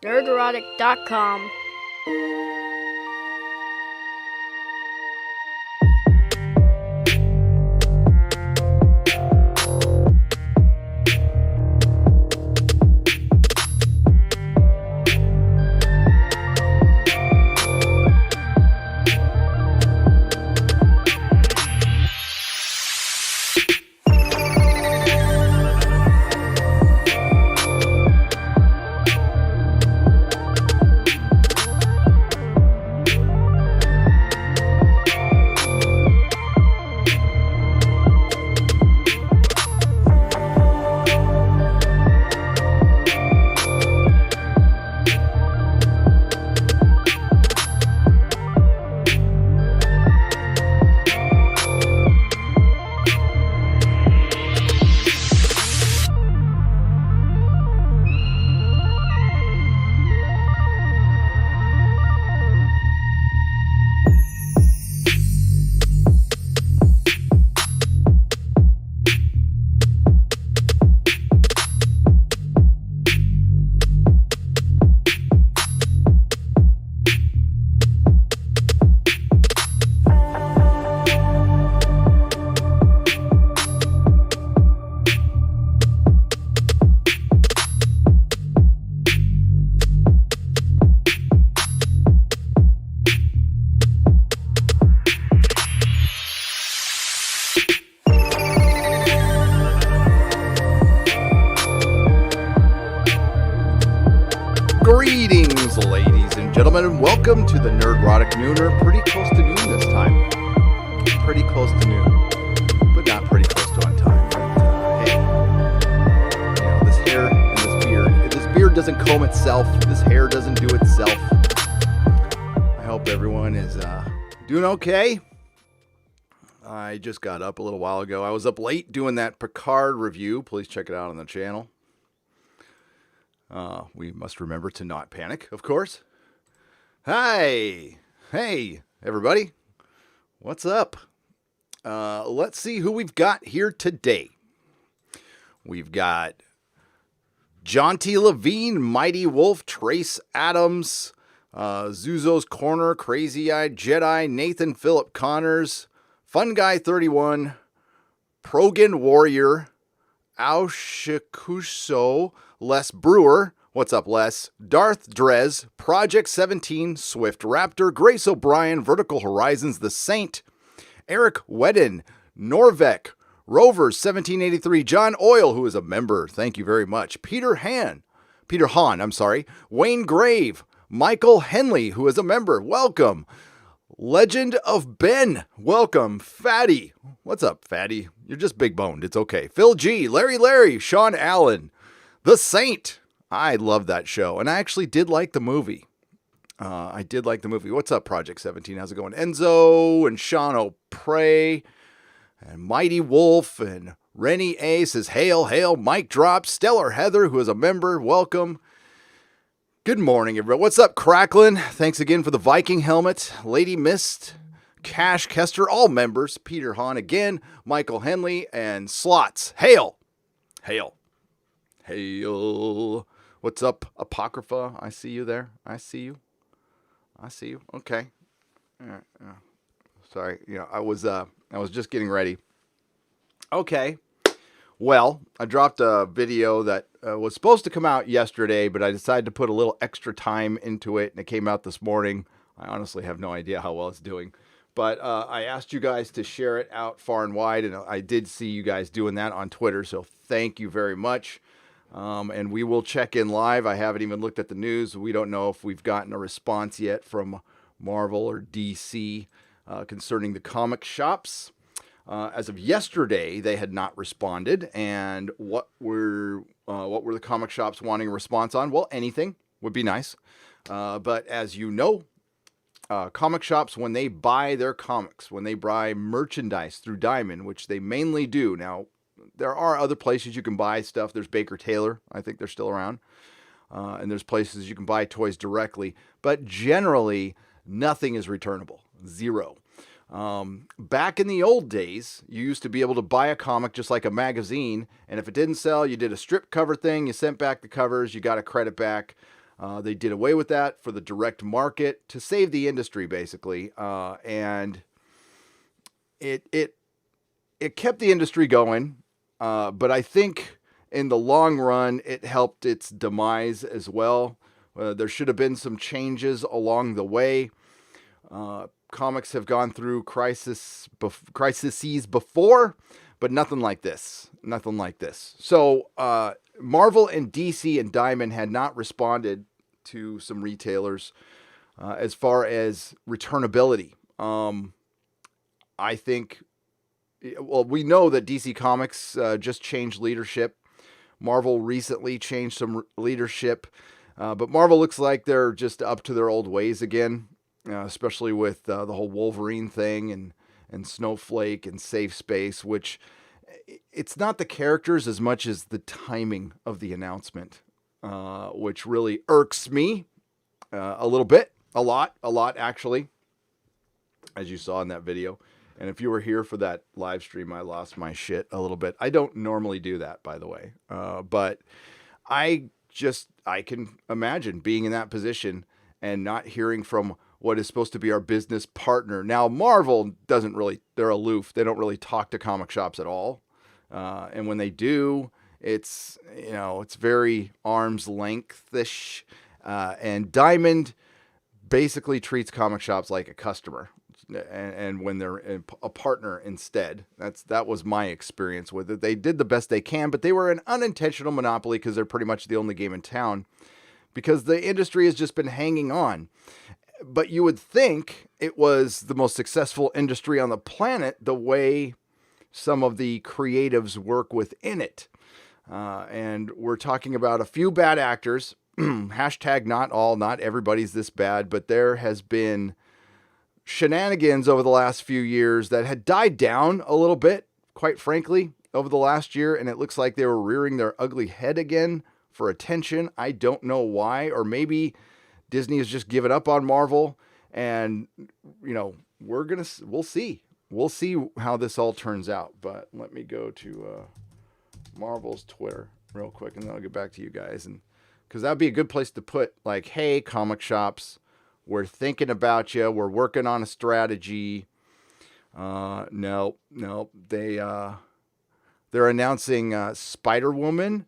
Nerdrotic.com. Greetings, ladies and gentlemen, and welcome to the Nerdrotic Nooner. Pretty close to noon this time. Pretty close to noon, but not pretty close to on time. Hey, you know, this hair and this beard doesn't comb itself. This hair doesn't do itself. I hope everyone is doing okay. I just got up a little while ago. I was up late doing that Picard review. Please check it out on the channel. We must remember to not panic, of course. Hi. Hey, everybody. What's up? Let's see who we've got here today. We've got Jonty Levine, Mighty Wolf, Trace Adams, Zuzo's Corner, Crazy Eyed Jedi, Nathan Phillip Connors, Fun Guy 31, Progan Warrior, Aushikuso, Les Brewer, what's up Les, Darth Drez, Project 17, Swift Raptor, Grace O'Brien, Vertical Horizons, The Saint, Eric Wedden, Norvek, Rovers 1783, John Oil, who is a member, thank you very much, Peter Hahn, Wayne Grave, Michael Henley, who is a member, welcome, Legend of Ben, welcome, Fatty, what's up Fatty, you're just big boned, it's okay, Phil G, Larry, Sean Allen, The Saint, I love that show, and I actually did like the movie. What's up, Project 17? How's it going? Enzo and Sean O'Prey and Mighty Wolf and Rennie A says, hail, Mike Drops, Stellar Heather, who is a member, welcome. Good morning, everybody. What's up, Cracklin? Thanks again for the Viking helmet. Lady Mist, Cash Kester, all members. Peter Hahn again, Michael Henley, and Slots. Hail. What's up, Apocrypha? I see you there. I see you. Okay. Sorry. I was just getting ready. Okay. Well, I dropped a video that was supposed to come out yesterday, but I decided to put a little extra time into it, and it came out this morning. I honestly have no idea how well it's doing. But I asked you guys to share it out far and wide, and I did see you guys doing that on Twitter, so thank you very much. And we will check in live. I haven't even looked at the news. We don't know if we've gotten a response yet from Marvel or DC concerning the comic shops. As of yesterday, they had not responded. And what were the comic shops wanting a response on? Well, anything would be nice. But as you know, comic shops, when they buy their comics, when they buy merchandise through Diamond, which they mainly do now, there are other places you can buy stuff. There's Baker Taylor. I think they're still around. And there's places you can buy toys directly. But generally, nothing is returnable. Zero. Back in the old days, you used to be able to buy a comic just like a magazine. And if it didn't sell, you did a strip cover thing. You sent back the covers. You got a credit back. They did away with that for the direct market to save the industry, basically, and it kept the industry going. But I think in the long run, it helped its demise as well. There should have been some changes along the way. Comics have gone through crises before, but nothing like this. Nothing like this. So Marvel and DC and Diamond had not responded to some retailers as far as returnability. I think, well, we know that DC Comics just changed leadership. Marvel recently changed some leadership. But Marvel looks like they're just up to their old ways again, especially with the whole Wolverine thing and Snowflake and Safe Space, which it's not the characters as much as the timing of the announcement, which really irks me a little bit, a lot actually, as you saw in that video. And if you were here for that live stream, I lost my shit a little bit. I don't normally do that, by the way, but I can imagine being in that position and not hearing from what is supposed to be our business partner. Now, Marvel doesn't really, they're aloof. They don't really talk to comic shops at all. And when they do, it's very arm's length-ish. And Diamond basically treats comic shops like a customer. And when they're a partner instead, that was my experience with it. They did the best they can, but they were an unintentional monopoly because they're pretty much the only game in town, because the industry has just been hanging on. But you would think it was the most successful industry on the planet, the way some of the creatives work within it. And we're talking about a few bad actors. Hashtag not everybody's this bad, but there has been shenanigans over the last few years that had died down a little bit, quite frankly, over the last year. And it looks like they were rearing their ugly head again for attention. I don't know why, or maybe Disney has just given up on Marvel, and we'll see. We'll see how this all turns out. But let me go to Marvel's Twitter real quick, and then I'll get back to you guys. And because that'd be a good place to put, like, hey, comic shops, we're thinking about you. We're working on a strategy. No, they're announcing Spider-Woman.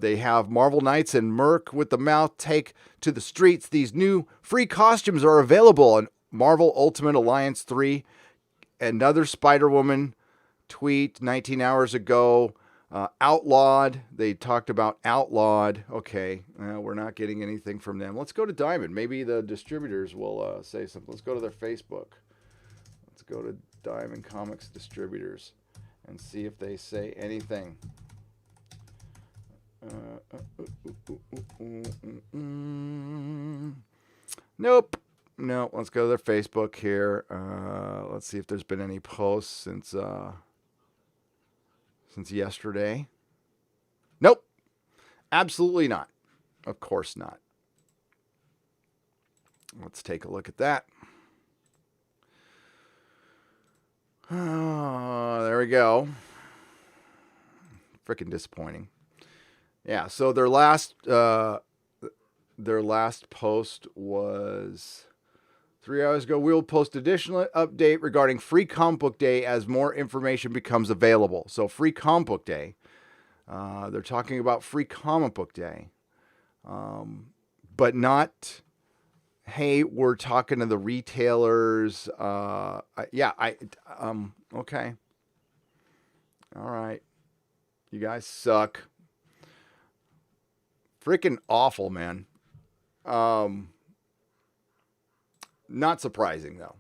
They have Marvel Knights and Merc with the Mouth take to the streets. These new free costumes are available on Marvel Ultimate Alliance 3. Another Spider-Woman tweet 19 hours ago. Outlawed. They talked about Outlawed. Okay, we're not getting anything from them. Let's go to Diamond. Maybe the distributors will say something. Let's go to their Facebook. Let's go to Diamond Comics Distributors and see if they say anything. Nope. No, let's go to their Facebook here. Let's see if there's been any posts since yesterday. Nope. Absolutely not. Of course not. Let's take a look at that. Oh, there we go. Freaking disappointing. Yeah, so their last post was 3 hours ago. We will post additional update regarding Free Comic Book Day as more information becomes available. So Free Comic Book Day. They're talking about Free Comic Book Day. But not, hey, we're talking to the retailers. Okay. All right. You guys suck. Freaking awful, man. Not surprising, though.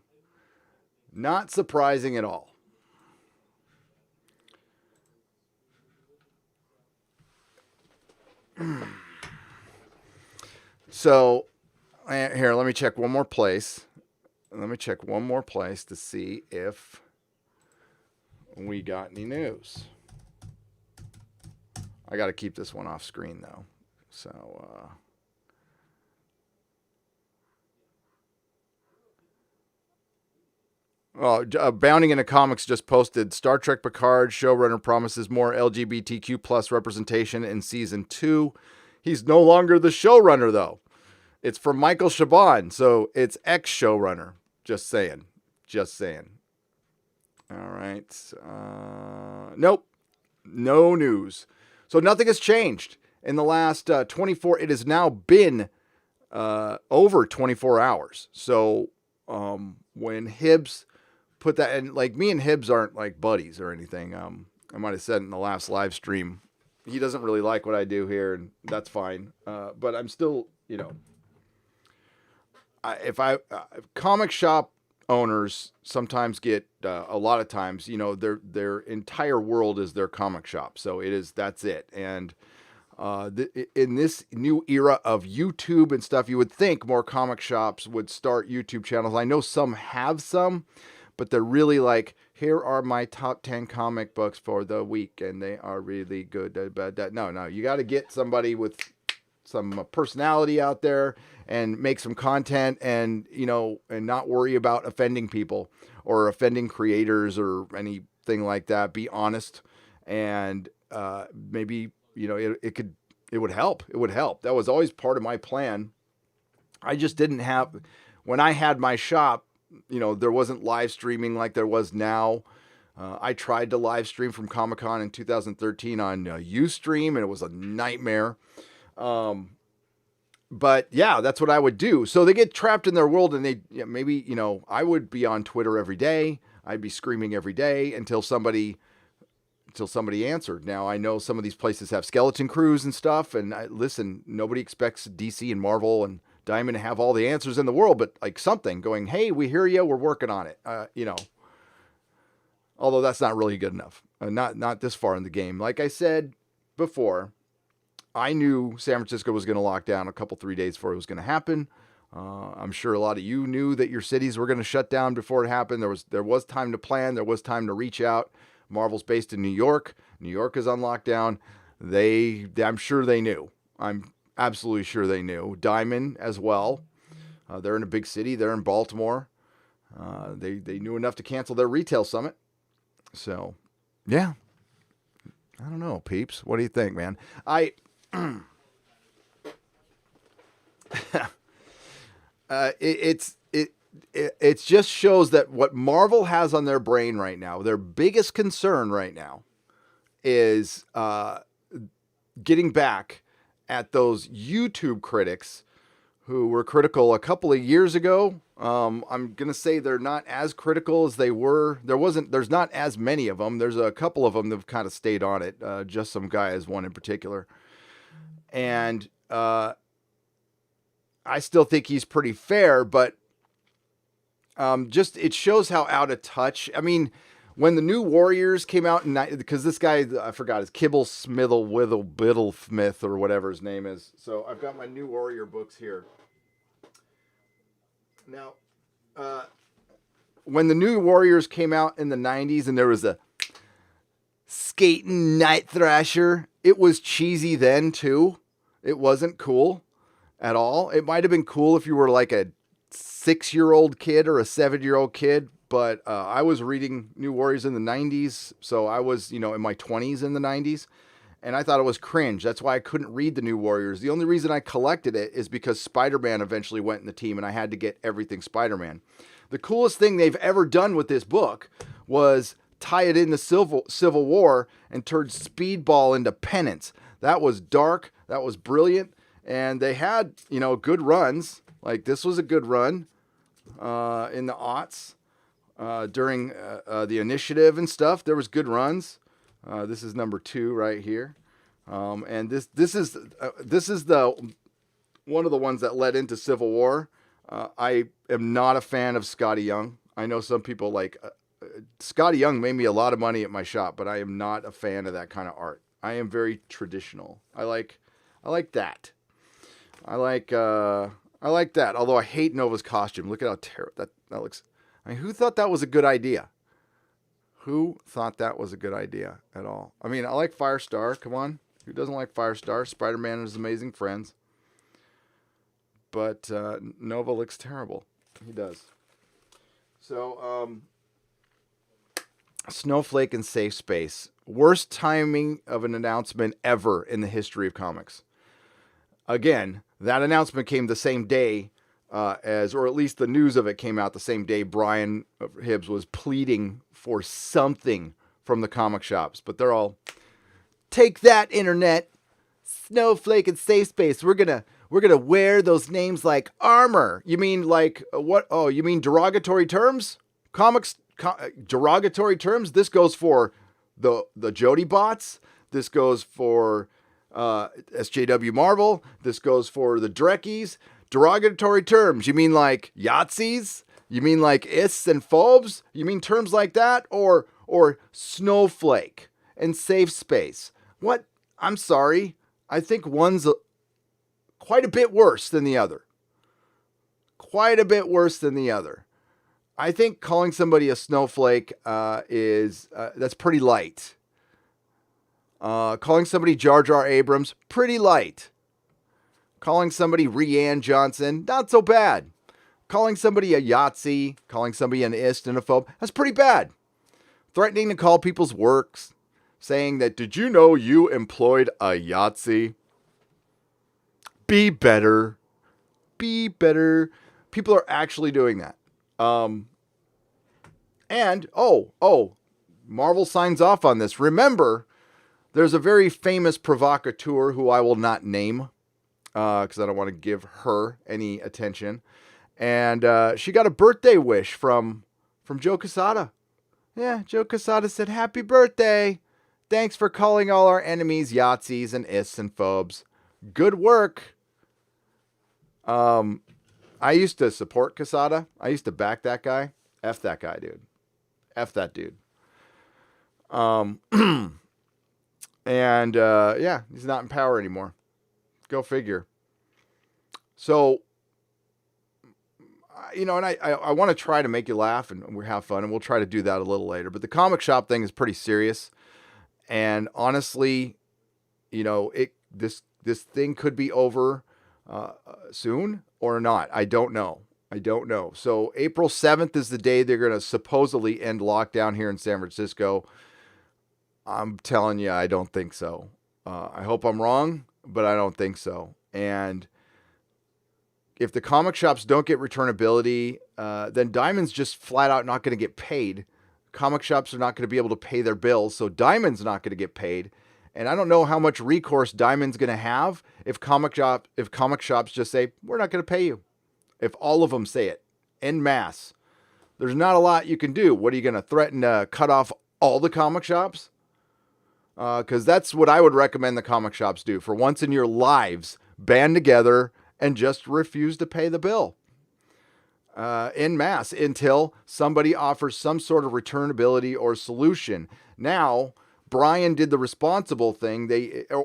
Not surprising at all. So, here, let me check one more place. Let me check one more place to see if we got any news. I got to keep this one off screen, though. So, Bounding into Comics just posted Star Trek Picard showrunner promises more LGBTQ plus representation in season 2. He's no longer the showrunner though. It's from Michael Chabon, so it's ex-showrunner. Just saying. All right. Nope. No news. So nothing has changed in the last 24. It has now been over 24 hours. So when Hibbs put that, and like me and Hibbs aren't like buddies or anything. I might have said in the last live stream, he doesn't really like what I do here, and that's fine. But I'm still, comic shop owners sometimes get a lot of times, their entire world is their comic shop. So that's it. And in this new era of YouTube and stuff, you would think more comic shops would start YouTube channels. I know some have some, but they're really like, here are my top 10 comic books for the week, and they are really good. No, you got to get somebody with some personality out there and make some content, and and not worry about offending people or offending creators or anything like that. Be honest, and maybe it would help. It would help. That was always part of my plan. I just didn't have, when I had my shop, there wasn't live streaming like there was now. I tried to live stream from Comic-Con in 2013 on Ustream, and it was a nightmare. But yeah, that's what I would do. So they get trapped in their world, and maybe, I would be on Twitter every day. I'd be screaming every day until somebody answered. Now I know some of these places have skeleton crews and stuff. And listen, nobody expects DC and Marvel and Diamond to have all the answers in the world, but like something going, hey, we hear you. We're working on it. Although that's not really good enough. Not this far in the game. Like I said before, I knew San Francisco was going to lock down 3 days before it was going to happen. I'm sure a lot of you knew that your cities were going to shut down before it happened. There was time to plan. There was time to reach out. Marvel's based in New York. New York is on lockdown. I'm sure they knew. I'm absolutely sure they knew. Diamond as well. They're in a big city. They're in Baltimore. They knew enough to cancel their retail summit. So, yeah. I don't know, peeps. What do you think, man? It just shows that what Marvel has on their brain right now, their biggest concern right now, is getting back at those YouTube critics who were critical a couple of years ago. I'm gonna say they're not as critical as they were. There's not as many of them. There's a couple of them that've kind of stayed on it. Just some guy is one in particular, and I still think he's pretty fair, but just it shows how out of touch. I mean, when the New Warriors came out, because this guy, I forgot his Kibble Smithel Biddle Smith or whatever his name is. So I've got my New Warrior books here. Now, when the New Warriors came out in the 90s and there was a skating Night Thrasher, it was cheesy then too. It wasn't cool at all. It might have been cool if you were like a 6-year-old kid or a 7-year-old kid, but I was reading New Warriors in the 90s, so I was, in my 20s in the 90s, and I thought it was cringe. That's why I couldn't read the New Warriors. The only reason I collected it is because Spider-Man eventually went in the team, and I had to get everything Spider-Man. The coolest thing they've ever done with this book was tie it into Civil War and turn Speedball into Penance. That was dark. That was brilliant. And they had, good runs. Like this was a good run in the aughts during the initiative and stuff. There was good runs. This is number 2 right here. And this is the one of the ones that led into Civil War. I am not a fan of Scotty Young. I know some people like Scotty Young made me a lot of money at my shop, but I am not a fan of that kind of art. I am very traditional. I like that. I like that. Although I hate Nova's costume. Look at how terrible that looks. I mean, who thought that was a good idea? Who thought that was a good idea at all? I mean, I like Firestar. Come on. Who doesn't like Firestar? Spider-Man and his amazing friends. But Nova looks terrible. He does. So, Snowflake and Safe Space. Worst timing of an announcement ever in the history of comics. Again, that announcement came the same day or at least the news of it came out the same day Brian Hibbs was pleading for something from the comic shops. But they're all, take that, internet. Snowflake and Safe Space. We're gonna wear those names like armor. You mean like what? Oh, you mean derogatory terms? Derogatory terms. This goes for the Jody bots. This goes for SJW Marvel. This goes for the Drekkies. Derogatory terms. You mean like Yahtzees? You mean like ists and phobes? You mean terms like that? Or Snowflake and Safe Space? What? I'm sorry. I think one's quite a bit worse than the other. Quite a bit worse than the other. I think calling somebody a snowflake that's pretty light. Calling somebody Jar Jar Abrams, pretty light. Calling somebody Rianne Johnson, not so bad. Calling somebody a Yahtzee, calling somebody an ist and a phobe, that's pretty bad. Threatening to call people's works, saying that, did you know you employed a Yahtzee? Be better. Be better. People are actually doing that. Marvel signs off on this. Remember, there's a very famous provocateur who I will not name because I don't want to give her any attention. And she got a birthday wish from Joe Quesada. Yeah, Joe Quesada said, happy birthday. Thanks for calling all our enemies Yahtzees and ists and phobes. Good work. I used to support Quesada. I used to back that guy. F that guy, dude. F that dude. He's not in power anymore. Go figure. So, and I want to try to make you laugh and we have fun, and we'll try to do that a little later. But the comic shop thing is pretty serious. And honestly, this thing could be over soon or not. I don't know. So April 7th is the day they're going to supposedly end lockdown here in San Francisco. I'm telling you, I don't think so. I hope I'm wrong, but I don't think so. And if the comic shops don't get returnability, then Diamond's just flat out not going to get paid. Comic shops are not going to be able to pay their bills, so Diamond's not going to get paid. And I don't know how much recourse Diamond's going to have if comic shops just say, we're not going to pay you. If all of them say it en masse, there's not a lot you can do. What are you going to threaten to cut off all the comic shops? Because that's what I would recommend the comic shops do. For once in your lives, band together and just refuse to pay the bill en masse until somebody offers some sort of returnability or solution. Now, Brian did the responsible thing.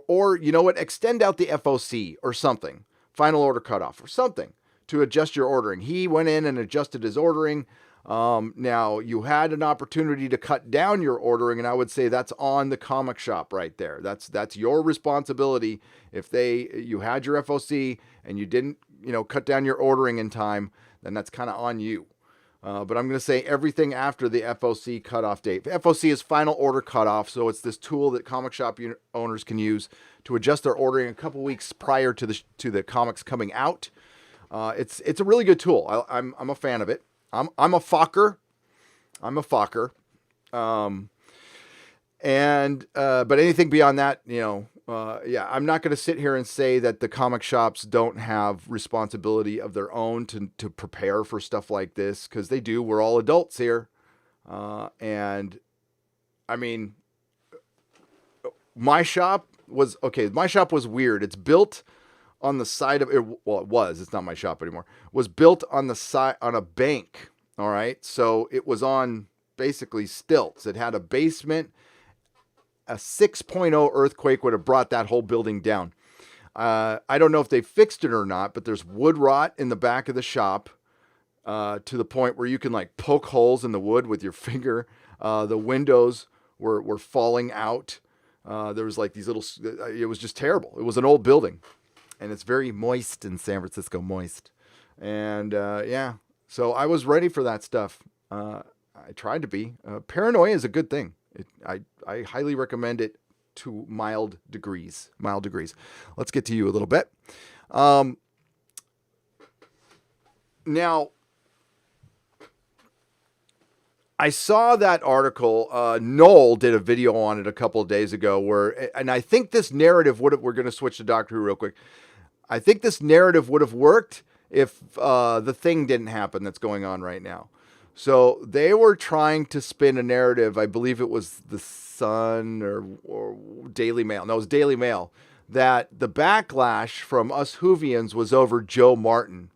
Or you know what? Extend out the FOC or something. Final order cutoff or something to adjust your ordering. He went in and adjusted his ordering. Now, you had an opportunity to cut down your ordering, and I would say that's on the comic shop right there. That's your responsibility. If you had your FOC and you didn't, cut down your ordering in time, then that's kind of on you. But I'm going to say everything after the FOC cutoff date. FOC is final order cutoff, so it's this tool that comic shop owners can use to adjust their ordering a couple weeks prior to the comics coming out. It's a really good tool. I'm a fan of it. I'm a Fokker. But anything beyond that, I'm not going to sit here and say that the comic shops don't have responsibility of their own to prepare for stuff like this, because they do. We're all adults here. And I mean, my shop was weird. It's built on the side of it. Well, it was. It's not my shop anymore. Was built on the side on a bank. All right, so it was on basically stilts. It had a basement. A 6.0 earthquake would have brought that whole building down. I don't know if they fixed it or not, but there's wood rot in the back of the shop to the point where you can like poke holes in the wood with your finger. The windows were falling out. There was like these little. It was just terrible. It was an old building. And it's very moist in San Francisco, moist. And so I was ready for that stuff. I tried to be. Paranoia is a good thing. I highly recommend it to mild degrees. Mild degrees. Let's get to you a little bit. Now, I saw that article. Noel did a video on it a couple of days ago and I think this narrative we're going to switch to Doctor Who real quick. I think this narrative would have worked if the thing didn't happen that's going on right now. So they were trying to spin a narrative. I believe it was the Sun or Daily Mail. No, it was Daily Mail. That the backlash from us Whovians was over Joe Martin.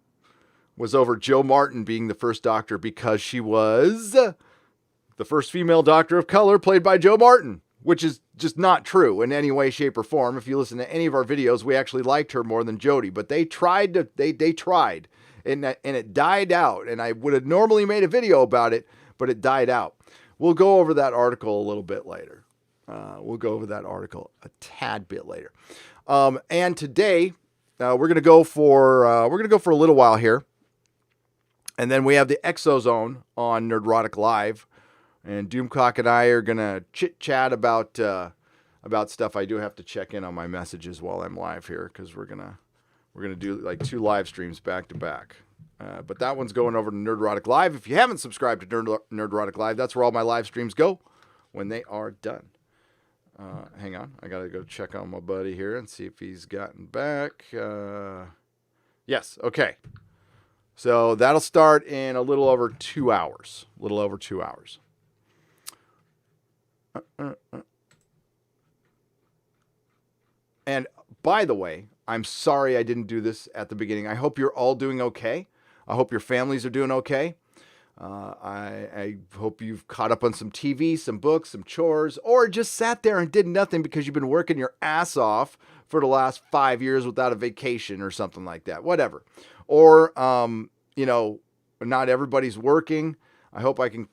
Was over Joe Martin being the first Doctor because she was the first female Doctor of color played by Joe Martin, which is just not true in any way, shape, or form. If you listen to any of our videos, we actually liked her more than Jodie, but they tried, and it died out. And I would have normally made a video about it, but it died out. We'll go over that article a little bit later. We'll go over that article a tad bit later. And today we're gonna go for a little while here. And then we have the Exozone on Nerdrotic Live, and Doomcock and I are gonna chit chat about stuff. I do have to check in on my messages while I'm live here because we're gonna do like 2 live streams back to back. But that one's going over to Nerdrotic Live. If you haven't subscribed to Nerdrotic Live, that's where all my live streams go when they are done. Hang on, I gotta go check on my buddy here and see if he's gotten back. Yes, okay. So that'll start in a little over 2 hours. And by the way, I'm sorry I didn't do this at the beginning. I hope you're all doing okay. I hope your families are doing okay. I hope you've caught up on some TV, some books, some chores, or just sat there and did nothing because you've been working your ass off for the last 5 years without a vacation or something like that. Whatever. Or, not everybody's working. I hope I can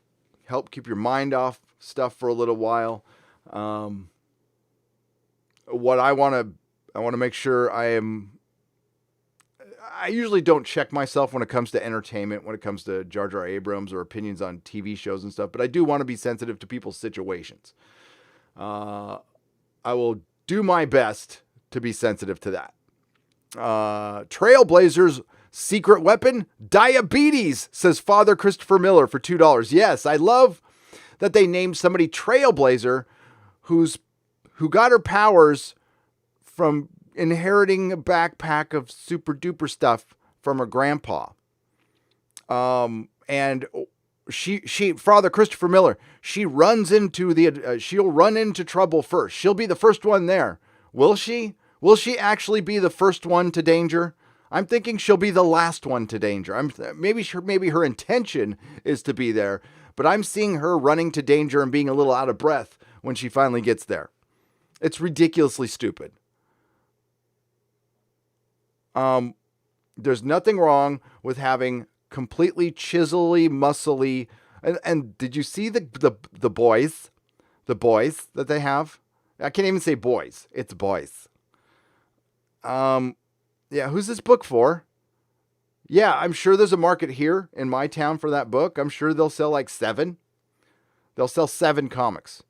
help keep your mind off stuff for a little while. What I want to make sure I usually don't check myself when it comes to entertainment, when it comes to Jar Jar Abrams or opinions on TV shows and stuff, but I do want to be sensitive to people's situations. I will do my best to be sensitive to that. Trailblazers secret weapon, diabetes, says Father Christopher Miller for $2. Yes, I love that they named somebody Trailblazer who got her powers from inheriting a backpack of super duper stuff from her grandpa. And she Father Christopher Miller, she'll run into trouble first. She'll be the first one there. Will she? Will she actually be the first one to danger? I'm thinking she'll be the last one to danger. Maybe her intention is to be there, but I'm seeing her running to danger and being a little out of breath when she finally gets there. It's ridiculously stupid. There's nothing wrong with having completely chiselly, muscly, and did you see the boys that they have? I can't even say boys. It's boys. Yeah, who's this book for? Yeah, I'm sure there's a market here in my town for that book. I'm sure they'll sell like 7. They'll sell 7 comics.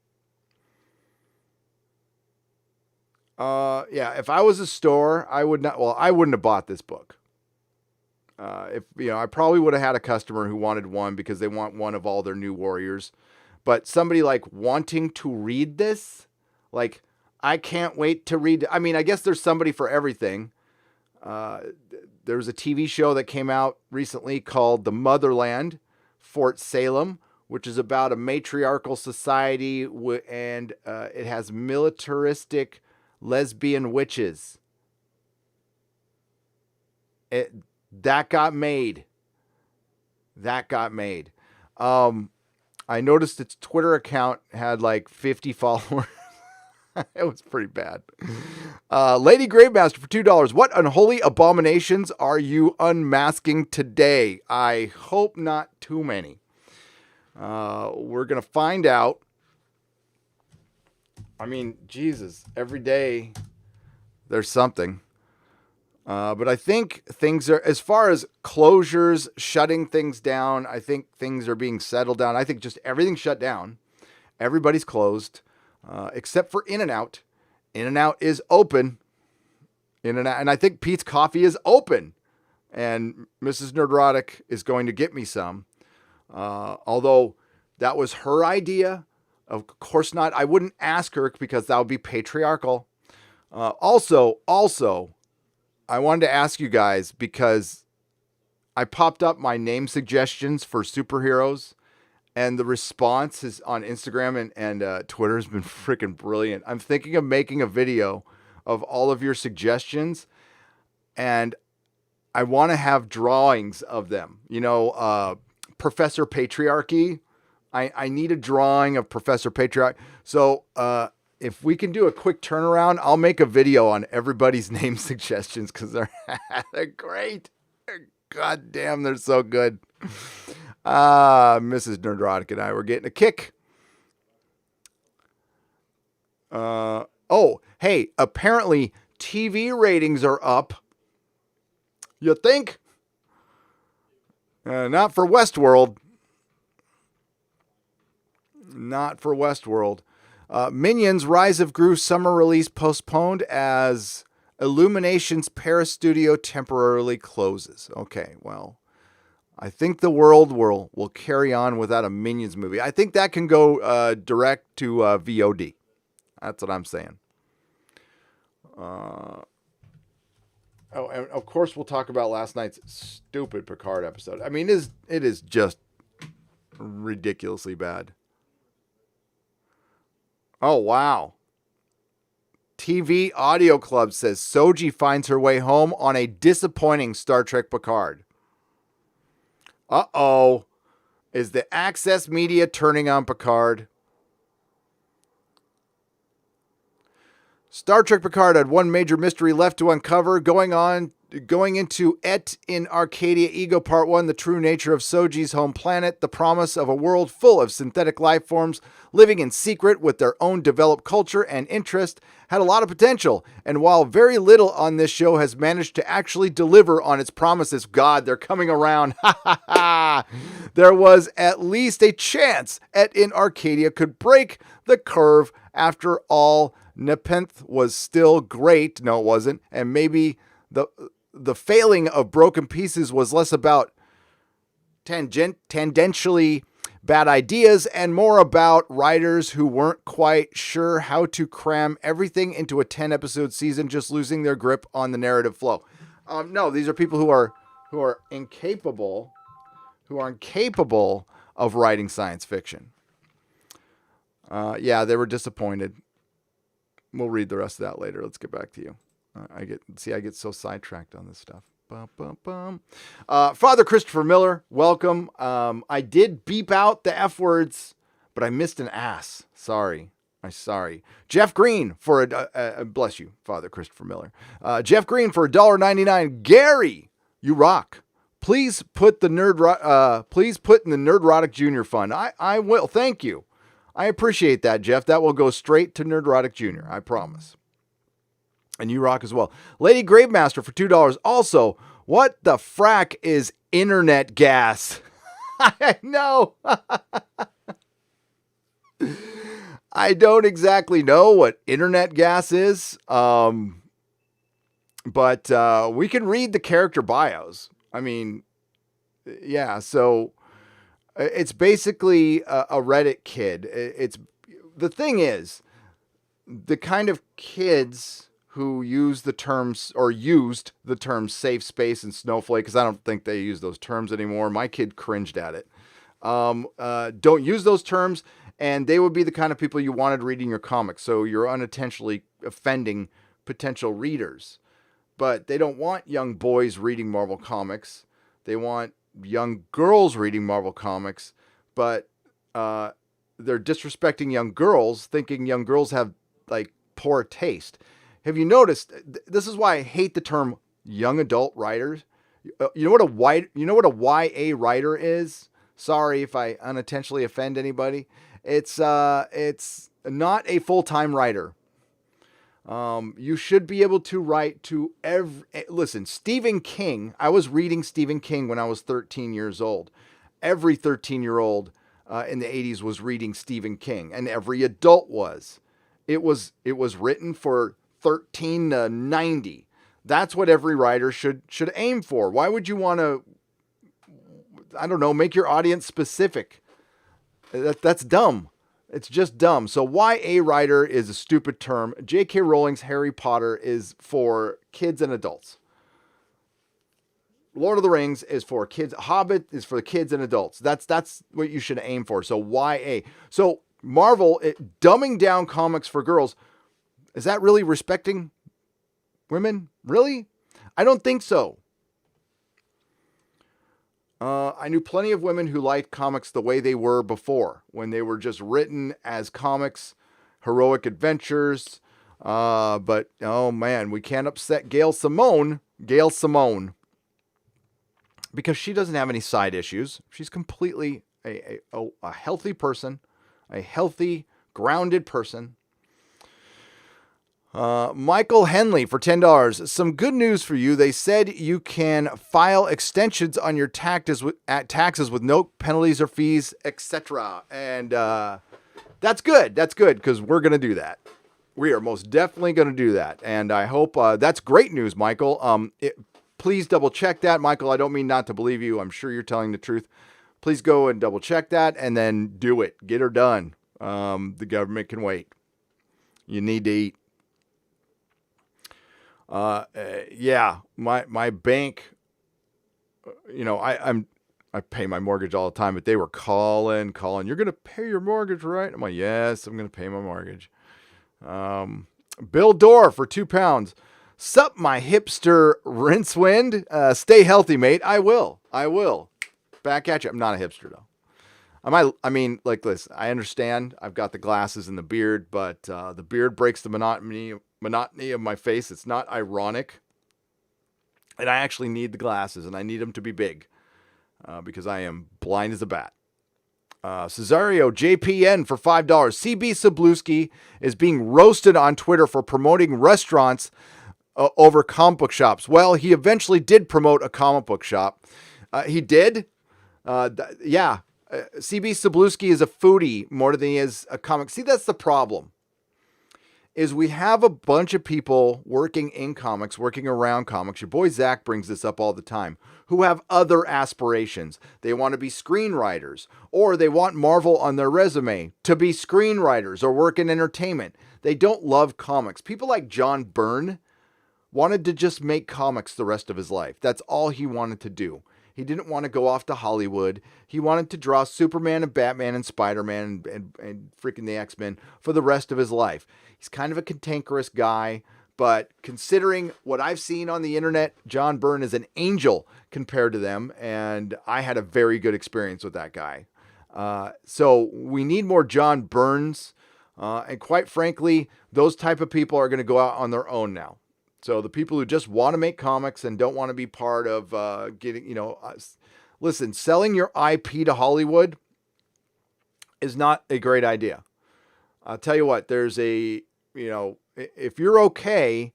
Yeah, if I was a store, I wouldn't have bought this book. I probably would have had a customer who wanted one because they want one of all their new warriors. But somebody like wanting to read this, like, I can't wait to read. I mean, I guess there's somebody for everything. There was a TV show that came out recently called The Motherland, Fort Salem, which is about a matriarchal society and it has militaristic lesbian witches. That got made. I noticed its Twitter account had like 50 followers. It was pretty bad. Lady Gravemaster for $2. What unholy abominations are you unmasking today? I hope not too many. We're going to find out. I mean, Jesus, every day there's something. But I think things are, as far as closures, shutting things down, I think things are being settled down. I think just everything's shut down. Everybody's closed, except for In-N-Out. In-N-Out is open. In-N-Out, and I think Pete's Coffee is open. And Mrs. Nerdrotic is going to get me some. Although that was her idea. Of course not. I wouldn't ask her because that would be patriarchal. Also, I wanted to ask you guys because I popped up my name suggestions for superheroes, and the response is on Instagram and Twitter has been freaking brilliant. I'm thinking of making a video of all of your suggestions, and I want to have drawings of them. Professor Patriarchy. I need a drawing of Professor Patriarch. So, if we can do a quick turnaround, I'll make a video on everybody's name suggestions because they're great. God damn, they're so good. Mrs. Nerdrotic and I were getting a kick. Hey, apparently TV ratings are up. You think? Not for Westworld. Not for Westworld. Minions Rise of Gru summer release postponed as Illumination's Paris studio temporarily closes. Okay, well, I think the world will carry on without a Minions movie. I think that can go direct to VOD. That's what I'm saying. And of course we'll talk about last night's stupid Picard episode. I mean, it is just ridiculously bad. Oh, wow. TV Audio Club says Soji finds her way home on a disappointing Star Trek Picard. Uh-oh. Is the Access Media turning on Picard? Star Trek Picard had one major mystery left to uncover, going into Et in Arcadia Ego Part 1, the true nature of Soji's home planet, the promise of a world full of synthetic life forms living in secret with their own developed culture and interest, had a lot of potential. And while very little on this show has managed to actually deliver on its promises, God, they're coming around. There was at least a chance Et in Arcadia could break the curve. After all, Nepenthe was still great. No, it wasn't. And maybe the failing of Broken Pieces was less about tangentially bad ideas and more about writers who weren't quite sure how to cram everything into a 10-episode season, just losing their grip on the narrative flow. No, these are people who are incapable of writing science fiction. Yeah, they were disappointed. We'll read the rest of that later. Let's get back to you. I get so sidetracked on this stuff. Father Christopher Miller, welcome. I did beep out the F words, but I missed an ass. Sorry. Jeff Greene for bless you, Father Christopher Miller. Jeff Greene for $1.99. Gary, you rock. Please put in the Nerdrotic Junior Fund. I will. Thank you. I appreciate that, Jeff. That will go straight to Nerdrotic Junior. I promise. And you rock as well. Lady Gravemaster for $2. Also, what the frack is internet gas? I know. I don't exactly know what internet gas is. But we can read the character bios. I mean, yeah, so it's basically a Reddit kid. The thing is, the kind of kids who used the term safe space and Snowflake, because I don't think they use those terms anymore. My kid cringed at it. Don't use those terms, and they would be the kind of people you wanted reading your comics. So you're unintentionally offending potential readers. But they don't want young boys reading Marvel Comics. They want young girls reading Marvel Comics, but they're disrespecting young girls, thinking young girls have like poor taste. Have you noticed? This is why I hate the term young adult writers. You know what a YA writer is? Sorry if I unintentionally offend anybody. It's not a full-time writer. You should be able to write to listen, Stephen King. I was reading Stephen King when I was 13 years old. Every 13-year-old in the 80s was reading Stephen King, and every adult was. It was written for 13 to 90. That's what every writer should aim for. Why would you want to, I don't know, make your audience specific? That's dumb. It's just dumb. So YA writer is a stupid term. J.K. Rowling's Harry Potter is for kids and adults. Lord of the Rings is for kids. Hobbit is for kids and adults. That's what you should aim for. So YA. So Marvel, dumbing down comics for girls, is that really respecting women? Really? I don't think so. I knew plenty of women who liked comics the way they were before, when they were just written as comics, heroic adventures. But, oh man, we can't upset Gail Simone, because she doesn't have any side issues. She's completely a healthy person, a healthy, grounded person. Michael Henley for $10. Some good news for you. They said you can file extensions on your taxes with no penalties or fees, etc. And that's good. That's good, because we're going to do that. We are most definitely going to do that. And I hope that's great news, Michael. Please double check that. Michael, I don't mean not to believe you. I'm sure you're telling the truth. Please go and double check that and then do it. Get her done. The government can wait. You need to eat. Yeah, my bank, I pay my mortgage all the time, but they were calling. You're going to pay your mortgage, right? I'm like, yes, I'm going to pay my mortgage. Bill Dorr for £2. Sup, my hipster Rincewind. Stay healthy, mate. I will. Back at you. I'm not a hipster though. I mean, like this, I understand I've got the glasses and the beard, but the beard breaks the monotony of my face. It's not ironic. And I actually need the glasses, and I need them to be big because I am blind as a bat. Cesario JPN for $5. CBC Blue Ski is being roasted on Twitter for promoting restaurants over comic book shops. Well, he eventually did promote a comic book shop. He did? Yeah. CB Sabluski is a foodie more than he is a comic. See, that's the problem. Is we have a bunch of people working in comics, working around comics. Your boy Zach brings this up all the time, who have other aspirations. They want to be screenwriters, or they want Marvel on their resume to be screenwriters or work in entertainment. They don't love comics. People like John Byrne wanted to just make comics the rest of his life. That's all he wanted to do. He didn't want to go off to Hollywood. He wanted to draw Superman and Batman and Spider-Man and freaking the X-Men for the rest of his life. He's kind of a cantankerous guy, but considering what I've seen on the internet, John Byrne is an angel compared to them, and I had a very good experience with that guy. So we need more John Byrnes, and quite frankly, those type of people are going to go out on their own now. So the people who just want to make comics and don't want to be part of getting, listen, selling your IP to Hollywood is not a great idea. I'll tell you what, there's if you're okay,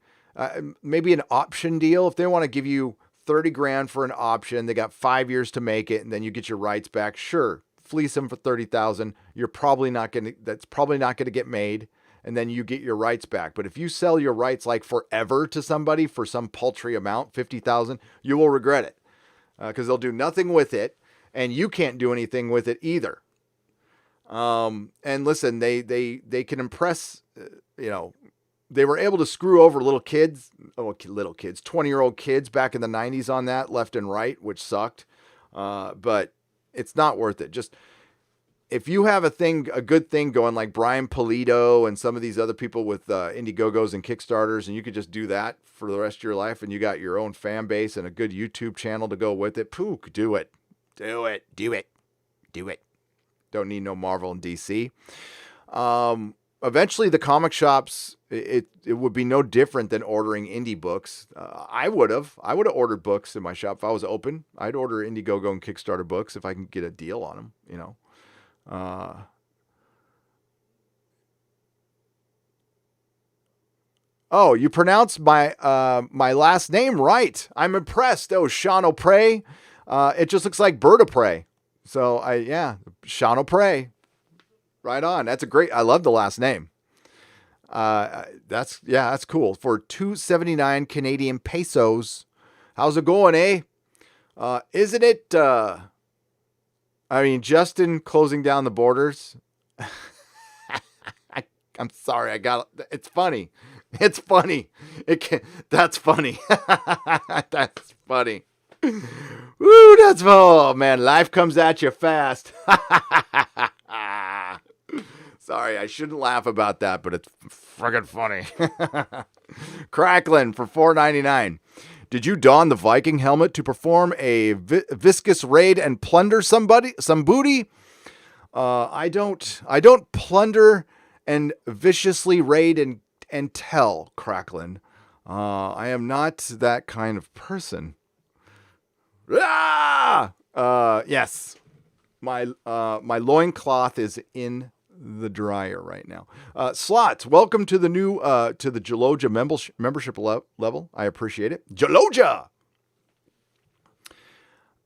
maybe an option deal, if they want to give you 30 grand for an option, they got 5 years to make it, and then you get your rights back. Sure. Fleece them for 30,000. That's probably not going to get made. And then you get your rights back. But if you sell your rights like forever to somebody for some paltry amount, 50,000, you will regret it because they'll do nothing with it, and you can't do anything with it either. And listen, they can impress. They were able to screw over little kids, 20-year-old kids back in the 90s on that left and right, which sucked. But it's not worth it. Just if you have a good thing going like Brian Polito and some of these other people with IndieGoGos and Kickstarters, and you could just do that for the rest of your life, and you got your own fan base and a good YouTube channel to go with it, do it. Don't need no Marvel and DC. Eventually, the comic shops, it would be no different than ordering indie books. I would have ordered books in my shop if I was open. I'd order IndieGoGo and Kickstarter books if I can get a deal on them, Oh, you pronounced my my last name right. I'm impressed. Oh, Sean O'Prey. It just looks like Bird of Prey. So Sean O'Prey. Right on. That's a great. I love the last name. That's cool. For 279 Canadian pesos. How's it going, eh? Isn't it? I mean, Justin closing down the borders. I'm sorry. It's funny. It's funny. That's funny. That's funny. Woo, oh man, life comes at you fast. Sorry, I shouldn't laugh about that, but it's friggin' funny. Cracklin for $4.99. Did you don the Viking helmet to perform a viscous raid and plunder some booty? I don't plunder and viciously raid and tell, Cracklin. I am not that kind of person. Yes. My loincloth is in the dryer right now. Slots, welcome to the new to the Jaloja membership level. I appreciate it. Jaloja.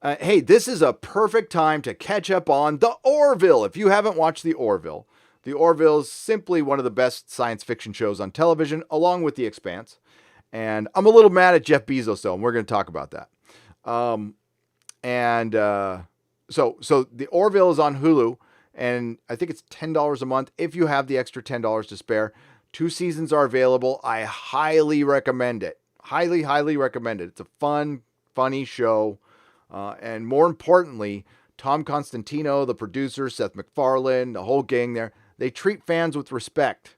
Hey, this is a perfect time to catch up on the Orville. If you haven't watched the Orville is simply one of the best science fiction shows on television, along with The Expanse. And I'm a little mad at Jeff Bezos, though, and we're going to talk about that. So the Orville is on Hulu, and I think it's $10 a month if you have the extra $10 to spare. 2 seasons are available. I highly recommend it. Highly recommend it. It's a funny show. And more importantly, Tom Constantino, the producer, Seth MacFarlane, the whole gang there, they treat fans with respect.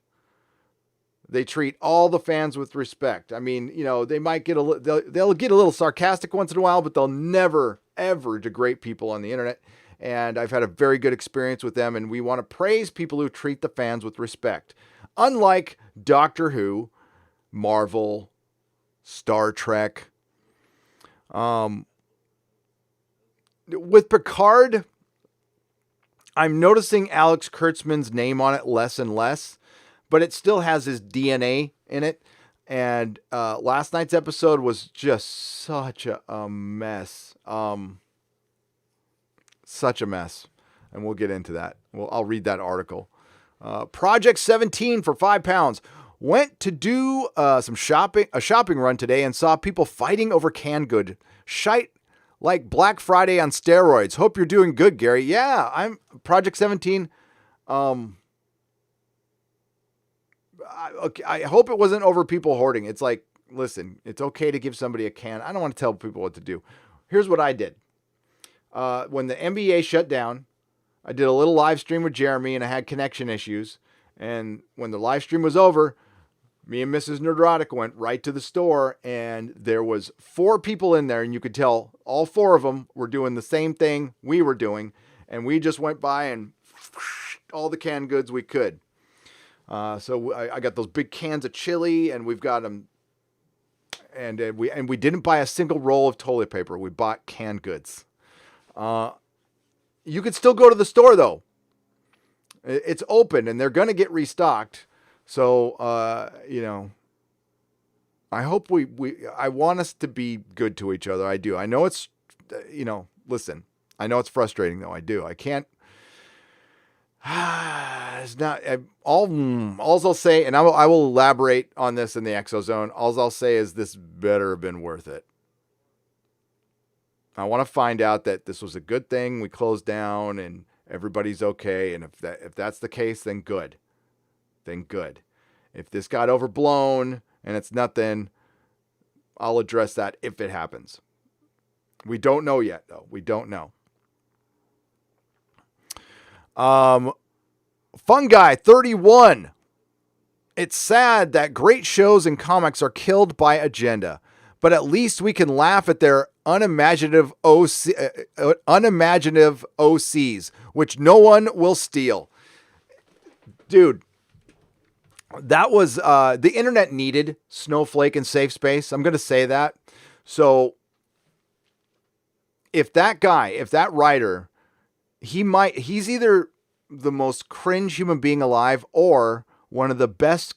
They treat all the fans with respect. I mean, they might get they'll get a little sarcastic once in a while, but they'll never, ever degrade people on the internet. And I've had a very good experience with them, and we want to praise people who treat the fans with respect. Unlike Doctor Who, Marvel, Star Trek. With Picard, I'm noticing Alex Kurtzman's name on it less and less, but it still has his DNA in it. And last night's episode was just such a mess. Such a mess. And we'll get into that. I'll read that article. Project 17 for £5. Went to do a shopping run today and saw people fighting over canned good. Shite like Black Friday on steroids. Hope you're doing good, Gary. Yeah, I'm Project 17. I hope it wasn't over people hoarding. It's like, listen, it's okay to give somebody a can. I don't want to tell people what to do. Here's what I did. When the NBA shut down, I did a little live stream with Jeremy, and I had connection issues. And when the live stream was over, me and Mrs. Nerdrotic went right to the store, and there was 4 people in there, and you could tell all 4 of them were doing the same thing we were doing, and we just went by and all the canned goods we could. So I got those big cans of chili, and we've got them, and we didn't buy a single roll of toilet paper. We bought canned goods. You could still go to the store though. It's open, and they're going to get restocked. So, I hope I want us to be good to each other. I do. I know it's, listen, I know it's frustrating though. I do. I can't, it's not, all I'll say, and I will elaborate on this in the Exozone. All I'll say is this better have been worth it. I want to find out that this was a good thing. We closed down and everybody's okay. And if that's the case, then good. Then good. If this got overblown and it's nothing, I'll address that if it happens. We don't know yet, though. We don't know. Fun Guy 31. It's sad that great shows and comics are killed by agenda, but at least we can laugh at their unimaginative OCs, which no one will steal. Dude, that was the internet needed Snowflake and Safe Space. I'm going to say that. So if that writer, he's either the most cringe human being alive or one of the best,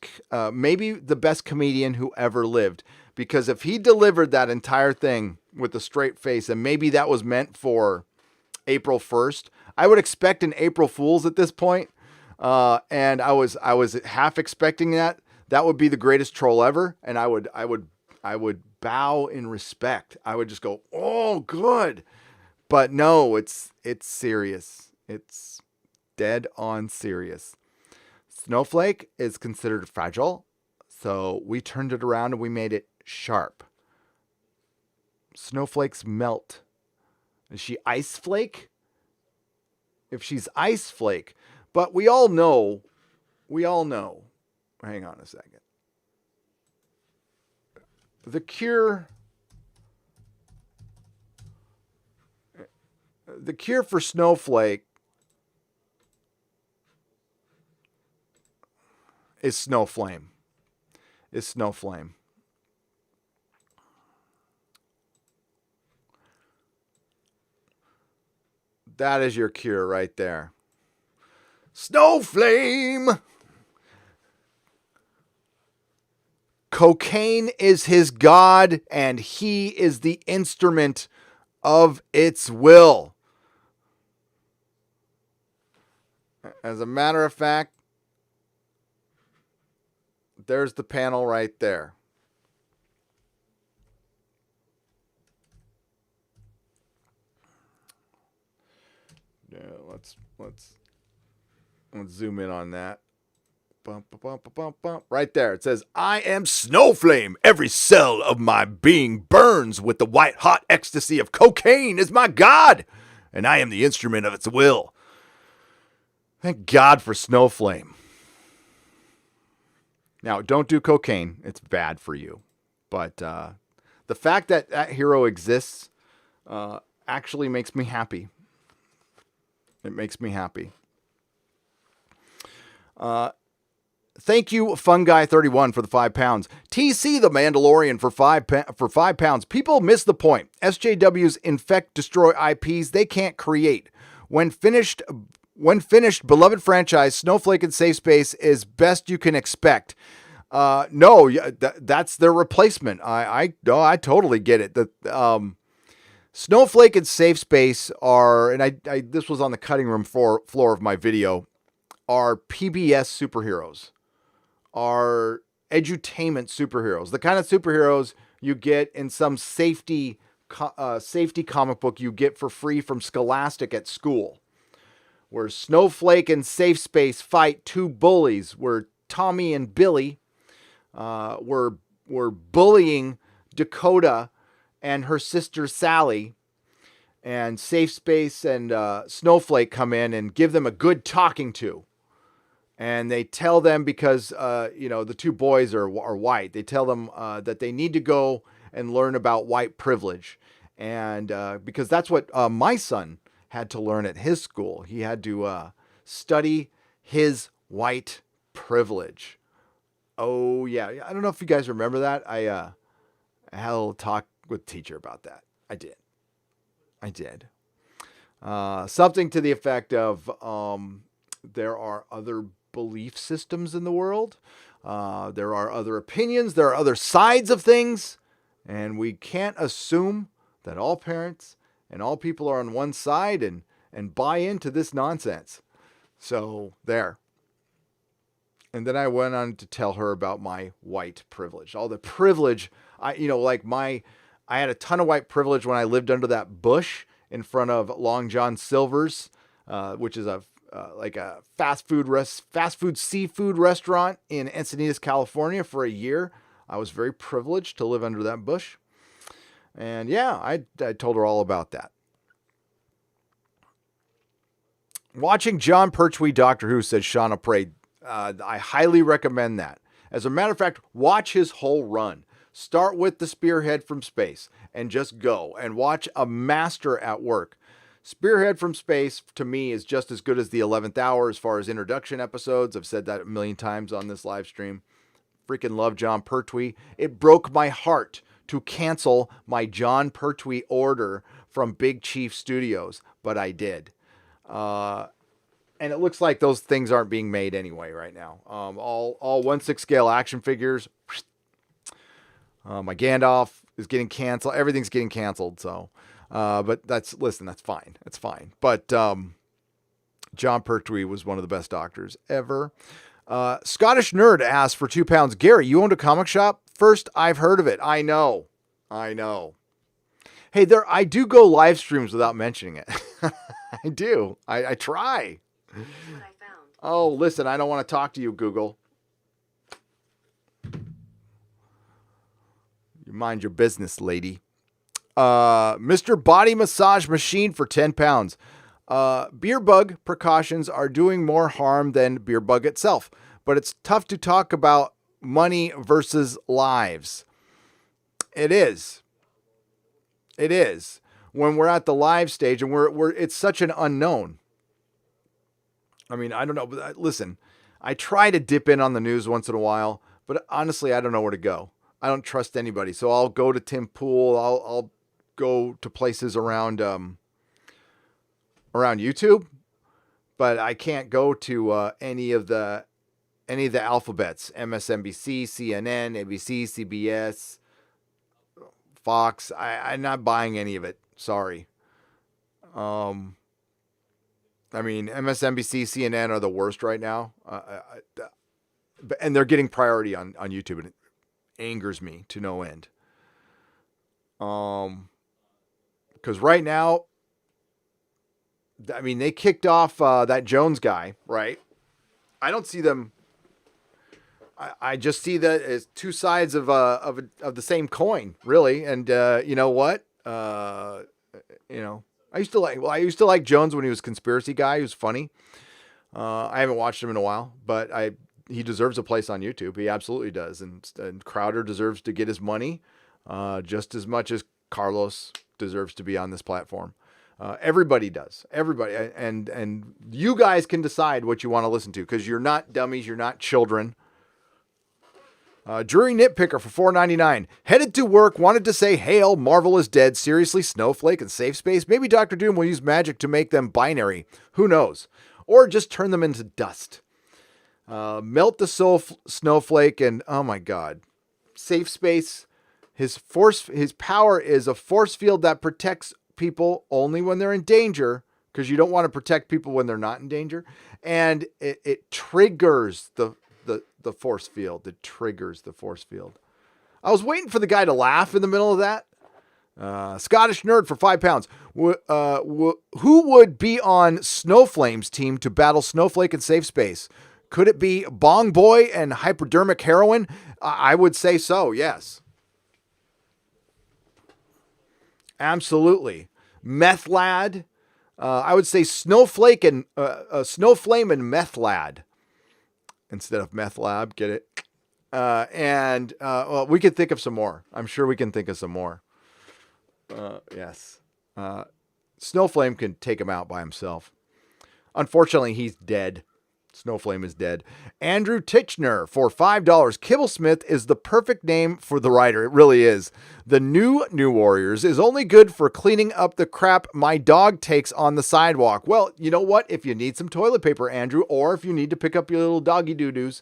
maybe the best comedian who ever lived. Because if he delivered that entire thing with a straight face, and maybe that was meant for April 1st, I would expect an April Fool's at this point. And I was half expecting that. That would be the greatest troll ever. And I would bow in respect. I would just go, oh, good. But no, it's serious. It's dead on serious. Snowflake is considered fragile. So we turned it around and we made it sharp. Snowflakes melt. Is she ice flake? If she's ice flake, but we all know. Hang on a second. The cure for Snowflake is Snowflame. That is your cure right there. Snowflame! Cocaine is his god, and he is the instrument of its will. As a matter of fact, there's the panel right there. Yeah, let's zoom in on that. Bump, bump, bump, bump, bump. Right there. It says, I am Snowflame. Every cell of my being burns with the white hot ecstasy of cocaine is my God, and I am the instrument of its will. Thank God for Snowflame. Now, don't do cocaine. It's bad for you. But the fact that that hero exists actually makes me happy. It makes me happy. Thank you, FunGuy31, for the £5. TC the Mandalorian for £5. People miss the point. SJWs infect, destroy IPs they can't create. When finished, beloved franchise, Snowflake and Safe Space is best you can expect. No, that's their replacement. I totally get it. Snowflake and Safe Space are, and I this was on the cutting room floor of my video, are PBS superheroes, are edutainment superheroes, the kind of superheroes you get in some safety comic book you get for free from Scholastic at school, where Snowflake and Safe Space fight two bullies, where Tommy and Billy were bullying Dakota and her sister Sally, and Safe Space and Snowflake come in and give them a good talking to. And they tell them, because the two boys are white, they tell them that they need to go and learn about white privilege. And because that's what my son had to learn at his school. He had to study his white privilege. Oh, yeah. I don't know if you guys remember that. I had a little talk with the teacher about that. I did. Something to the effect of there are other belief systems in the world. There are other opinions. There are other sides of things. And we can't assume that all parents and all people are on one side and buy into this nonsense. So there. And then I went on to tell her about my white privilege. All the privilege, I had a ton of white privilege when I lived under that bush in front of Long John Silver's, which is a fast food seafood restaurant in Encinitas, California for a year. I was very privileged to live under that bush. And yeah, I told her all about that. Watching John Pertwee Doctor Who, said Shauna Prade. I highly recommend that. As a matter of fact, watch his whole run. Start with the Spearhead from Space and just go and watch a master at work. Spearhead from Space, to me, is just as good as the 11th Hour as far as introduction episodes. I've said that a million times on this live stream. Freaking love John Pertwee. It broke my heart to cancel my John Pertwee order from Big Chief Studios, but I did. And it looks like those things aren't being made anyway right now. All 1/6 scale action figures. My Gandalf is getting canceled. Everything's getting canceled. So, but that's fine. It's fine. But John Pertwee was one of the best doctors ever. Scottish Nerd asked for £2. Gary, you owned a comic shop? First, I've heard of it. I know. Hey, I do go live streams without mentioning it. I do. I try. Here's what I found. Oh, listen, I don't want to talk to you, Google. You mind your business, lady. Mr. Body Massage Machine for £10. Beer bug precautions are doing more harm than beer bug itself, but it's tough to talk about money versus lives. It is. When we're at the live stage and it's such an unknown. I mean, I don't know, but listen, I try to dip in on the news once in a while, but honestly, I don't know where to go. I don't trust anybody. So I'll go to Tim Pool. I'll go to places around YouTube, but I can't go to any of the alphabets: MSNBC, CNN, ABC, CBS, Fox. I'm not buying any of it. Sorry. I mean, MSNBC, CNN are the worst right now, and they're getting priority on YouTube, and it angers me to no end. Because right now, I mean, they kicked off that Jones guy, right? I don't see them. I just see that as two sides of the same coin, really. And you know what? I used to like Jones when he was conspiracy guy. He was funny. I haven't watched him in a while, but he deserves a place on YouTube. He absolutely does. And Crowder deserves to get his money just as much as Carlos deserves to be on this platform. Everybody does. Everybody. And you guys can decide what you want to listen to, because you're not dummies. You're not children. Drury Nitpicker for $4.99. Headed to work, wanted to say, hail, Marvel is dead. Seriously, Snowflake and Safe Space. Maybe Dr. Doom will use magic to make them binary. Who knows? Or just turn them into dust. Melt the Snowflake and, oh my God. Safe Space. His power is a force field that protects people only when they're in danger, because you don't want to protect people when they're not in danger. And it triggers the force field. It triggers the force field. I was waiting for the guy to laugh in the middle of that. Scottish Nerd for £5. Who would be on Snowflame's team to battle Snowflake and Safe Space? Could it be Bong Boy and Hypodermic Heroin? I would say so, yes. Absolutely. Meth Lad. I would say Snowflake and Snowflame and Meth Lad instead of Meth Lab. Get it? Well, we could think of some more. I'm sure we can think of some more. Yes. Snowflame can take him out by himself. Unfortunately, he's dead. Snowflame is dead. Andrew Titchener for $5. Kibblesmith is the perfect name for the writer. It really is. The New Warriors is only good for cleaning up the crap my dog takes on the sidewalk. Well, you know what? If you need some toilet paper, Andrew, or if you need to pick up your little doggy doo-doos,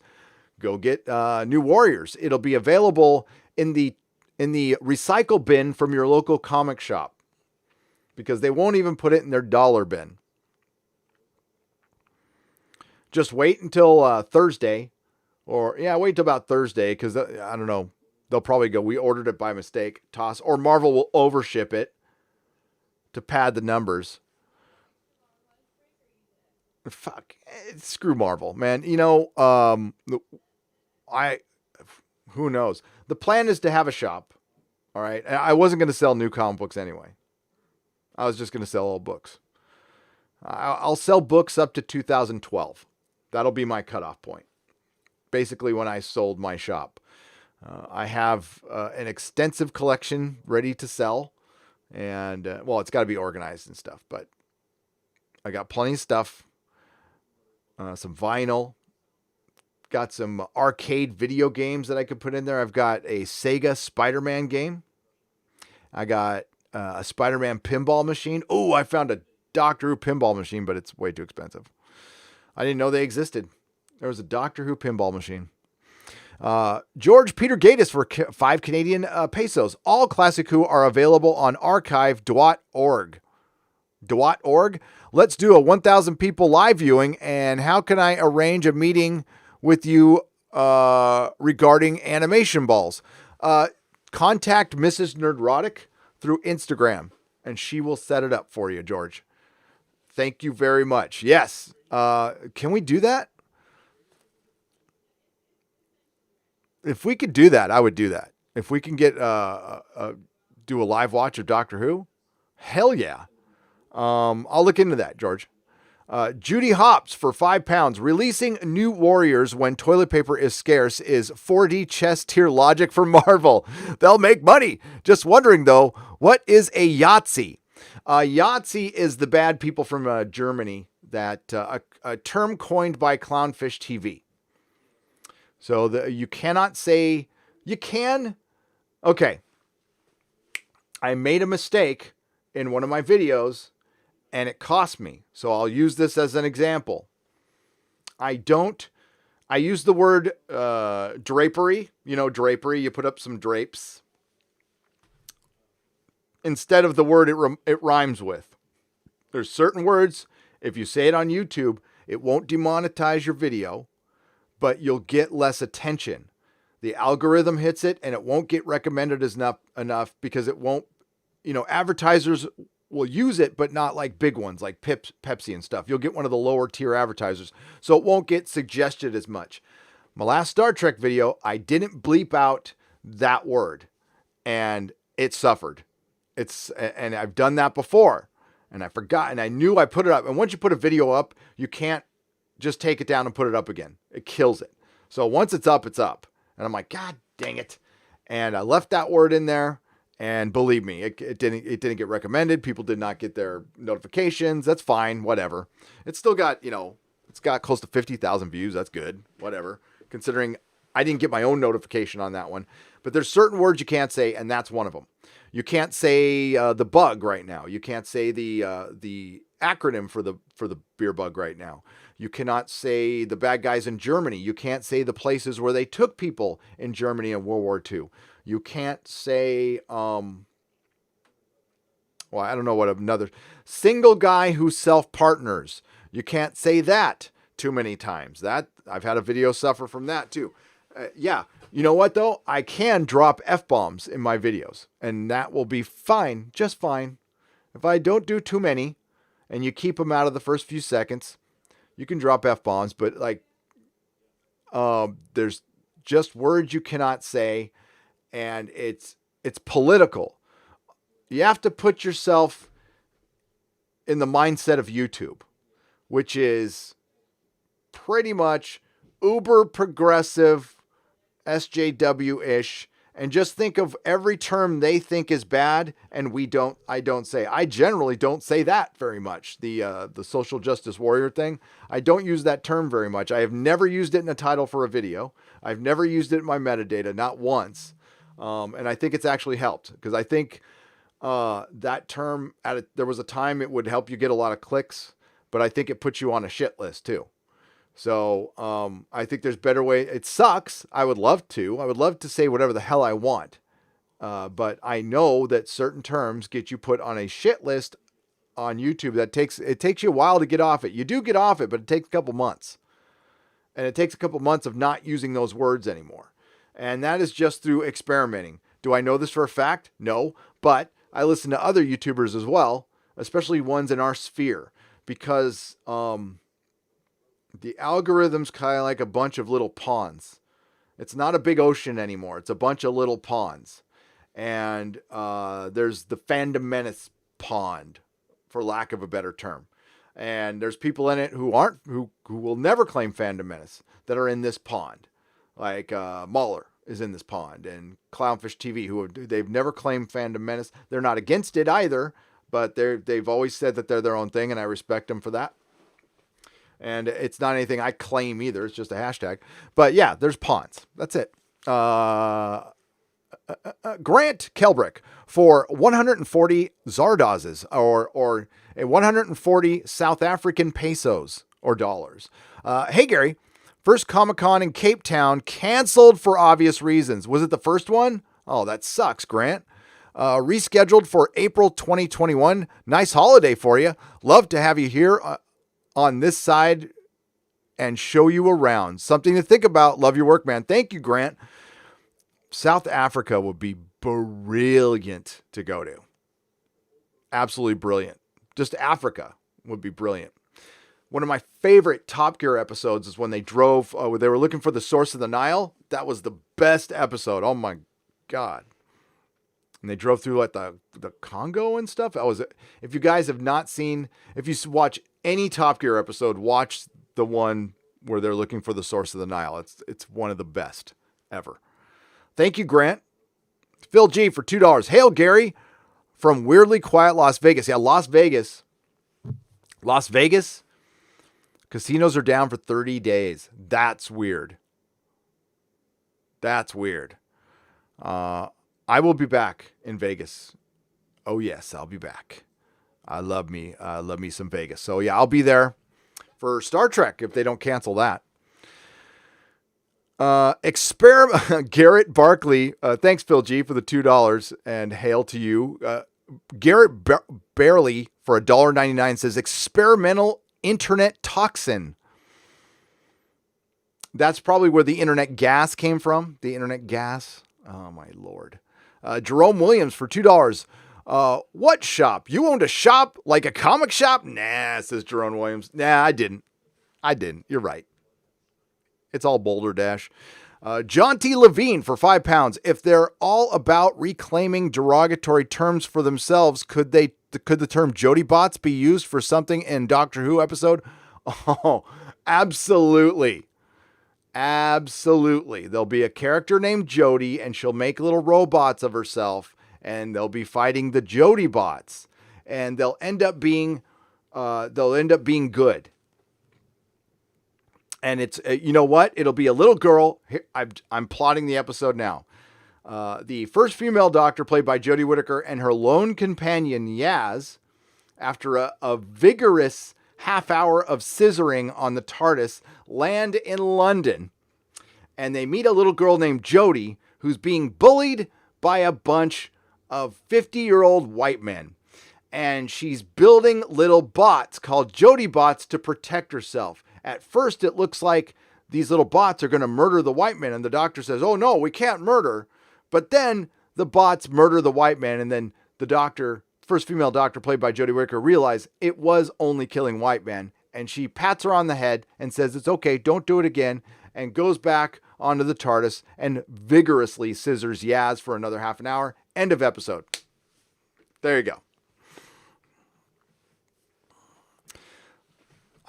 go get New Warriors. It'll be available in the recycle bin from your local comic shop, because they won't even put it in their dollar bin. Just wait until Thursday, wait till about Thursday, because I don't know, they'll probably go, we ordered it by mistake, toss, or Marvel will overship it to pad the numbers. Fuck, screw Marvel, man. You know, who knows? The plan is to have a shop. All right. I wasn't going to sell new comic books anyway. I was just going to sell old books. I'll sell books up to 2012. That'll be my cutoff point. Basically, when I sold my shop, I have an extensive collection ready to sell, and it's got to be organized and stuff. But I got plenty of stuff. Some vinyl. Got some arcade video games that I could put in there. I've got a Sega Spider-Man game. I got a Spider-Man pinball machine. Oh, I found a Doctor Who pinball machine, but it's way too expensive. I didn't know they existed. There was a Doctor Who pinball machine. George Peter Gatis for 5 Canadian pesos. All Classic Who are available on archive.org. .org. Let's do a 1,000 people live viewing. And how can I arrange a meeting with you regarding animation balls? Contact Mrs. Nerdrotic through Instagram, and she will set it up for you, George. Thank you very much. Yes. Can we do that? If we could do that, I would do that. If we can get do a live watch of Doctor Who, hell yeah. I'll look into that, George. Judy Hops for £5. Releasing new warriors when toilet paper is scarce is 4D chess tier logic for Marvel. They'll make money. Just wondering though, what is a Yahtzee? Yahtzee is the bad people from Germany, that a term coined by Clownfish TV. So you cannot say, you can. Okay. I made a mistake in one of my videos and it cost me. So I'll use this as an example. I use the word drapery. You know, drapery, you put up some drapes. Instead of the word it rhymes with. There's certain words, if you say it on YouTube, it won't demonetize your video, but you'll get less attention. The algorithm hits it and it won't get recommended as enough because it won't, advertisers will use it, but not like big ones like Pepsi and stuff. You'll get one of the lower tier advertisers, so it won't get suggested as much. My last Star Trek video, I didn't bleep out that word and it suffered. And I've done that before and I forgot, and I knew I put it up. And once you put a video up, you can't just take it down and put it up again. It kills it. So once it's up, it's up. And I'm like, God dang it. And I left that word in there. And believe me, it didn't get recommended. People did not get their notifications. That's fine. Whatever. It's still got, it's got close to 50,000 views. That's good. Whatever. Considering I didn't get my own notification on that one. But there's certain words you can't say, and that's one of them. You can't say the bug right now. You can't say the acronym for the beer bug right now. You cannot say the bad guys in Germany. You can't say the places where they took people in Germany in World War II. You can't say, I don't know what another single guy who self-partners. You can't say that too many times. That I've had a video suffer from that too. Yeah. You know what though? I can drop F-bombs in my videos and that will be fine. Just fine. If I don't do too many and you keep them out of the first few seconds, you can drop F-bombs, but there's just words you cannot say. And it's political. You have to put yourself in the mindset of YouTube, which is pretty much uber progressive, SJW-ish, and just think of every term they think is bad, and I don't say. I generally don't say that very much. The social justice warrior thing, I don't use that term very much. I have never used it in a title for a video. I've never used it in my metadata, not once. And I think it's actually helped because I think that term, there was a time it would help you get a lot of clicks, but I think it puts you on a shit list too. So I think there's better way. It sucks. I would love to say whatever the hell I want. But I know that certain terms get you put on a shit list on YouTube. It takes you a while to get off it. You do get off it, but it takes a couple months. And it takes a couple months of not using those words anymore. And that is just through experimenting. Do I know this for a fact? No, but I listen to other YouTubers as well, especially ones in our sphere, because the algorithm's kind of like a bunch of little ponds. It's not a big ocean anymore. It's a bunch of little ponds. And there's the fandom menace pond, for lack of a better term. And there's people in it who will never claim fandom menace that are in this pond. Like Mahler is in this pond, and Clownfish TV, they've never claimed fandom menace. They're not against it either, but they've always said that they're their own thing, and I respect them for that. And it's not anything I claim either. It's just a hashtag. But yeah, there's ponds. That's it. Grant Kelbrick for 140 Zardazes or 140 South African pesos or dollars. Hey, Gary. First Comic-Con in Cape Town canceled for obvious reasons. Was it the first one? Oh, that sucks, Grant. Rescheduled for April 2021. Nice holiday for you. Love to have you here on this side and show you around. Something to think about. Love your work, man. Thank you, Grant. South Africa would be brilliant to go to. Absolutely brilliant. Just Africa would be brilliant. One of my favorite Top Gear episodes is when they drove, they were looking for the source of the Nile. That was the best episode. Oh my God. And they drove through like the Congo and stuff. That was it. If you guys have not seen, if you watch any Top Gear episode, watch the one where they're looking for the source of the Nile. It's one of the best ever. Thank you, Grant. Phil G for $2. Hail, Gary, from weirdly quiet Las Vegas. Yeah, Las Vegas. Las Vegas. Casinos are down for 30 days. That's weird. That's weird. I will be back in Vegas. Oh yes, I'll be back. I love me some Vegas. So yeah, I'll be there for Star Trek if they don't cancel that. Garrett Barkley. Thanks, Phil G, for the $2 and hail to you. Garrett Barely for $1.99 says experimental internet toxin. That's probably where the internet gas came from. The internet gas. Oh my Lord. Jerome Williams for $2. What shop? You owned a shop like a comic shop? Nah, says Jerome Williams. Nah, I didn't. You're right. It's all Boulder Dash. John T. Levine for £5. If they're all about reclaiming derogatory terms for themselves, could the term Jody bots be used for something in Doctor Who episode? Oh, absolutely. Absolutely. There'll be a character named Jody and she'll make little robots of herself and they'll be fighting the Jody bots and they'll end up being good. And it's, you know what? It'll be a little girl. Here, I'm plotting the episode now. The first female doctor played by Jodie Whittaker and her lone companion Yaz, after a vigorous half hour of scissoring on the TARDIS, land in London. And they meet a little girl named Jodie who's being bullied by a bunch of 50-year-old white men. And she's building little bots called Jodie bots to protect herself. At first, it looks like these little bots are going to murder the white men. And the doctor says, oh, no, we can't murder. But then the bots murder the white man. And then the doctor, first female doctor played by Jodie Whittaker, realized it was only killing white men. And she pats her on the head and says, it's okay, don't do it again. And goes back onto the TARDIS and vigorously scissors Yaz for another half an hour. End of episode. There you go.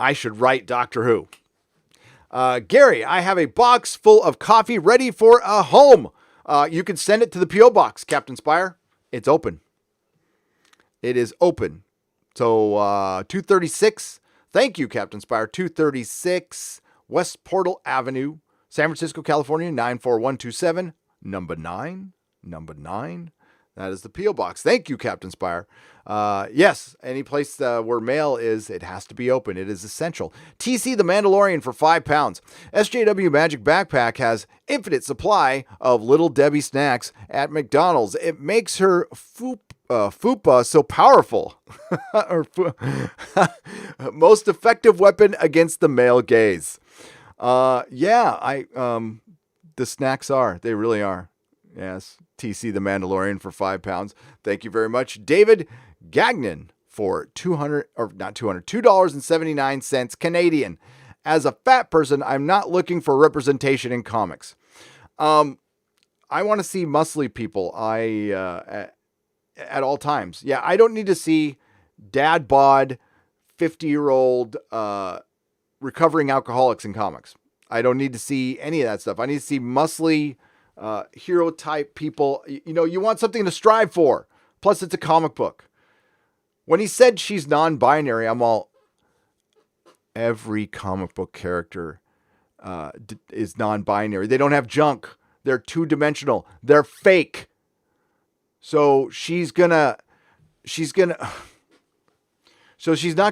I should write Doctor Who. Gary, I have a box full of coffee ready for a home. You can send it to the P.O. Box, Captain Spire. It's open. It is open. So 236. Thank you, Captain Spire. 236 West Portal Avenue, San Francisco, California, 94127. Number 9. That is the P.O. Box. Thank you, Captain Spire. Yes, any place where mail is, it has to be open. It is essential. TC the Mandalorian for £5. SJW Magic Backpack has infinite supply of Little Debbie snacks at McDonald's. It makes her fupa so powerful. Most effective weapon against the male gaze. The snacks are. They really are. Yes. TC the Mandalorian for £5. Thank you very much. David Gagnon for $2.79 Canadian. As a fat person, I'm not looking for representation in comics. I want to see muscly people. At all times. Yeah, I don't need to see dad bod 50-year-old recovering alcoholics in comics. I don't need to see any of that stuff. I need to see muscly hero type people. You know, you want something to strive for. Plus, it's a comic book. When he said she's non-binary, I'm all, every comic book character is non-binary. They don't have junk. They're two-dimensional. They're fake. So she's not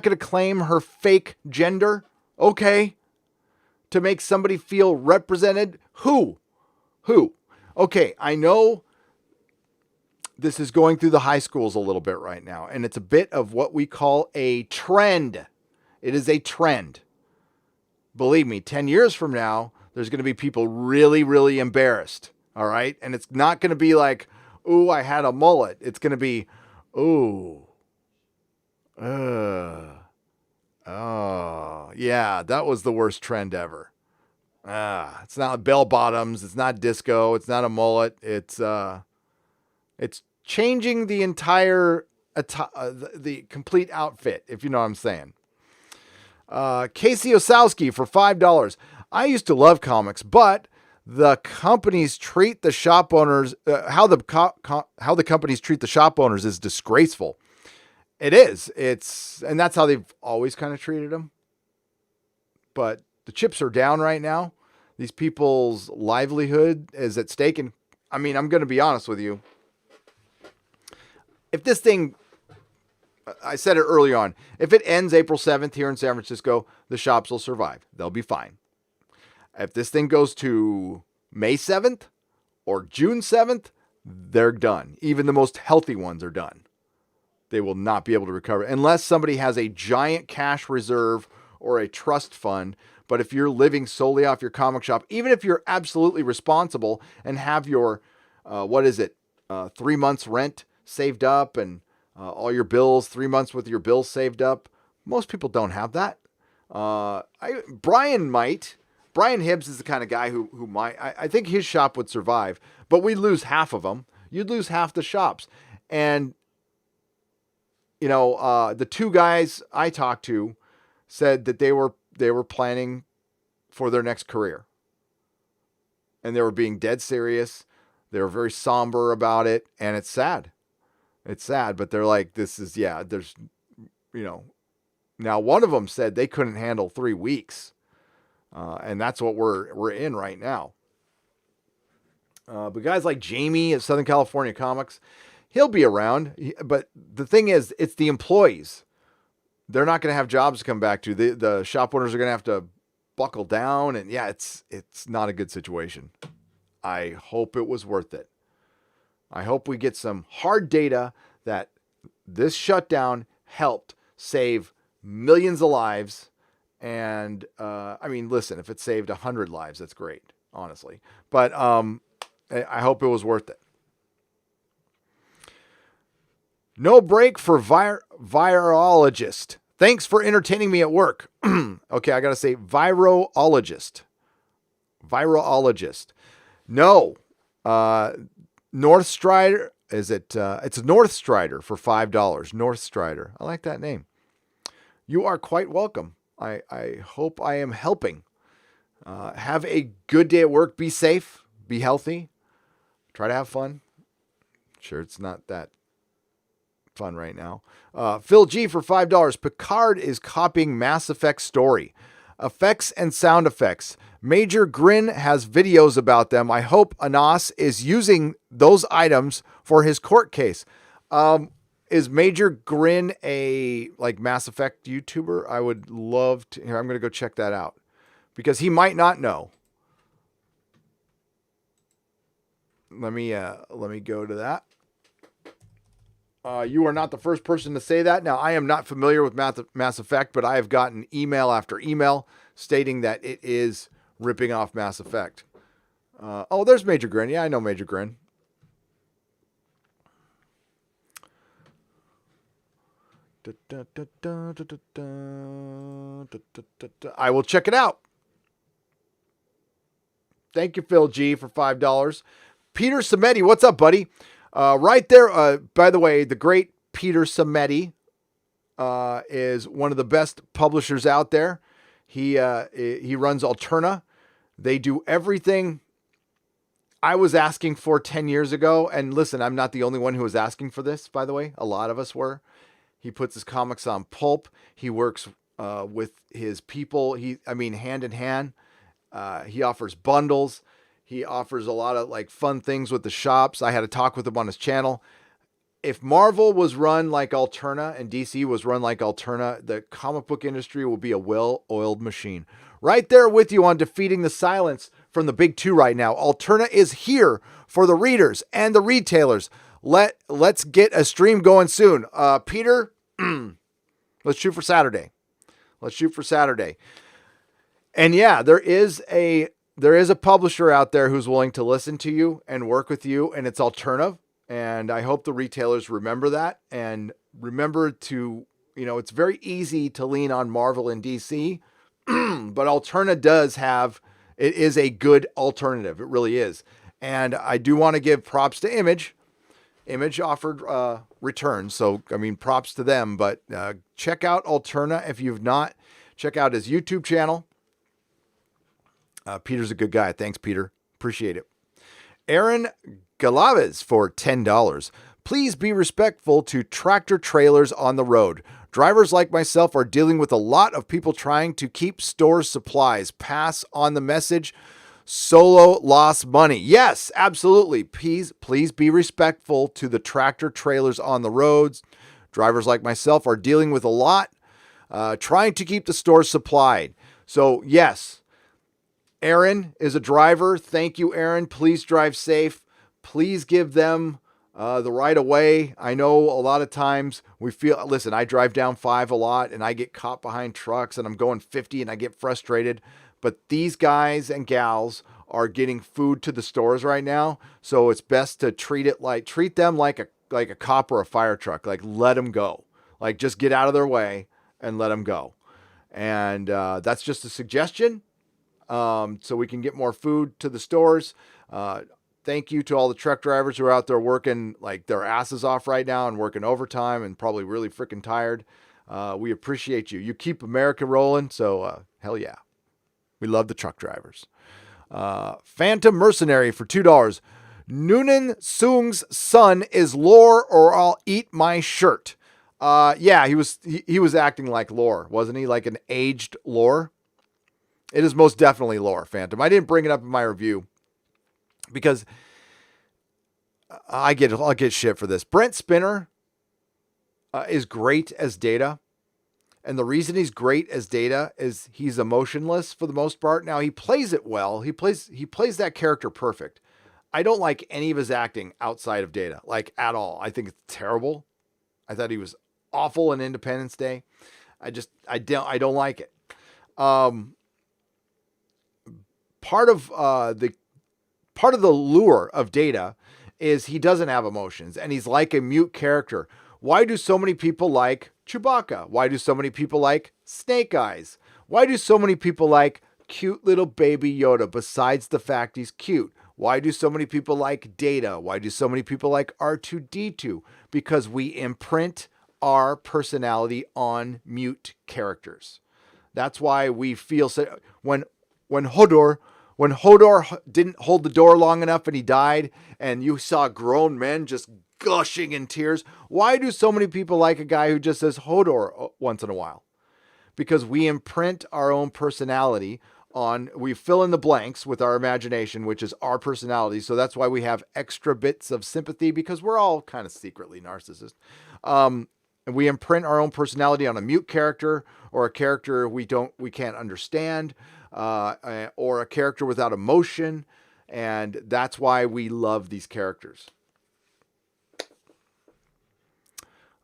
gonna claim her fake gender. Okay. To make somebody feel represented. Who? Okay, I know this is going through the high schools a little bit right now, and it's a bit of what we call a trend. It is a trend. Believe me, 10 years from now, there's going to be people really, really embarrassed. All right. And it's not going to be like, ooh, I had a mullet. It's going to be, ooh, oh, yeah, that was the worst trend ever. It's not bell bottoms. It's not disco. It's not a mullet. It's changing the entire, the complete outfit, if you know what I'm saying. Casey Osowski for $5. I used to love comics, but the companies treat the shop owners, how the companies treat the shop owners is disgraceful. It is. And that's how they've always kind of treated them. But the chips are down right now. These people's livelihood is at stake. And I mean, I'm going to be honest with you. If this thing, I said it early on, if it ends April 7th here in San Francisco, the shops will survive. They'll be fine. If this thing goes to May 7th or June 7th, they're done. Even the most healthy ones are done. They will not be able to recover unless somebody has a giant cash reserve or a trust fund. But if you're living solely off your comic shop, even if you're absolutely responsible and have your, 3 months rent saved up and all your bills, 3 months with your bills saved up, most people don't have that. Brian might. Brian Hibbs is the kind of guy who might. I think his shop would survive, but we'd lose half of them. You'd lose half the shops. And, the two guys I talked to said that they were planning for their next career. And they were being dead serious. They were very somber about it. And it's sad. It's sad, but they're like, there's, now one of them said they couldn't handle 3 weeks. And that's what we're in right now. But guys like Jamie at Southern California Comics, he'll be around. But the thing is, it's the employees. They're not going to have jobs to come back to. The shop owners are going to have to buckle down. And yeah, it's not a good situation. I hope it was worth it. I hope we get some hard data that this shutdown helped save millions of lives. And, listen, if it saved 100 lives, that's great, honestly. But I hope it was worth it. No break for virologist. Thanks for entertaining me at work. Okay, I got to say virologist. Virologist. No. North Strider. Is it? It's North Strider for $5. North Strider. I like that name. You are quite welcome. I hope I am helping. Have a good day at work. Be safe. Be healthy. Try to have fun. Sure, it's not that fun right now. Phil G for $5. Picard is copying Mass Effect story. Effects and sound effects. Major Greene has videos about them. I hope Anas is using those items for his court case. Is Major Greene a Mass Effect YouTuber? I would love to. Here, I'm going to go check that out because he might not know. Let me go to that. You are not the first person to say that. Now, I am not familiar with Mass Effect, but I have gotten email after email stating that it is ripping off Mass Effect. There's Major Greene. Yeah, I know Major Greene. I will check it out. Thank you, Phil G, for $5. Peter Samedi, what's up, buddy? Right there, by the way, the great Peter Samedi is one of the best publishers out there. He runs Alterna. They do everything I was asking for 10 years ago. And listen, I'm not the only one who was asking for this, by the way. A lot of us were. He puts his comics on pulp. He works with his people. Hand in hand. He offers bundles. He offers a lot of fun things with the shops. I had a talk with him on his channel. if Marvel was run like Alterna and DC was run like Alterna, the comic book industry will be a well-oiled machine. Right there with you on defeating the silence from the big two right now. Alterna is here for the readers and the retailers. Let's get a stream going soon. Peter, let's shoot for Saturday. And yeah, there is a publisher out there who's willing to listen to you and work with you, and it's Alterna. And I hope the retailers remember that and remember to, it's very easy to lean on Marvel and DC, but Alterna it is a good alternative. It really is. And I do want to give props to Image. Image offered returns. So, props to them, but check out Alterna if you've not. Check out his YouTube channel. Peter's a good guy. Thanks, Peter. Appreciate it. Aaron Galaves for $10. Please be respectful to tractor trailers on the road. Drivers like myself are dealing with a lot of people trying to keep store supplies. Pass on the message. Solo lost money. Yes, absolutely. Please be respectful to the tractor trailers on the roads. Drivers like myself are dealing with a lot, trying to keep the stores supplied. So yes, Aaron is a driver. Thank you, Aaron. Please drive safe. Please give them the right of way. I know a lot of times listen, I drive down 5 a lot and I get caught behind trucks and I'm going 50 and I get frustrated. But these guys and gals are getting food to the stores right now. So it's best to treat them like a cop or a fire truck. Like, let them go. Like, just get out of their way and let them go. And that's just a suggestion. So we can get more food to the stores. Thank you to all the truck drivers who are out there working like their asses off right now and working overtime and probably really freaking tired. We appreciate you. You keep America rolling. So hell yeah. We love the truck drivers. Phantom Mercenary for $2. Noonan Soong's son is Lore or I'll eat my shirt. Yeah, he was acting like Lore, wasn't he? Like an aged Lore. It is most definitely Lore, Phantom. I didn't bring it up in my review because I'll get shit for this. Brent Spinner is great as Data. And the reason he's great as Data is he's emotionless for the most part. Now he plays it well. He plays that character perfect. I don't like any of his acting outside of Data, like at all. I think it's terrible. I thought he was awful in Independence Day. I don't like it. Part of the lure of Data is he doesn't have emotions and he's like a mute character. Why do so many people like Chewbacca? Why do so many people like Snake Eyes? Why do so many people like cute little baby Yoda besides the fact he's cute? Why do so many people like Data? Why do so many people like R2-D2? Because we imprint our personality on mute characters. That's why we feel when Hodor didn't hold the door long enough and he died, and you saw grown men just gushing in tears. Why do so many people like a guy who just says Hodor once in a while? Because we imprint our own personality we fill in the blanks with our imagination, which is our personality. So that's why we have extra bits of sympathy, because we're all kind of secretly narcissists. And we imprint our own personality on a mute character or a character we can't understand, or a character without emotion. And that's why we love these characters.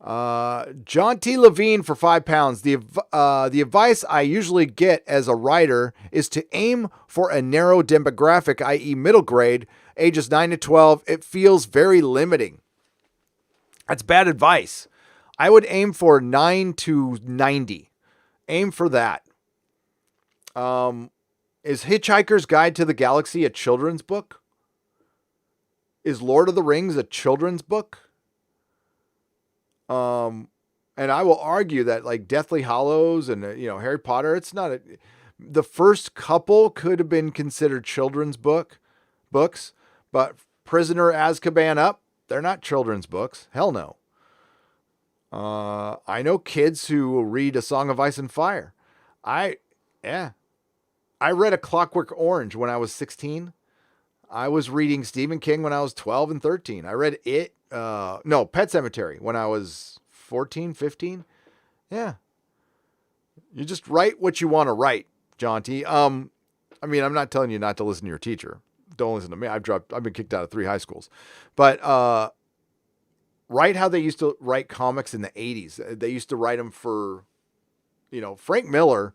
John T. Levine for £5. The advice I usually get as a writer is to aim for a narrow demographic, i.e. middle grade, ages 9 to 12. It feels very limiting. That's bad advice. I would aim for 9 to 90. Aim for that. Is Hitchhiker's Guide to the Galaxy a children's book? Is Lord of the Rings a children's book? And I will argue that like Deathly Hallows and, Harry Potter, it's not the first couple could have been considered children's books, but Prisoner Azkaban up, they're not children's books. Hell no. I know kids who read A Song of Ice and Fire. I read A Clockwork Orange when I was 16. I was reading Stephen King when I was 12 and 13. I read It no, Pet Cemetery when I was 14, 15. Yeah. You just write what you want to write, Jaunty. I mean, I'm not telling you not to listen to your teacher. Don't listen to me. I've been kicked out of 3 high schools. But write how they used to write comics in the 80s. They used to write them for, Frank Miller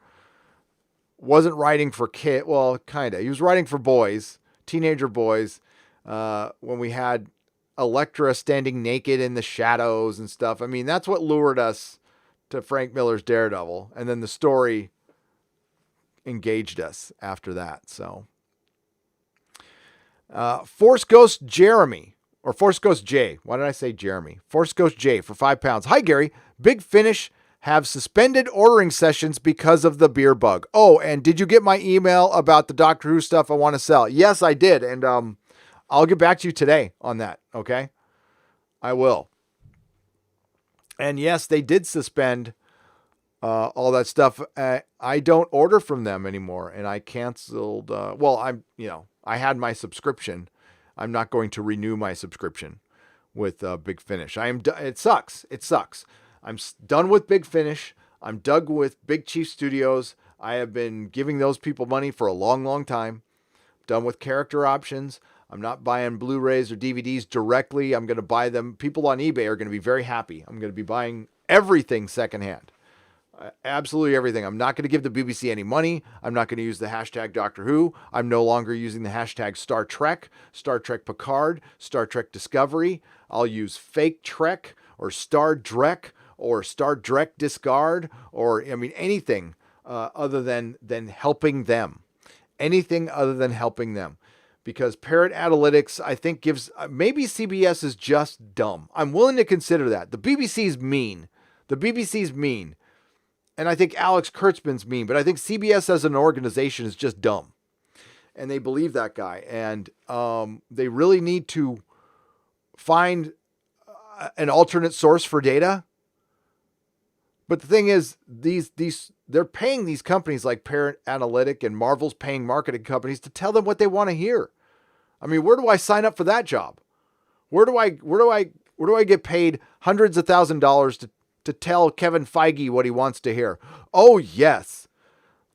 wasn't writing for kids. Well, kind of. He was writing for boys, teenager boys, when we had Elektra standing naked in the shadows and stuff. I mean, that's what lured us to Frank Miller's Daredevil. And then the story engaged us after that. So, Force Ghost Jeremy, or Force Ghost J. Why did I say Jeremy? Force Ghost J for £5. Hi, Gary. Big Finish have suspended ordering sessions because of the beer bug. Oh, and did you get my email about the Doctor Who stuff I want to sell? Yes, I did. And I'll get back to you today on that. Okay. I will. And yes, they did suspend all that stuff. I don't order from them anymore, and I canceled. I had my subscription. I'm not going to renew my subscription with Big Finish. It sucks. It sucks. I'm done with Big Finish. I'm done with Big Chief Studios. I have been giving those people money for a long, long time. Done with character options. I'm not buying Blu-rays or DVDs directly. I'm going to buy them. People on eBay are going to be very happy. I'm going to be buying everything secondhand. Absolutely everything. I'm not going to give the BBC any money. I'm not going to use the hashtag Doctor Who. I'm no longer using the hashtag Star Trek Picard, Star Trek Discovery. I'll use fake Trek or Star Drek or Star Drek Discard or, anything other than helping them. Anything other than helping them. Because Parrot Analytics, I think, maybe CBS is just dumb. I'm willing to consider that. The BBC's mean. And I think Alex Kurtzman's mean. But I think CBS as an organization is just dumb. And they believe that guy. And they really need to find an alternate source for data. But the thing is, they're paying these companies like Parrot Analytic and Marvel's paying marketing companies to tell them what they want to hear. I mean, where do I sign up for that job? Where do I get paid hundreds of $1,000s to tell Kevin Feige what he wants to hear? Oh, yes.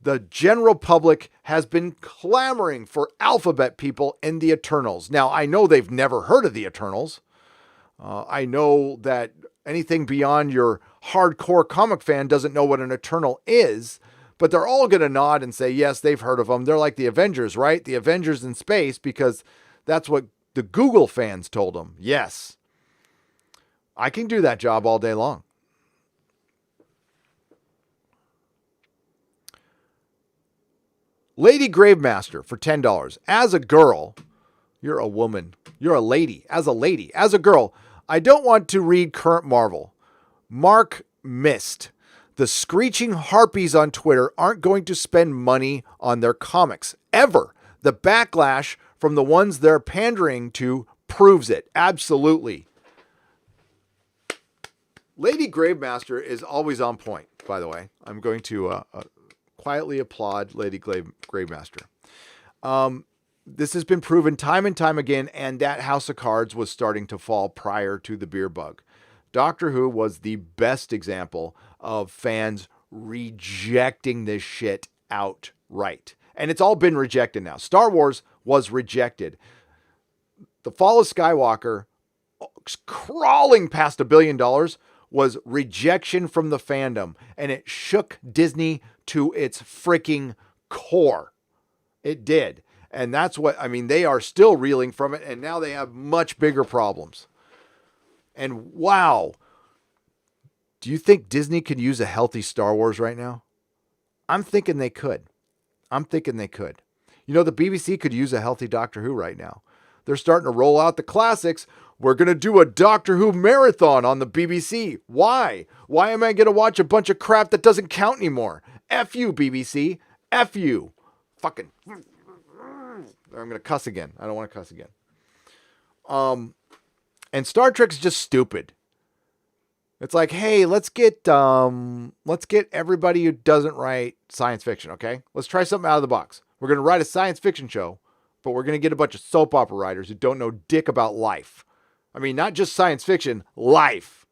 The general public has been clamoring for alphabet people in the Eternals. Now, I know they've never heard of the Eternals. I know that anything beyond your hardcore comic fan doesn't know what an Eternal is, but they're all going to nod and say, yes, they've heard of them. They're like the Avengers, right? The Avengers in space, because that's what the Google fans told them. Yes. I can do that job all day long. Lady Gravemaster for $10. As a girl, you're a woman. You're a lady. As a girl, I don't want to read current Marvel. Mark missed. The screeching harpies on Twitter aren't going to spend money on their comics. Ever. The backlash from the ones they're pandering to proves it. Absolutely. Lady Gravemaster is always on point, by the way. I'm going to quietly applaud Lady Gravemaster. This has been proven time and time again, and that house of cards was starting to fall prior to the beer bug. Doctor Who was the best example of fans rejecting this shit outright. And it's all been rejected now. Star Wars was rejected. The Fall of Skywalker, crawling past $1 billion, was rejection from the fandom. And it shook Disney to its freaking core. It did. And that's what, they are still reeling from it. And now they have much bigger problems. And wow, do you think Disney could use a healthy Star Wars right now? I'm thinking they could. The BBC could use a healthy Doctor Who right now. They're starting to roll out the classics. We're going to do a Doctor Who marathon on the BBC. Why? Why am I going to watch a bunch of crap that doesn't count anymore? F you, BBC. F you. Fucking. I'm going to cuss again. I don't want to cuss again. And Star Trek's just stupid. It's like, hey, let's get everybody who doesn't write science fiction, okay? Let's try something out of the box. We're going to write a science fiction show, but we're going to get a bunch of soap opera writers who don't know dick about life. I mean, not just science fiction, life.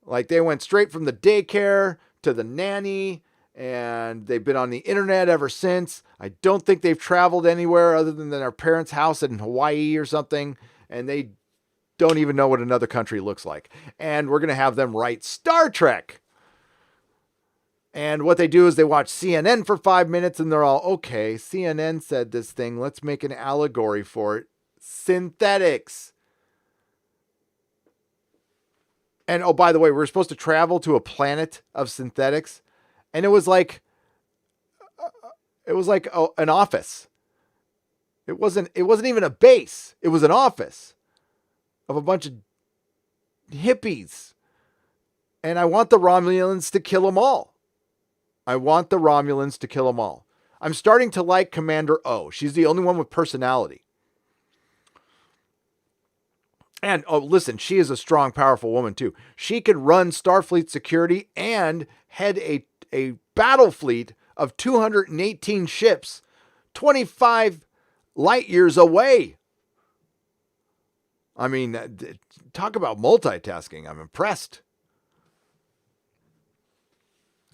Like they went straight from the daycare to the nanny, and they've been on the internet ever since. I don't think they've traveled anywhere other than their parents' house in Hawaii or something, and they don't even know what another country looks like. And we're going to have them write Star Trek. And what they do is they watch CNN for 5 minutes and they're all, okay, CNN said this thing. Let's make an allegory for it. Synthetics. And oh, by the way, we were supposed to travel to a planet of synthetics. And it was like an office. It wasn't even a base. It was an office of a bunch of hippies. And I want the Romulans to kill them all. I'm starting to like Commander O. She's the only one with personality. And, oh, listen, she is a strong, powerful woman, too. She could run Starfleet security and head a battle fleet of 218 ships 25 light years away. I mean, talk about multitasking. I'm impressed.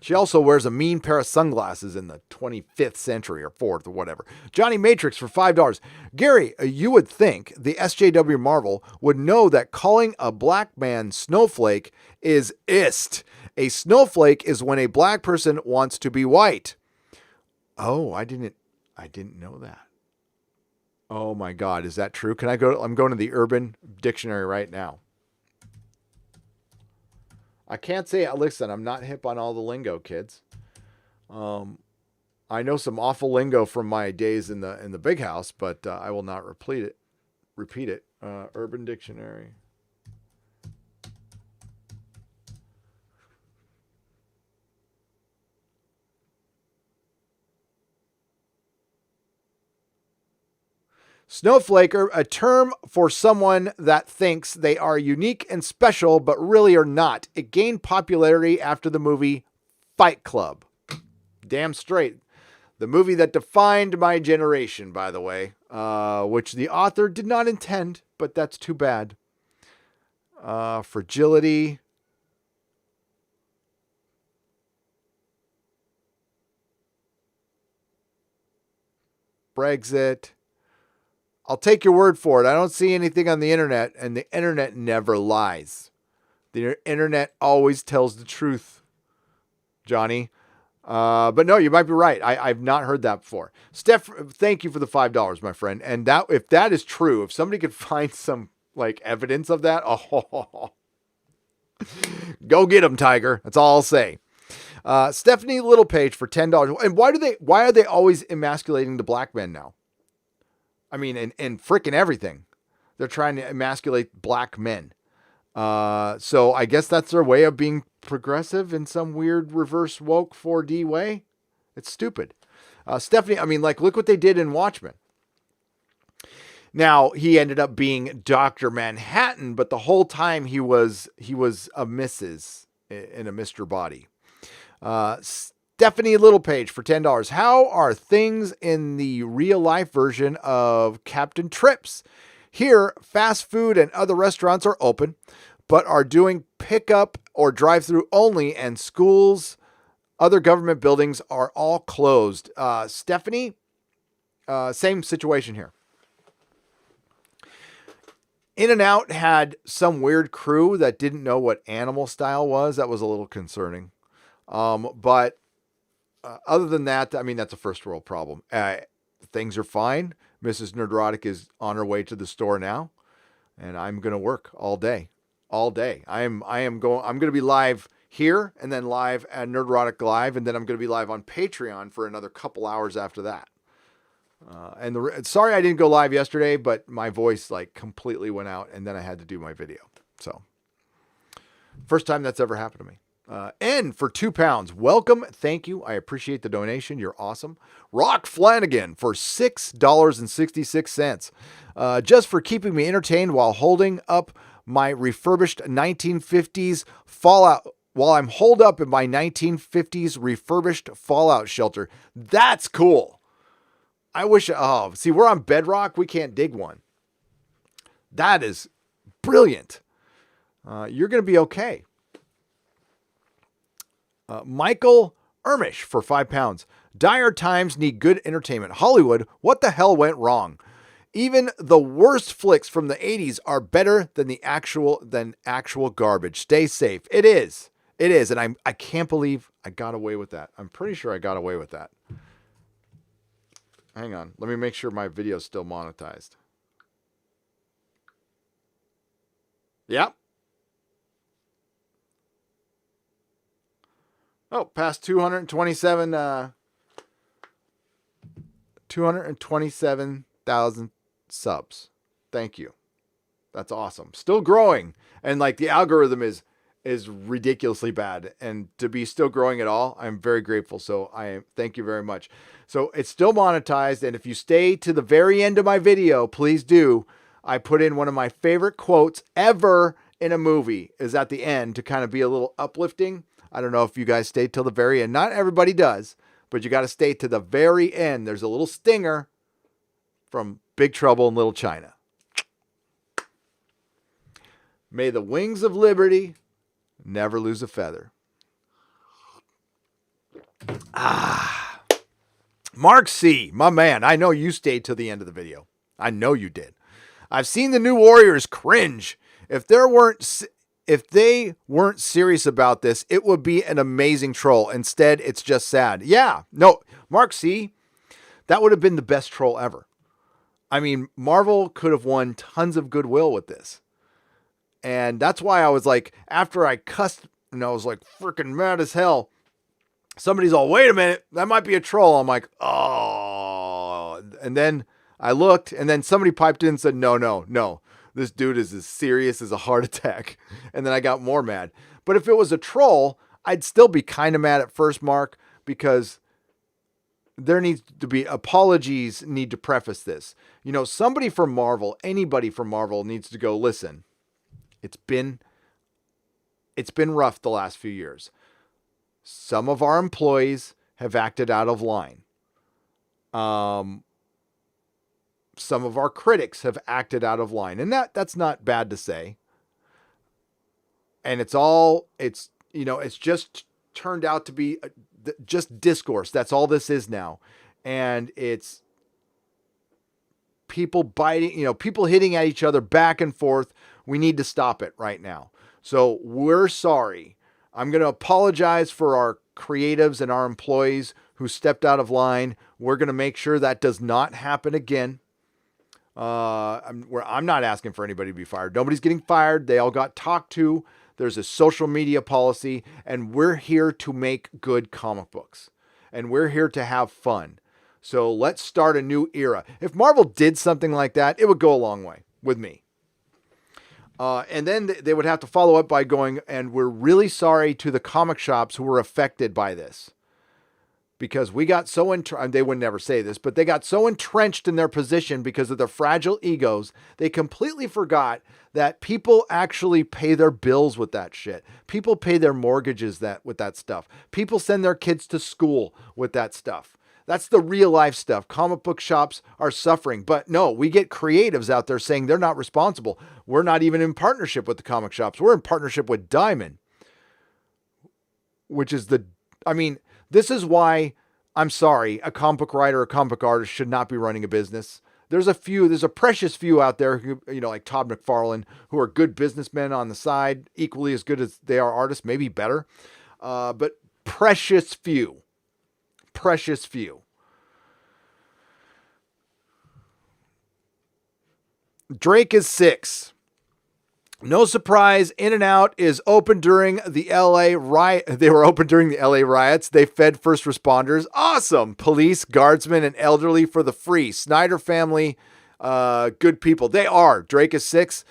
She also wears a mean pair of sunglasses in the 25th century or 4th or whatever. Johnny Matrix for $5. Gary, you would think the SJW Marvel would know that calling a black man snowflake is ist. A snowflake is when a black person wants to be white. Oh, I didn't know that. Oh my God, is that true? Can I go? I'm going to the Urban Dictionary right now. I can't say, listen, I'm not hip on all the lingo, kids. I know some awful lingo from my days in the big house, but I will not repeat it. Urban Dictionary. Snowflake, a term for someone that thinks they are unique and special, but really are not. It gained popularity after the movie Fight Club. Damn straight. The movie that defined my generation, by the way, which the author did not intend, but that's too bad. Fragility. Brexit. I'll take your word for it. I don't see anything on the internet, and the internet never lies. The internet always tells the truth, Johnny. But no, you might be right. I've not heard that before. Steph, thank you for the $5, my friend. And that, if that is true, if somebody could find some like evidence of that, go get them, Tiger. That's all I'll say. Stephanie Littlepage for $10. And why are they always emasculating the black men now? I mean, and frickin' everything. They're trying to emasculate black men. So I guess that's their way of being progressive in some weird reverse woke 4D way. It's stupid. Stephanie, I mean, like, look what they did in Watchmen. Now, he ended up being Dr. Manhattan, but the whole time he was a Mrs. in a Mr. Body. Stephanie Littlepage for $10. How are things in the real life version of Captain Trips? Here, fast food and other restaurants are open, but are doing pickup or drive-through only, and schools, other government buildings are all closed. Stephanie, same situation here. In-N-Out had some weird crew that didn't know what animal style was. That was a little concerning. But other than that, I mean, that's a first world problem. Things are fine. Mrs. Nerdrotic is on her way to the store now, and I'm going to work all day. I'm going to be live here and then live at Nerdrotic Live, and then I'm going to be live on Patreon for another couple hours after that. Sorry I didn't go live yesterday, but my voice like completely went out, and then I had to do my video. So first time that's ever happened to me. N for £2. Welcome. Thank you. I appreciate the donation. You're awesome. Rock Flanagan for $6.66. Just for keeping me entertained while holding up my refurbished 1950s Fallout, while I'm holed up in my 1950s refurbished Fallout shelter. That's cool. I wish, see, we're on Bedrock. We can't dig one. That is brilliant. You're going to be okay. Michael Ermish for £5. Dire times need good entertainment. Hollywood, what the hell went wrong? Even the worst flicks from the 80s are better than actual garbage. Stay safe. It is. And I can't believe I got away with that. I'm pretty sure I got away with that. Hang on. Let me make sure my video is still monetized. Yep. Oh, past 227,000 subs. Thank you. That's awesome. Still growing. And like the algorithm is ridiculously bad. And to be still growing at all, I'm very grateful. So thank you very much. So it's still monetized. And if you stay to the very end of my video, please do. I put in one of my favorite quotes ever in a movie is at the end to kind of be a little uplifting. I don't know if you guys stayed till the very end. Not everybody does, but you got to stay to the very end. There's a little stinger from Big Trouble in Little China. May the wings of liberty never lose a feather. Mark C., my man, I know you stayed till the end of the video. I know you did. I've seen the new Warriors cringe. If they weren't serious about this, it would be an amazing troll. Instead, it's just sad. Yeah, no, Mark C., that would have been the best troll ever. I mean, Marvel could have won tons of goodwill with this. And that's why I was like, after I cussed, and I was like freaking mad as hell, somebody's all, wait a minute, that might be a troll. I'm like, oh. And then I looked, and then somebody piped in and said, no. This dude is as serious as a heart attack. And then I got more mad. But if it was a troll, I'd still be kind of mad at first, Mark, because there needs to be apologies need to preface this. You know, somebody from Marvel, anybody from Marvel needs to go, listen, it's been rough the last few years. Some of our employees have acted out of line. Some of our critics have acted out of line, and that's not bad to say. And it's just turned out to be just discourse. That's all this is now. And it's people biting, people hitting at each other back and forth. We need to stop it right now. So we're sorry. I'm going to apologize for our creatives and our employees who stepped out of line. We're going to make sure that does not happen again. I'm not asking for anybody to be fired. Nobody's getting fired. They all got talked to. There's a social media policy, and we're here to make good comic books, and we're here to have fun. So let's start a new era. If Marvel did something like that, it would go a long way with me. And then they would have to follow up by going, and we're really sorry to the comic shops who were affected by this. Because we got so they would never say this, but they got so entrenched in their position because of their fragile egos, they completely forgot that people actually pay their bills with that shit. People pay their mortgages with that stuff. People send their kids to school with that stuff. That's the real life stuff. Comic book shops are suffering, but no, we get creatives out there saying they're not responsible. We're not even in partnership with the comic shops. We're in partnership with Diamond, which is this is why, I'm sorry, a comic book writer, a comic book artist should not be running a business. There's a precious few out there who, like Todd McFarlane, who are good businessmen on the side, equally as good as they are artists, maybe better. But precious few. Drake is 6. No surprise, In-N-Out is open during the LA riot. They were open during the LA riots. They fed first responders. Awesome. Police, guardsmen, and elderly for the free. Snyder family, good people. They are. Drake is 6.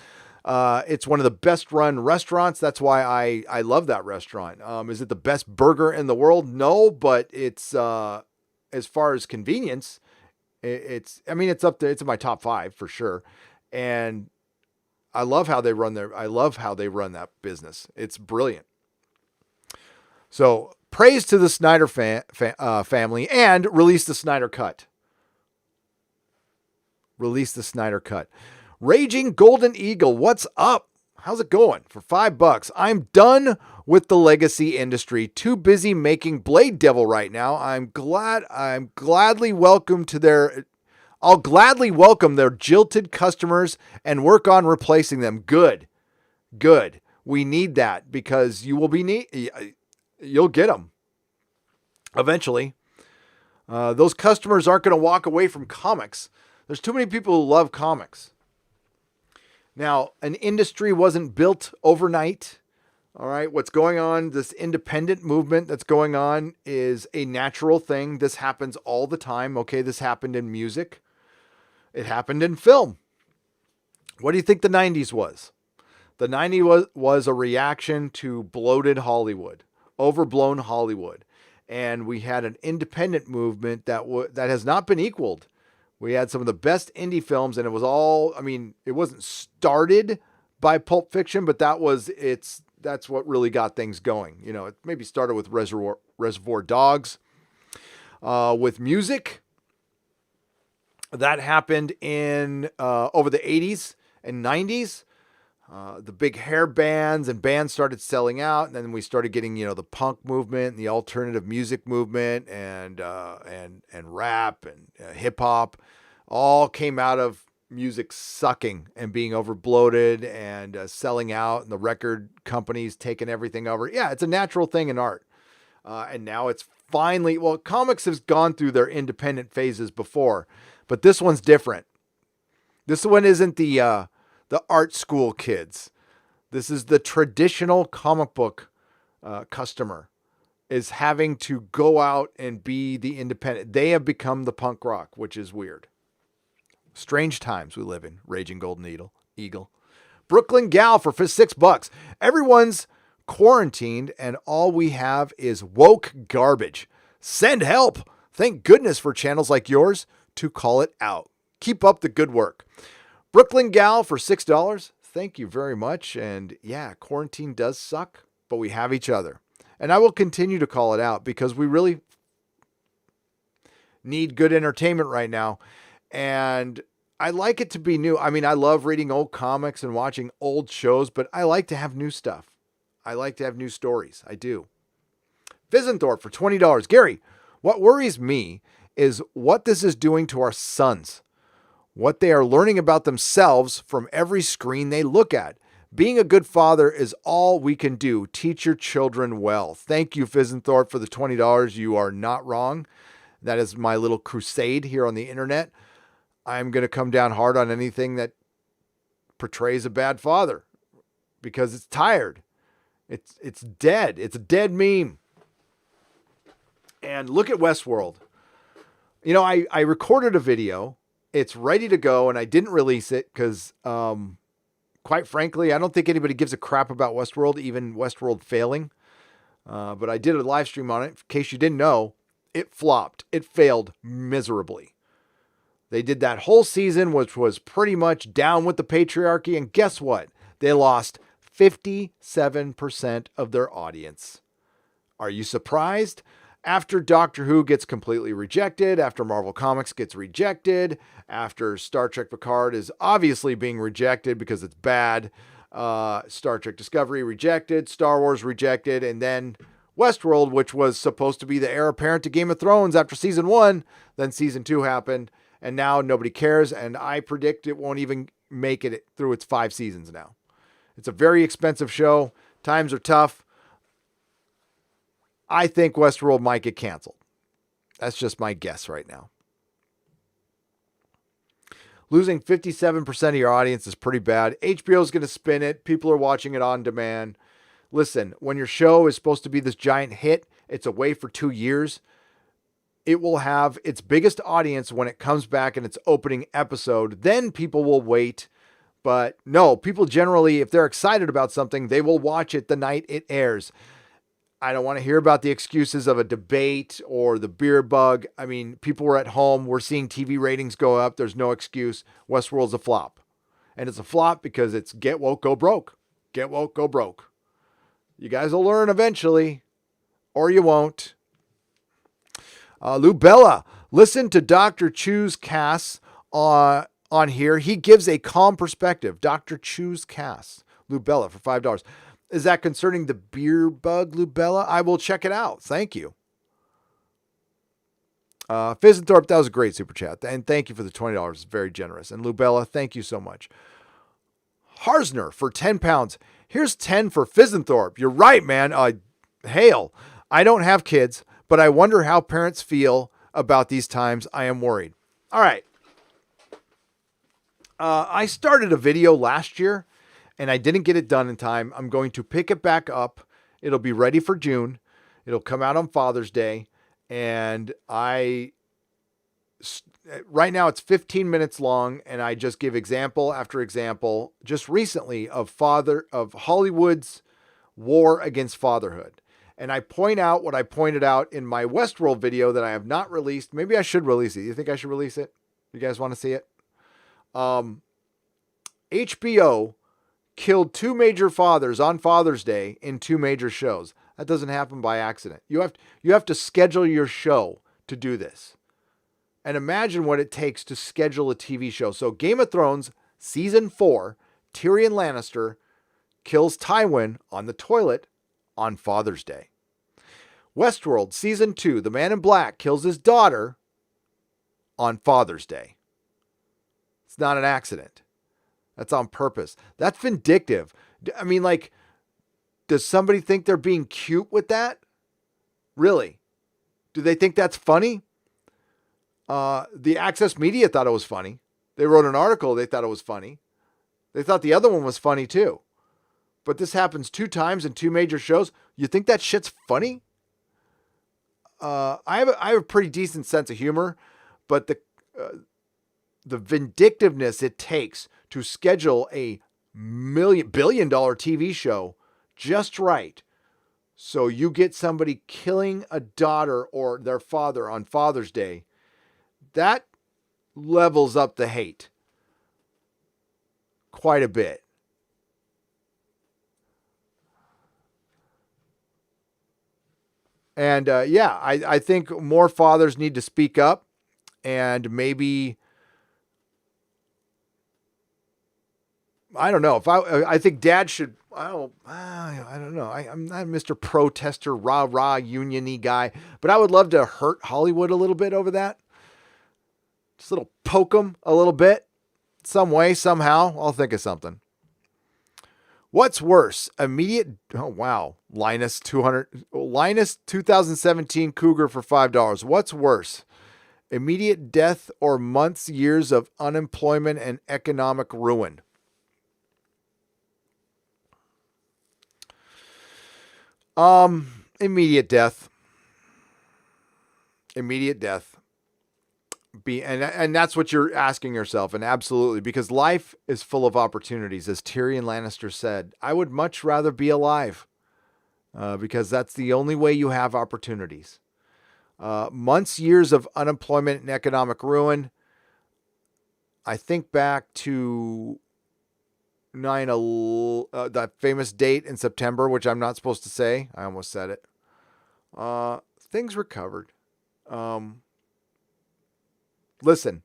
It's one of the best run restaurants. That's why I love that restaurant. Is it the best burger in the world? No, but it's, as far as convenience, it's up there. It's in my top 5 for sure. And I love how they run that business. It's brilliant. So praise to the Snyder family, and release the Snyder Cut. Raging Golden Eagle, what's up? How's it going? For $5. I'm done with the legacy industry. Too busy making Blade Devil right now. I'll gladly welcome their jilted customers and work on replacing them. Good. We need that because you'll get them eventually. Those customers aren't going to walk away from comics. There's too many people who love comics. Now, an industry wasn't built overnight. All right. What's going on, this independent movement that's going on is a natural thing. This happens all the time. Okay. This happened in music. It happened in film. What do you think the 90s was? The 90s was a reaction to bloated Hollywood, overblown Hollywood. And we had an independent movement that has not been equaled. We had some of the best indie films, and it was all, it wasn't started by Pulp Fiction, but that's what really got things going. It maybe started with Reservoir Dogs. With music, that happened in over the 80s and 90s. The big hair bands and bands started selling out, and then we started getting, the punk movement, and the alternative music movement, and rap and hip hop, all came out of music sucking and being overbloated and selling out, and the record companies taking everything over. Yeah, it's a natural thing in art, and now it's finally. Well, comics has gone through their independent phases before, but this one's different. This one isn't the art school kids. This is the traditional comic book customer is having to go out and be the independent. They have become the punk rock, which is weird. Strange times we live in. Raging Golden Eagle. Brooklyn Gal for $6. Everyone's quarantined and all we have is woke garbage. Send help. Thank goodness for channels like yours to call it out. Keep up the good work. Brooklyn Gal for $6. Thank you very much. And yeah, quarantine does suck, but we have each other. And I will continue to call it out because we really need good entertainment right now. And I like it to be new. I love reading old comics and watching old shows, but I like to have new stuff. I like to have new stories. I do. Fizenthorpe for $20. Gary, what worries me is what this is doing to our sons. What they are learning about themselves from every screen they look at. Being a good father is all we can do. Teach your children well. Thank you, Fizenthorpe, for the $20. You are not wrong. That is my little crusade here on the internet. I'm going to come down hard on anything that portrays a bad father because it's tired. It's dead. It's a dead meme. And look at Westworld. I recorded a video. It's ready to go, and I didn't release it because, quite frankly, I don't think anybody gives a crap about Westworld, even Westworld failing. But I did a live stream on it. In case you didn't know, it flopped. It failed miserably. They did that whole season, which was pretty much down with the patriarchy, and guess what? They lost 57% of their audience. Are you surprised? After Doctor Who gets completely rejected, after Marvel Comics gets rejected, after Star Trek Picard is obviously being rejected because it's bad, Star Trek Discovery rejected, Star Wars rejected, and then Westworld, which was supposed to be the heir apparent to Game of Thrones after season 1, then season 2 happened, and now nobody cares, and I predict it won't even make it through its 5 seasons now. It's a very expensive show. Times are tough. I think Westworld might get canceled. That's just my guess right now. Losing 57% of your audience is pretty bad. HBO is going to spin it. People are watching it on demand. Listen, when your show is supposed to be this giant hit, it's away for 2 years. It will have its biggest audience when it comes back in its opening episode. Then people will wait. But no, people generally, if they're excited about something, they will watch it the night it airs. I don't want to hear about the excuses of a debate or the beer bug. People were at home. We're seeing TV ratings go up. There's no excuse. Westworld's a flop. And it's a flop because it's get woke, go broke. Get woke, go broke. You guys will learn eventually, or you won't. Lou Bella, listen to Dr. Chu's casts on on here. He gives a calm perspective. Dr. Choose Cass, Lubella for $5. Is that concerning the beer bug, Lubella? I will check it out. Thank you. Fizenthorpe, that was a great super chat. And thank you for the $20. It's very generous. And Lubella, thank you so much. Harsner for 10 pounds. Here's 10 for Fizenthorpe. You're right, man. Hail. I don't have kids, but I wonder how parents feel about these times. I am worried. All right. I started a video last year and I didn't get it done in time. I'm going to pick it back up. It'll be ready for June. It'll come out on Father's Day. And right now it's 15 minutes long. And I just give example after example just recently of Hollywood's war against fatherhood. And I point out what I pointed out in my Westworld video that I have not released. Maybe I should release it. You think I should release it? You guys want to see it? HBO killed 2 major fathers on Father's Day in 2 major shows. That doesn't happen by accident. You have to schedule your show to do this. And imagine what it takes to schedule a TV show. So Game of Thrones, season 4, Tyrion Lannister kills Tywin on the toilet on Father's Day. Westworld, season 2, the Man in Black kills his daughter on Father's Day. It's not an accident. That's on purpose. That's vindictive. I mean, like, does somebody think they're being cute with that? Really? Do they think that's funny? The Access Media thought it was funny. They wrote an article. They thought it was funny. They thought the other one was funny too. But this happens 2 times in 2 major shows. You think that shit's funny? I have a pretty decent sense of humor, but the vindictiveness it takes to schedule a billion-dollar TV show just right, so you get somebody killing a daughter or their father on Father's Day, that levels up the hate quite a bit. And I think more fathers need to speak up, and maybe, I don't know, I think dad should, I don't know. I'm not Mr. Protester, rah-rah, union-y guy, but I would love to hurt Hollywood a little bit over that. Just a little poke them a little bit. Some way, somehow. I'll think of something. What's worse? Linus 2017 Cougar for $5. What's worse? Immediate death or months, years of unemployment and economic ruin? Immediate death. Immediate death. And that's what you're asking yourself, and absolutely, because life is full of opportunities, as Tyrion Lannister said. I would much rather be alive, because that's the only way you have opportunities. Months, years of unemployment and economic ruin. I think back to that famous date in September, which I'm not supposed to say. I almost said it. Things recovered. Listen,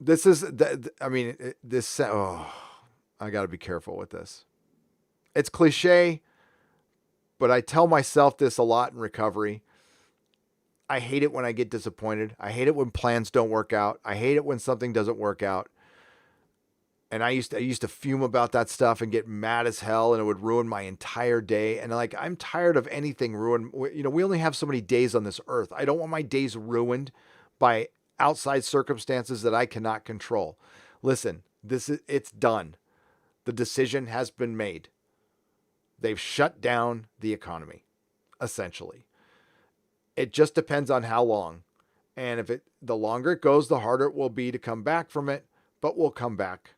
this is, I got to be careful with this. It's cliche, but I tell myself this a lot in recovery. I hate it when I get disappointed. I hate it when plans don't work out. I hate it when something doesn't work out. And I used to fume about that stuff and get mad as hell, and it would ruin my entire day. And like, I'm tired of anything ruined. You know, we only have so many days on this earth. I don't want my days ruined by outside circumstances that I cannot control. Listen, it's done. The decision has been made. They've shut down the economy, essentially. It just depends on how long. And the longer it goes, the harder it will be to come back from it, but we'll come back.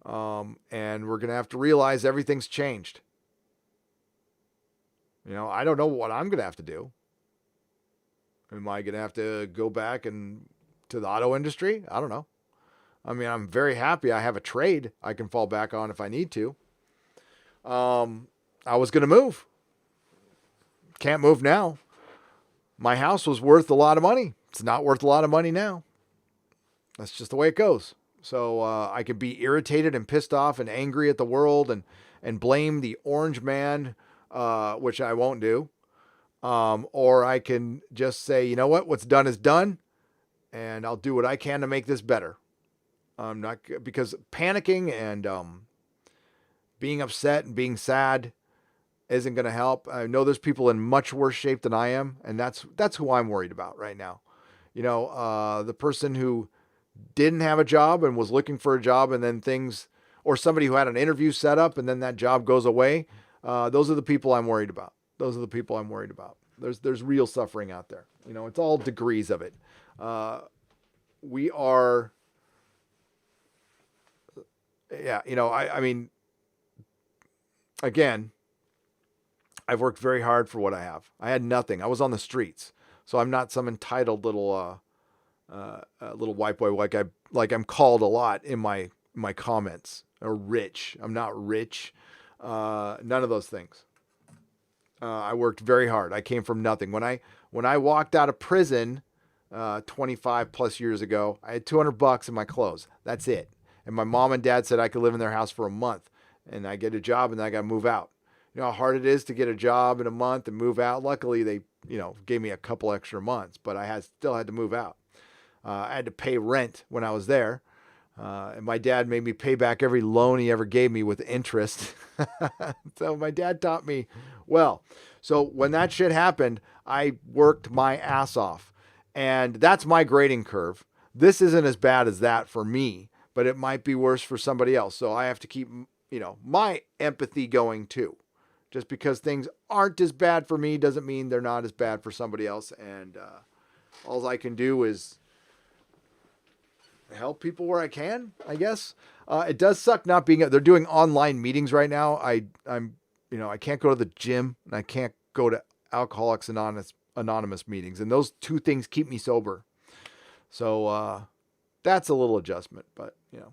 And we're going to have to realize everything's changed. You know, I don't know what I'm going to have to do. Am I going to have to go back to the auto industry? I don't know. I mean, I'm very happy I have a trade I can fall back on if I need to. I was going to move. Can't move now. My house was worth a lot of money. It's not worth a lot of money now. That's just the way it goes. So I could be irritated and pissed off and angry at the world and blame the orange man, which I won't do. Or I can just say, you know what? What's done is done. And I'll do what I can to make this better. Not because panicking and being upset and being sad isn't going to help. I know there's people in much worse shape than I am, and that's who I'm worried about right now. You know, the person who didn't have a job and was looking for a job, and then or somebody who had an interview set up and then that job goes away. Those are the people I'm worried about. There's real suffering out there. You know, it's all degrees of it. We are, you know, I mean, again, I've worked very hard for what I have. I had nothing. I was on the streets, so I'm not some entitled little white boy like I'm called a lot in my comments. Or rich. I'm not rich. None of those things. I worked very hard. I came from nothing. When I walked out of prison 25 plus years ago, I had $200 in my clothes. That's it. And my mom and dad said I could live in their house for a month, and I get a job and then I got to move out. You know how hard it is to get a job in a month and move out. Luckily, they, you know, gave me a couple extra months, but I still had to move out. I had to pay rent when I was there. And my dad made me pay back every loan he ever gave me with interest. So my dad taught me well. So when that shit happened, I worked my ass off. And that's my grading curve. This isn't as bad as that for me, but it might be worse for somebody else. So I have to keep, you know, my empathy going too. Just because things aren't as bad for me doesn't mean they're not as bad for somebody else. And all I can do is help people where I can, I guess. It does suck not being. They're doing online meetings right now. I'm, you know, I can't go to the gym and I can't go to Alcoholics Anonymous meetings, and those two things keep me sober. So that's a little adjustment, but you know,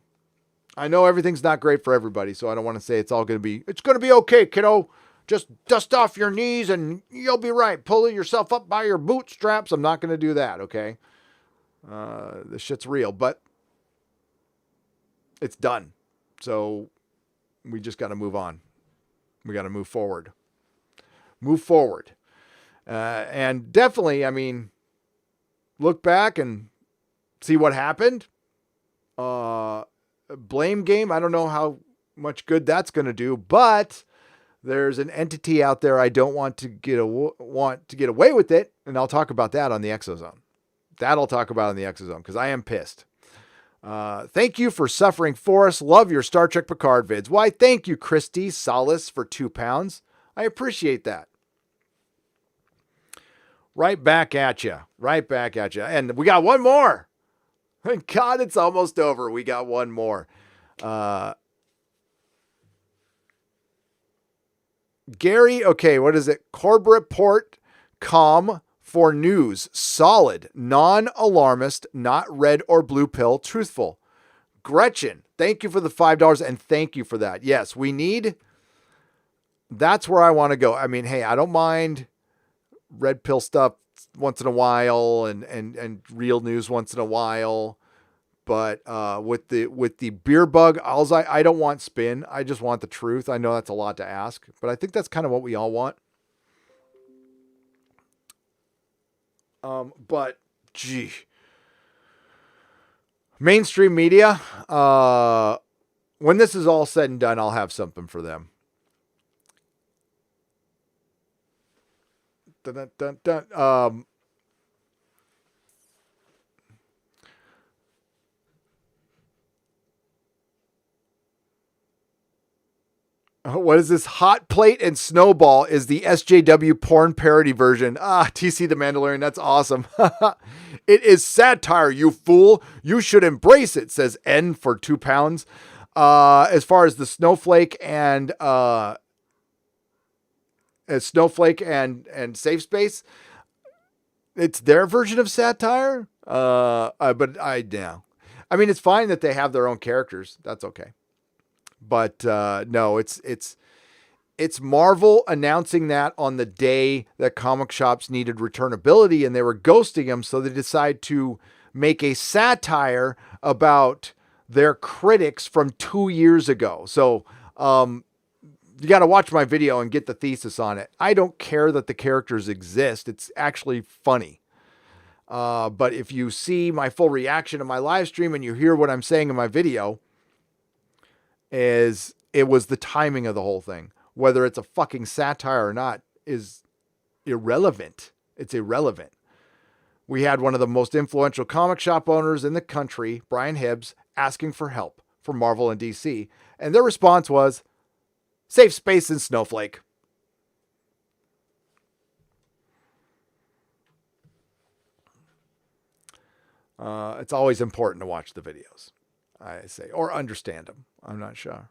I know everything's not great for everybody, so I don't want to say it's going to be okay, kiddo. Just dust off your knees and you'll be right. Pull yourself up by your bootstraps. I'm not going to do that, okay? This shit's real, but it's done. So we just got to move on. We got to move forward. And definitely, I mean, look back and see what happened. Blame game. I don't know how much good that's going to do, but there's an entity out there I don't want to get away with it, and I'll talk about that on the Exozone. That'll talk about on the Exozone because I am pissed. Thank you for suffering for us. Love your Star Trek Picard vids. Why, thank you, Christy Solace, for £2. I appreciate that. Right back at you. And we got one more. Thank God it's almost over. We got one more. Gary, okay, what is it? Corporate.com for news. Solid, non-alarmist, not red or blue pill, truthful. Gretchen, thank you for the $5 and thank you for that. Yes, that's where I want to go. I mean, hey, I don't mind red pill stuff once in a while and real news once in a while. But with the beer bug, I don't want spin. I just want the truth. I know that's a lot to ask, but I think that's kind of what we all want. But gee, mainstream media. When this is all said and done, I'll have something for them. Dun, dun, dun, dun. What is this? Hot Plate and Snowball is the SJW porn parody version. TC the Mandalorian. That's awesome. It is satire, you fool. You should embrace it, says N for £2. As far as the Snowflake and Safe Space, it's their version of satire. But yeah. I mean, it's fine that they have their own characters. That's okay. But no, it's it's Marvel announcing that on the day that comic shops needed returnability and they were ghosting them. So they decide to make a satire about their critics from 2 years ago. So, you got to watch my video and get the thesis on it. I don't care that the characters exist. It's actually funny. But if you see my full reaction to my live stream and you hear what I'm saying in my video, it was the timing of the whole thing. Whether it's a fucking satire or not is irrelevant. It's irrelevant. We had one of the most influential comic shop owners in the country, Brian Hibbs, asking for help from Marvel and DC. And their response was, safe space in Snowflake. It's always important to watch the videos, I say, or understand them. I'm not sure.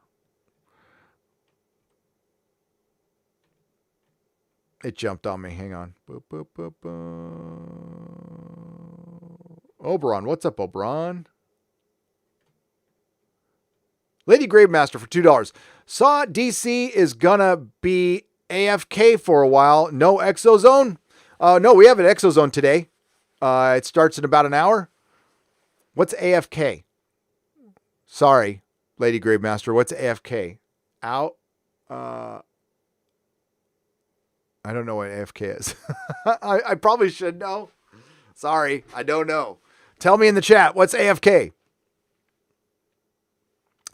It jumped on me. Hang on. Boop, boop, boop, boop. Oberon. What's up, Oberon? Lady Gravemaster for $2. Saw DC is gonna be AFK for a while. No Exozone? No, we have an Exozone today. It starts in about an hour. What's AFK? Sorry, Lady Gravemaster. What's AFK? Out? I don't know what AFK is. I probably should know. Sorry, I don't know. Tell me in the chat. What's AFK?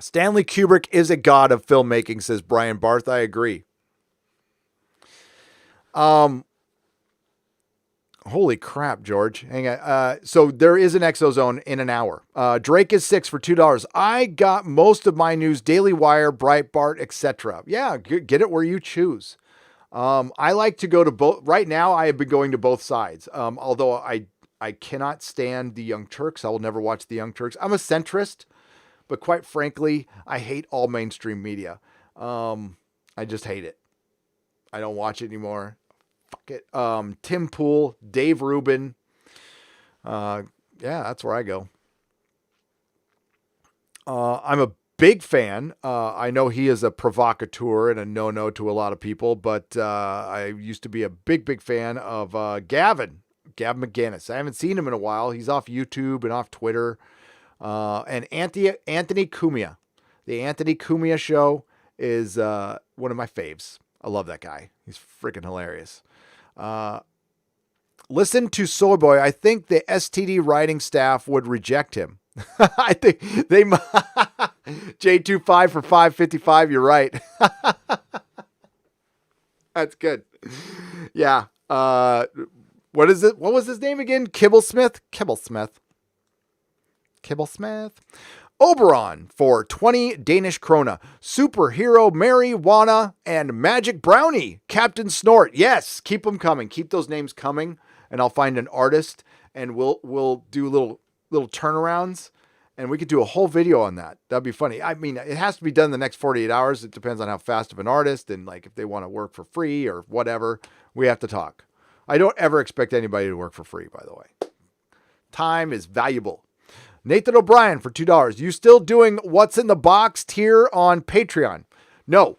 Stanley Kubrick is a god of filmmaking, says Brian Barth. I agree. Holy crap, George. Hang on. So there is an Exozone in an hour. Drake is 6 for $2. I got most of my news, Daily Wire, Breitbart, etc. Yeah, get it where you choose. I like to go to both. Right now, I have been going to both sides. Although I cannot stand the Young Turks. I will never watch the Young Turks. I'm a centrist. But quite frankly, I hate all mainstream media. I just hate it. I don't watch it anymore. Fuck it. Tim Pool, Dave Rubin. Yeah, that's where I go. I'm a big fan. I know he is a provocateur and a no-no to a lot of people, but I used to be a big fan of Gavin McGinnis. I haven't seen him in a while. He's off YouTube and off Twitter. And Anthony Cumia. The Anthony Cumia show is one of my faves. I love that guy. He's freaking hilarious. Listen to Soy Boy. I think the STD writing staff would reject him. I think they J25 for 555. You're right. That's good. Yeah. What is it? What was his name again? Kibblesmith. Oberon for 20 Danish krona. Superhero Marijuana and Magic Brownie. Captain Snort. Yes, keep them coming. Keep those names coming, and I'll find an artist, and we'll do little turnarounds, and we could do a whole video on that. That'd be funny. I mean, it has to be done in the next 48 hours. It depends on how fast of an artist and like if they want to work for free or whatever. We have to talk. I don't ever expect anybody to work for free, by the way. Time is valuable. Nathan O'Brien for $2. You still doing What's in the Box tier on Patreon? No.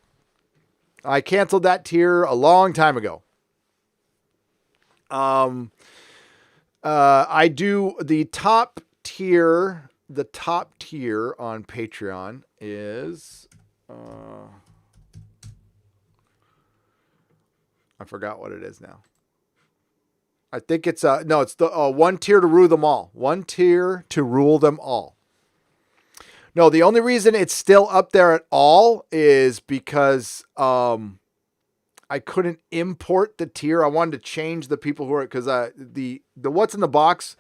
I canceled that tier a long time ago. I do the top tier. The top tier on Patreon is... I forgot what it is now. I think it's it's the one tier to rule them all. One tier to rule them all. No, the only reason it's still up there at all is because I couldn't import the tier. I wanted to change the people who are because the What's in the Box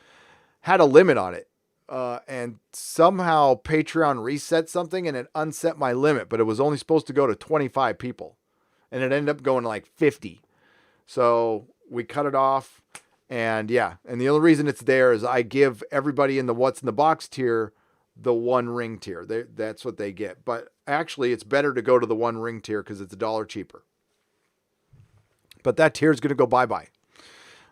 had a limit on it, and somehow Patreon reset something and it unset my limit, but it was only supposed to go to 25 people, and it ended up going to like 50. So we cut it off. And yeah, and the only reason it's there is I give everybody in the What's in the Box tier the One Ring tier. That's what they get. But actually, it's better to go to the One Ring tier because it's $1 cheaper. But that tier is going to go bye-bye.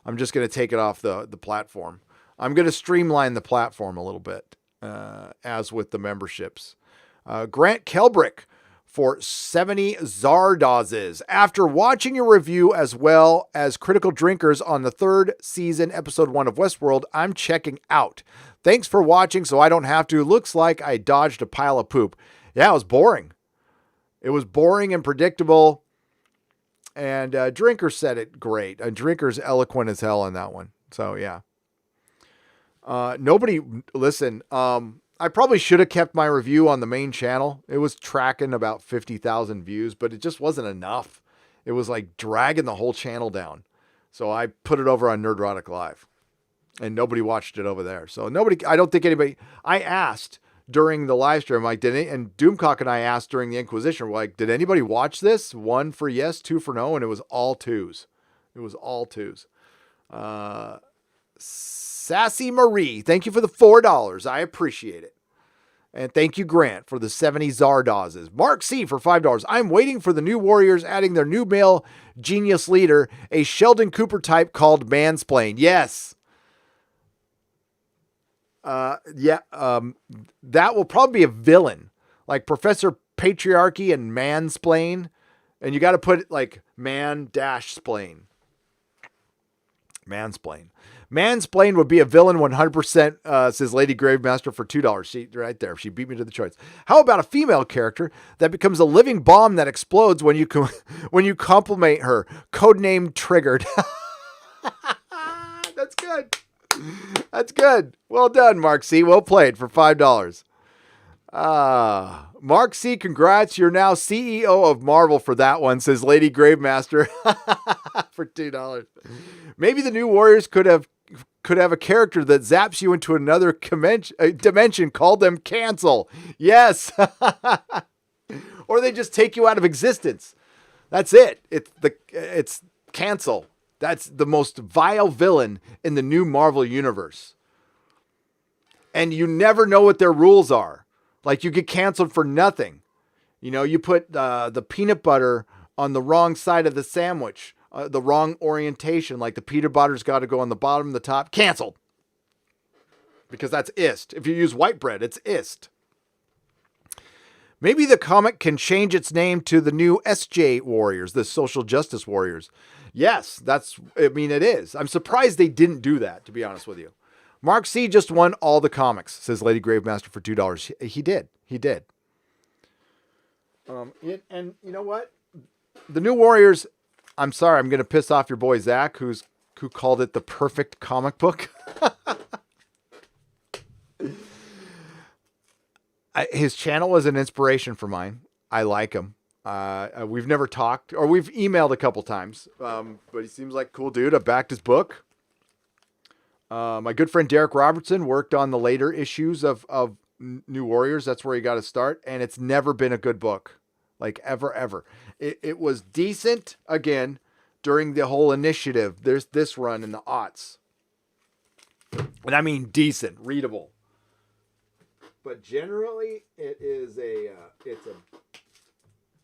I'm just going to take it off the platform. I'm going to streamline the platform a little bit, as with the memberships. Grant Kelbrick for 70 Zardozes. After watching your review as well as Critical Drinkers on the 3rd season, episode 1 of Westworld, I'm checking out. Thanks for watching so I don't have to. Looks like I dodged a pile of poop. Yeah, it was boring. It was boring and predictable. And Drinker said it great. Drinker's eloquent as hell on that one. So, yeah. Listen, I probably should have kept my review on the main channel. It was tracking about 50,000 views, but it just wasn't enough. It was like dragging the whole channel down. So I put it over on Nerdrotic Live, and nobody watched it over there. So I don't think anybody, I asked during the live stream, like, and Doomcock and I asked during the Inquisition, like, did anybody watch this? 1 for yes, 2 for no, and it was all 2s. It was all 2s. Sassy Marie, thank you for the $4. I appreciate it. And thank you, Grant, for the 70 Zardozes. Mark C for $5. I'm waiting for the new Warriors adding their new male genius leader, a Sheldon Cooper type called Mansplain. Yes. That will probably be a villain, like Professor Patriarchy and Mansplain, and you got to put it like man-splain. Mansplain would be a villain 100%, says Lady Gravemaster for $2. She right there. She beat me to the choice. How about a female character that becomes a living bomb that explodes when you compliment her? Codename Triggered. That's good. That's good. Well done, Mark C. Well played for $5. Mark C, congrats. You're now CEO of Marvel for that one, says Lady Gravemaster for $2. Maybe the new Warriors could have a character that zaps you into another dimension. Call them Cancel. Yes. Or they just take you out of existence. That's it. It's Cancel. That's the most vile villain in the new Marvel universe. And you never know what their rules are. Like, you get canceled for nothing. You know, you put the peanut butter on the wrong side of the sandwich, the wrong orientation. Like, the peanut butter's got to go on the bottom and the top. Canceled. Because that's ist. If you use white bread, it's ist. Maybe the comic can change its name to the new SJ Warriors, the Social Justice Warriors. Yes, it is. I'm surprised they didn't do that, to be honest with you. Mark C just won all the comics, says Lady Gravemaster for $2. He did. And you know what? The new Warriors, I'm sorry, I'm going to piss off your boy Zach, who called it the perfect comic book. His channel was an inspiration for mine. I like him. We've never talked, or we've emailed a couple times, but he seems like a cool dude. I backed his book. My good friend Derek Robertson worked on the later issues of New Warriors. That's where he got to start. And it's never been a good book, like ever. It was decent again during the whole initiative. There's this run in the aughts. And I mean decent, readable. But generally it's a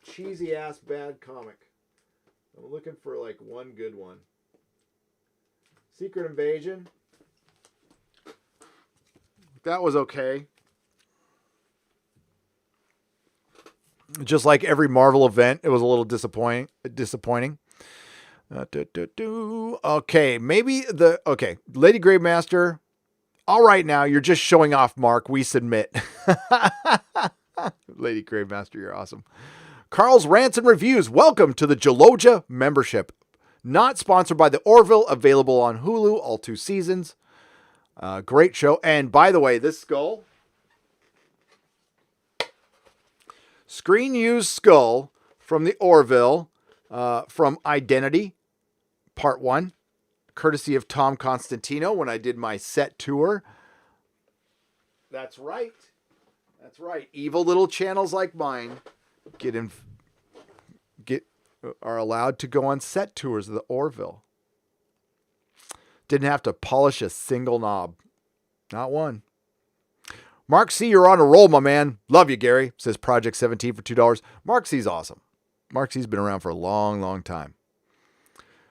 cheesy ass bad comic. I'm looking for like one good one. Secret Invasion. That was okay. Just like every Marvel event, it was a little disappointing. Okay, Lady Gravemaster. All right, now you're just showing off, Mark. We submit. Lady Gravemaster, you're awesome. Carl's Rants and Reviews. Welcome to the Jaloja membership. Not sponsored by the Orville. Available on Hulu, all 2 seasons. Great show. And by the way, this skull. Screen used skull from the Orville. From Identity, Part 1. Courtesy of Tom Constantino when I did my set tour. That's right. Evil little channels like mine are allowed to go on set tours of the Orville. Didn't have to polish a single knob. Not one. Mark C, you're on a roll, my man. Love you, Gary, says Project 17 for $2. Mark C's awesome. Mark C's been around for a long, long time.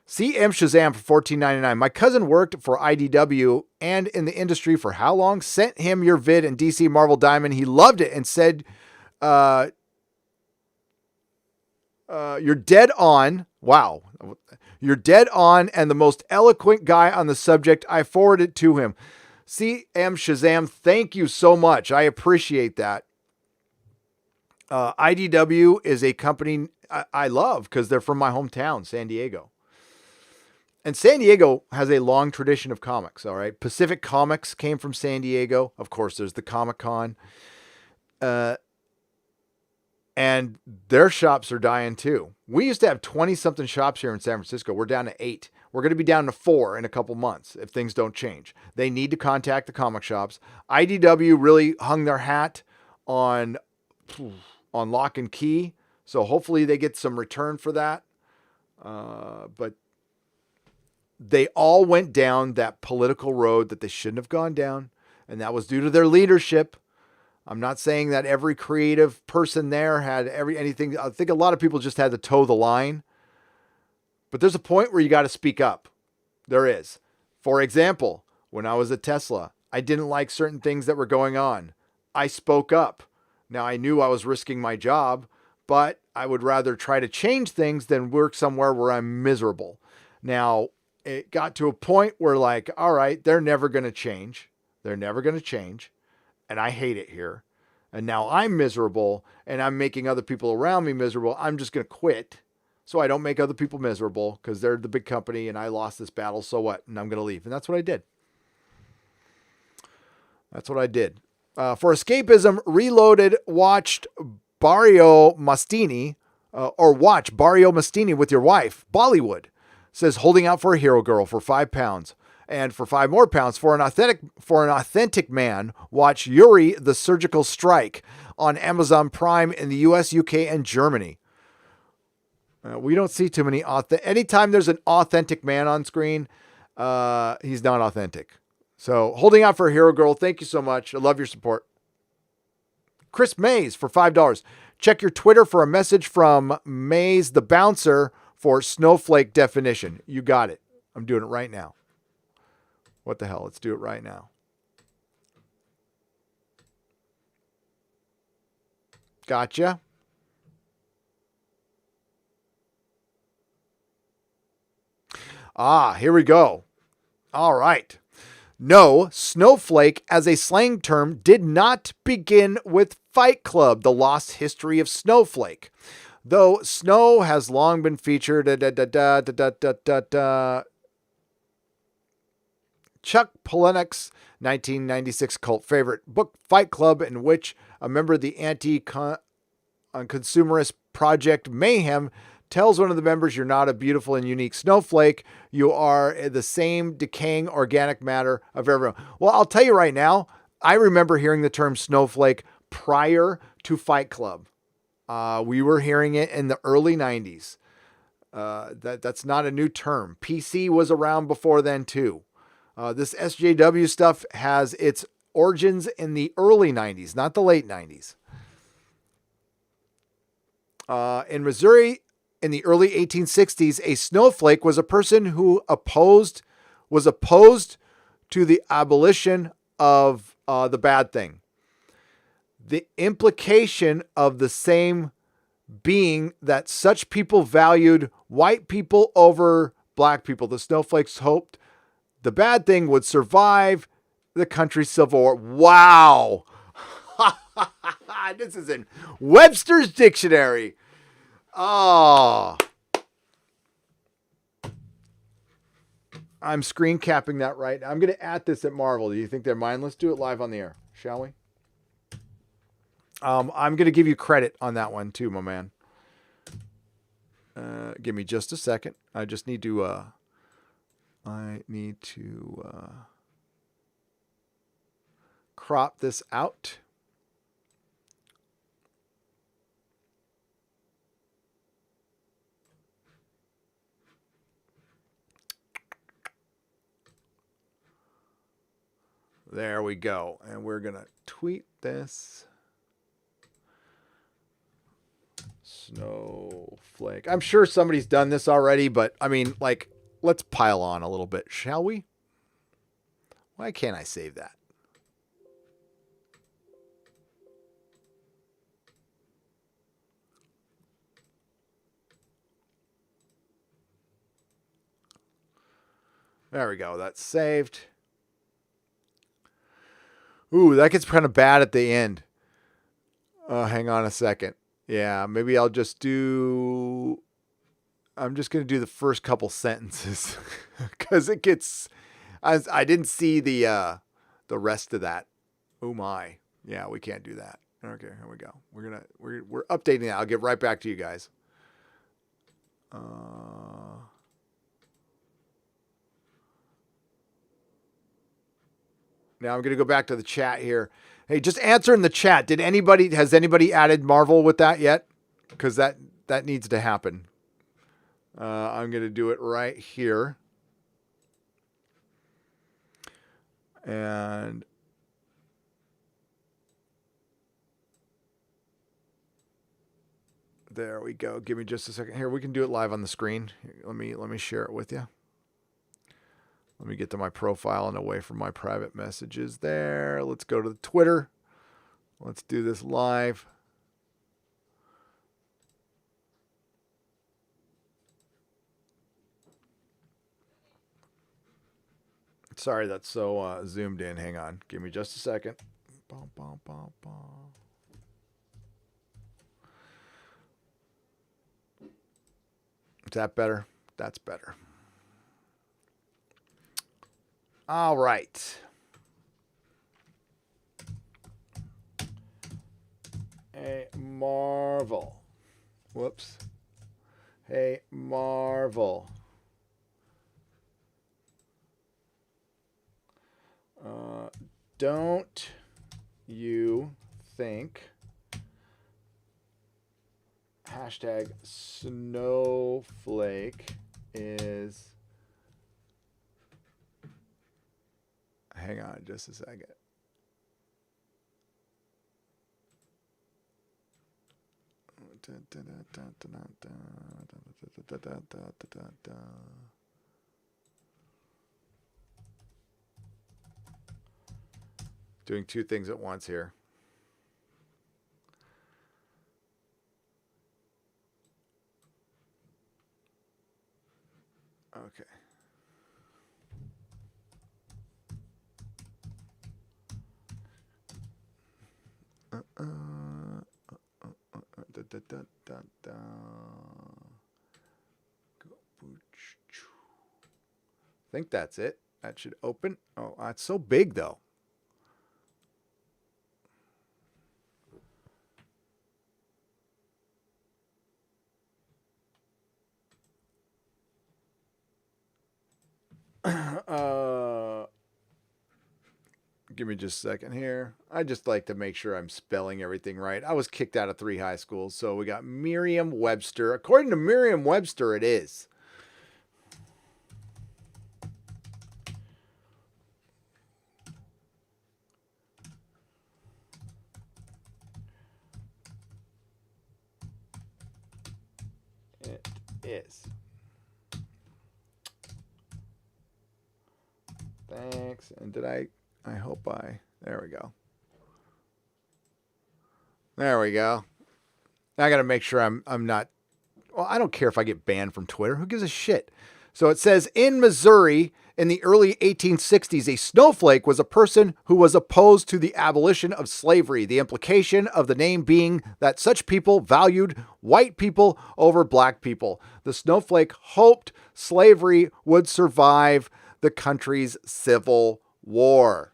CM Shazam for $14.99. My cousin worked for IDW and in the industry for how long? Sent him your vid in DC Marvel Diamond. He loved it and said You're dead on. Wow. You're dead on and the most eloquent guy on the subject. I forwarded it to him. CM Shazam, thank you so much. I appreciate that. IDW is a company I love because they're from my hometown, San Diego. And San Diego has a long tradition of comics, all right? Pacific Comics came from San Diego. Of course, there's the Comic-Con. And their shops are dying too. We used to have 20-something shops here in San Francisco. We're down to 8. We're going to be down to 4 in a couple months if things don't change. They need to contact the comic shops. IDW really hung their hat on Lock and Key. So hopefully they get some return for that. But they all went down that political road that they shouldn't have gone down. And that was due to their leadership. I'm not saying that every creative person there had anything. I think a lot of people just had to toe the line. But there's a point where you got to speak up. There is. For example, when I was at Tesla, I didn't like certain things that were going on. I spoke up. Now, I knew I was risking my job, but I would rather try to change things than work somewhere where I'm miserable. Now, it got to a point where like, all right, they're never going to change. They're never going to change. And I hate it here. And now I'm miserable and I'm making other people around me miserable. I'm just going to quit so I don't make other people miserable because they're the big company and I lost this battle. So what? And I'm going to leave. And that's what I did. That's what I did. For escapism, Reloaded watched Barrio Mastini watch Barrio Mastini with your wife. Bollywood says holding out for a hero girl for £5. And for £5 more, for an authentic man, watch Yuri the Surgical Strike on Amazon Prime in the US, UK, and Germany. We don't see too many anytime there's an authentic man on screen, he's not authentic. So holding out for a hero girl. Thank you so much. I love your support. Chris Mays for $5. Check your Twitter for a message from Mays the Bouncer for Snowflake definition. You got it. I'm doing it right now. What the hell? Let's do it right now. Gotcha. Here we go. All right. No, Snowflake as a slang term did not begin with Fight Club, the lost history of Snowflake. Though snow has long been featured. Chuck Palahniuk's 1996 cult favorite book, Fight Club, in which a member of the anti-consumerist Project Mayhem tells one of the members, you're not a beautiful and unique snowflake. You are the same decaying organic matter of everyone. Well, I'll tell you right now, I remember hearing the term snowflake prior to Fight Club. We were hearing it in the early 90s. That's not a new term. PC was around before then too. This SJW stuff has its origins in the early 90s, not the late 90s. In Missouri, in the early 1860s, a snowflake was a person who was opposed to the abolition of the bad thing. The implication of the same being that such people valued white people over black people. The snowflakes hoped the bad thing would survive the country's civil war. Wow. This is in Webster's Dictionary. Oh. I'm screen capping that right now. I'm going to at this at Marvel. Do you think they're mine? Let's do it live on the air, shall we? I'm going to give you credit on that one too, my man. Give me just a second. I just need to, crop this out. There we go. And we're going to tweet this. Snowflake. I'm sure somebody's done this already, but I mean, like, let's pile on a little bit, shall we? Why can't I save that? There we go. That's saved. Ooh, that gets kind of bad at the end. Hang on a second. Yeah, maybe I'll just do... I'm just going to do the first couple sentences because it gets... I didn't see the rest of that. Oh my. Yeah, we can't do that. Okay, here we go. We're updating that. I'll get right back to you guys. Now I'm going to go back to the chat here. Hey, just answer in the chat. Has anybody added Marvel with that yet? Because that needs to happen. I'm going to do it right here. And there we go. Give me just a second here. We can do it live on the screen. Let me share it with you. Let me get to my profile and away from my private messages there. Let's go to the Twitter. Let's do this live. Sorry, that's so zoomed in. Hang on. Give me just a second. Bum, bum, bum, bum. Is that better? That's better. All right. Hey, Marvel. Whoops. Hey, Marvel. Don't you think hashtag Snowflake is... Hang on just a second. Doing two things at once here. Okay. I think that's it. That should open. Oh, it's so big though. Give me just a second here. I just like to make sure I'm spelling everything right. I was kicked out of 3 high schools, so we got Merriam-Webster. According to Merriam-Webster, it is. It is. Thanks. And did I hope there we go. There we go. I got to make sure I'm not, well, I don't care if I get banned from Twitter. Who gives a shit? So it says, in Missouri in the early 1860s, a snowflake was a person who was opposed to the abolition of slavery. The implication of the name being that such people valued white people over black people. The snowflake hoped slavery would survive the country's civil war.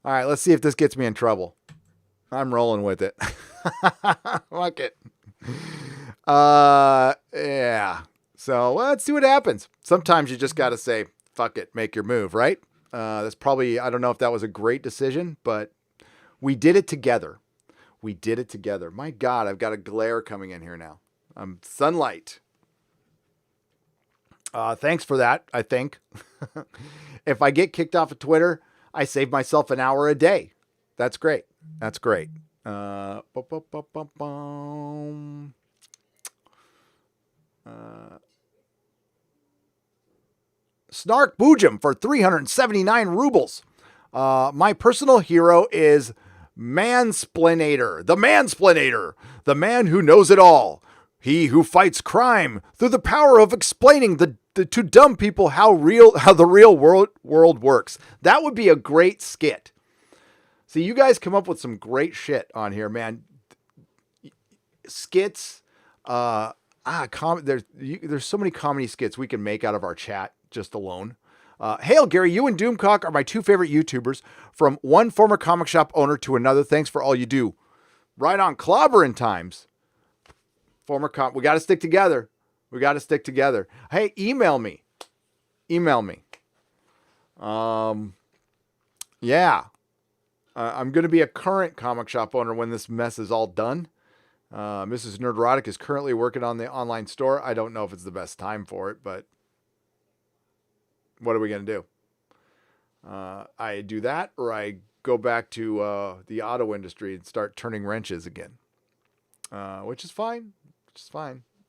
All right, let's see if this gets me in trouble. I'm rolling with it. Fuck it. Yeah. So let's see what happens. Sometimes you just got to say, fuck it, make your move, right? That's probably, I don't know if that was a great decision, but we did it together. We did it together. My God, I've got a glare coming in here now. Sunlight. Thanks for that, I think. If I get kicked off of Twitter, I save myself an hour a day. That's great. That's great. Snark Boojum for 379 rubles. My personal hero is Mansplanator, the man who knows it all. He who fights crime through the power of explaining to dumb people how the real world works. That would be a great skit. See, you guys come up with some great shit on here, man. Skits, there's so many comedy skits we can make out of our chat just alone. Hail, Gary, you and Doomcock are my two favorite YouTubers. From one former comic shop owner to another, thanks for all you do. Right on, clobbering times. We got to stick together. Hey, email me. Yeah. I'm going to be a current comic shop owner when this mess is all done. Mrs. Nerdrotic is currently working on the online store. I don't know if it's the best time for it, but what are we going to do? I do that, or I go back to the auto industry and start turning wrenches again, which is fine.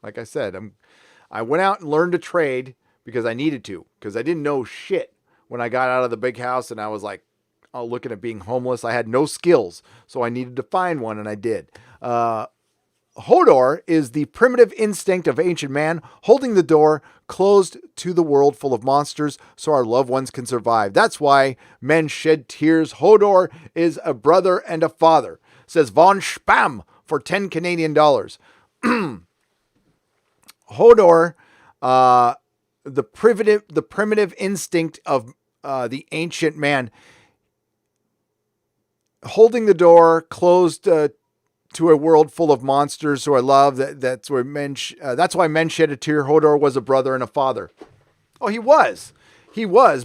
Like I said, I went out and learned a trade because I needed to, because I didn't know shit when I got out of the big house and I was like, looking at being homeless. I had no skills, so I needed to find one, and I did. Hodor is the primitive instinct of ancient man, holding the door closed to the world full of monsters so our loved ones can survive. That's why men shed tears. Hodor is a brother and a father, says Von Spam for 10 Canadian dollars. Hodor, the primitive instinct of the ancient man, holding the door closed to a world full of monsters who I love. That's why men shed a tear. Hodor was a brother and a father. Oh, he was.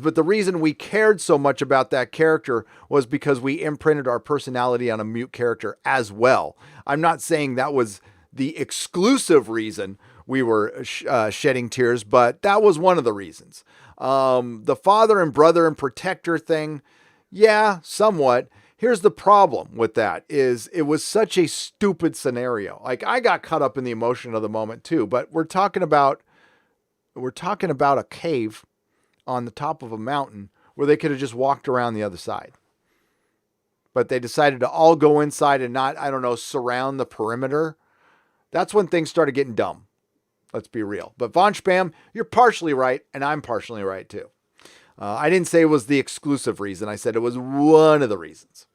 But the reason we cared so much about that character was because we imprinted our personality on a mute character as well. I'm not saying that was the exclusive reason we were shedding tears, but that was one of the reasons. The father and brother and protector thing, yeah, somewhat. Here's the problem with that is it was such a stupid scenario. Like, I got caught up in the emotion of the moment too, but we're talking about a cave on the top of a mountain where they could have just walked around the other side. But they decided to all go inside and not, surround the perimeter. That's when things started getting dumb. Let's be real. But Von Spam, you're partially right, and I'm partially right too. I didn't say it was the exclusive reason. I said it was one of the reasons.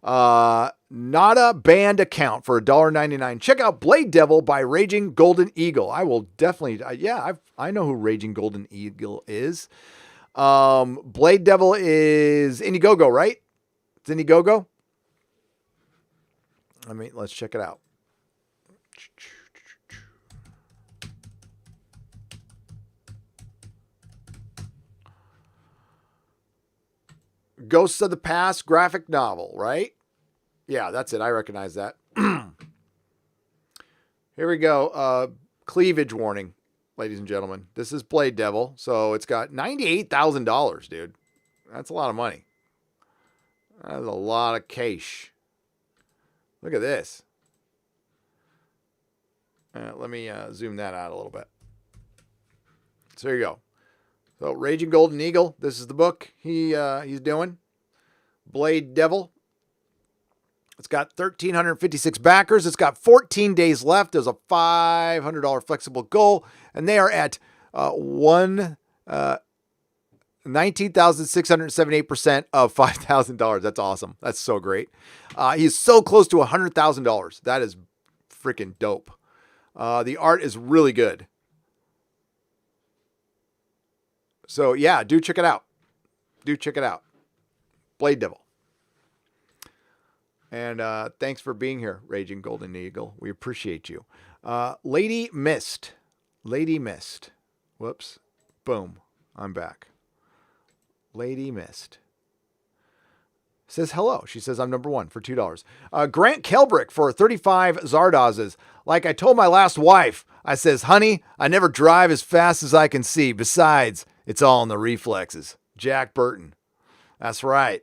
Not a banned account for $1.99. Check out Blade Devil by Raging Golden Eagle. I will definitely, I know who Raging Golden Eagle is. Blade Devil is IndieGoGo, right? It's IndieGoGo. Let's check it out. Ghosts of the Past graphic novel, right? Yeah, that's it. I recognize that. Here we go. Cleavage warning, ladies and gentlemen. This is Blade Devil. So it's got $98,000, dude. That's a lot of money. That's a lot of cash. Look at this. Let me zoom that out a little bit. So there you go. So Raging Golden Eagle, this is the book he's doing. Blade Devil. It's got 1,356 backers. It's got 14 days left. There's a $500 flexible goal, and they are at 19,678% of $5,000. That's awesome. That's so great. He's so close to $100,000. That is freaking dope. The art is really good. So yeah, do check it out. Blade Devil. And thanks for being here, Raging Golden Eagle. We appreciate you. Lady Mist. Whoops. Boom. I'm back. Lady Mist says hello. She says I'm number one for $2. Grant Kelbrick for 35 Zardozes. Like I told my last wife, I says, honey, I never drive as fast as I can see. Besides, it's all in the reflexes. Jack Burton. That's right.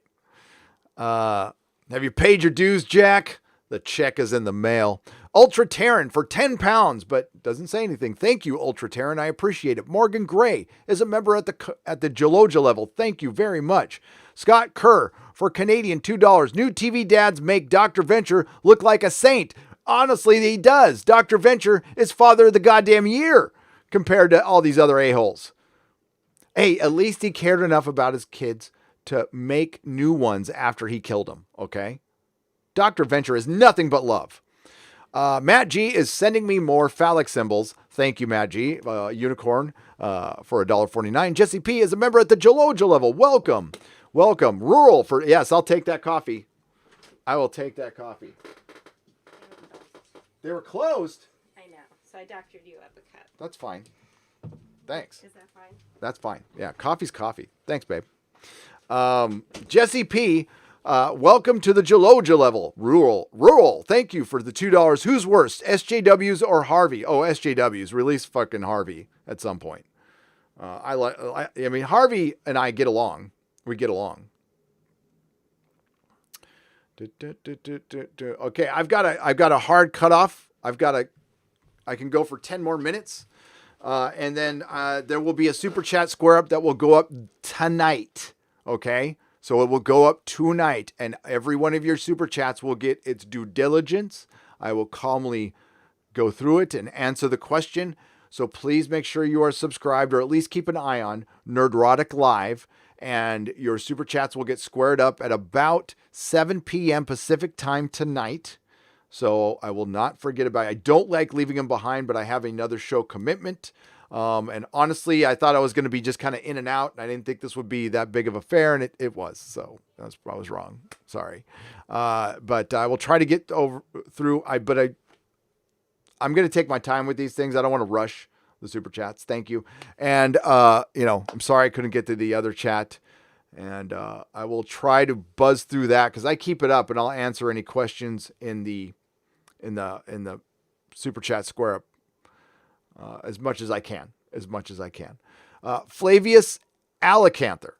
Have you paid your dues, Jack? The check is in the mail. Ultra Terran for 10 pounds, but doesn't say anything. Thank you, Ultra Terran. I appreciate it. Morgan Gray is a member at the Geloja level. Thank you very much. Scott Kerr for Canadian $2. New TV dads make Dr. Venture look like a saint. Honestly, he does. Dr. Venture is father of the goddamn year compared to all these other a-holes. Hey, at least he cared enough about his kids to make new ones after he killed them, okay? Dr. Venture is nothing but love. Matt G is sending me more phallic symbols. Thank you, Matt G. Unicorn for $1.49. Jesse P is a member at the Geloja level. Welcome. Welcome. Rural for, yes, I'll take that coffee. I will take that coffee. They were closed. I know. So I doctored you up a cup. That's fine. Thanks. Is that fine? That's fine. Yeah, coffee's coffee. Thanks, babe. Jesse P, welcome to the Geloja level. Rural. Thank you for the $2. Who's worst, SJWs or Harvey? Oh, SJWs. Release fucking Harvey at some point. I mean, Harvey and I get along. We get along. Okay, I've got a hard cutoff. I can go for 10 more minutes. And then there will be a super chat square up that will go up tonight. Okay, so it will go up tonight, and every one of your super chats will get its due diligence. I will calmly go through it and answer the question. So please make sure you are subscribed, or at least keep an eye on Nerdrotic Live, and your super chats will get squared up at about 7 p.m. Pacific time tonight. So I will not forget about it. I don't like leaving them behind, but I have another show commitment. And honestly, I thought I was going to be just kind of in and out. And I didn't think this would be that big of a fair, and it was. So I was wrong. Sorry. But I will try to get through. I'm going to take my time with these things. I don't want to rush the super chats. Thank you. And, I'm sorry I couldn't get to the other chat. And I will try to buzz through that because I keep it up, and I'll answer any questions in the super chat square up as much as I can. Flavius Alicanther.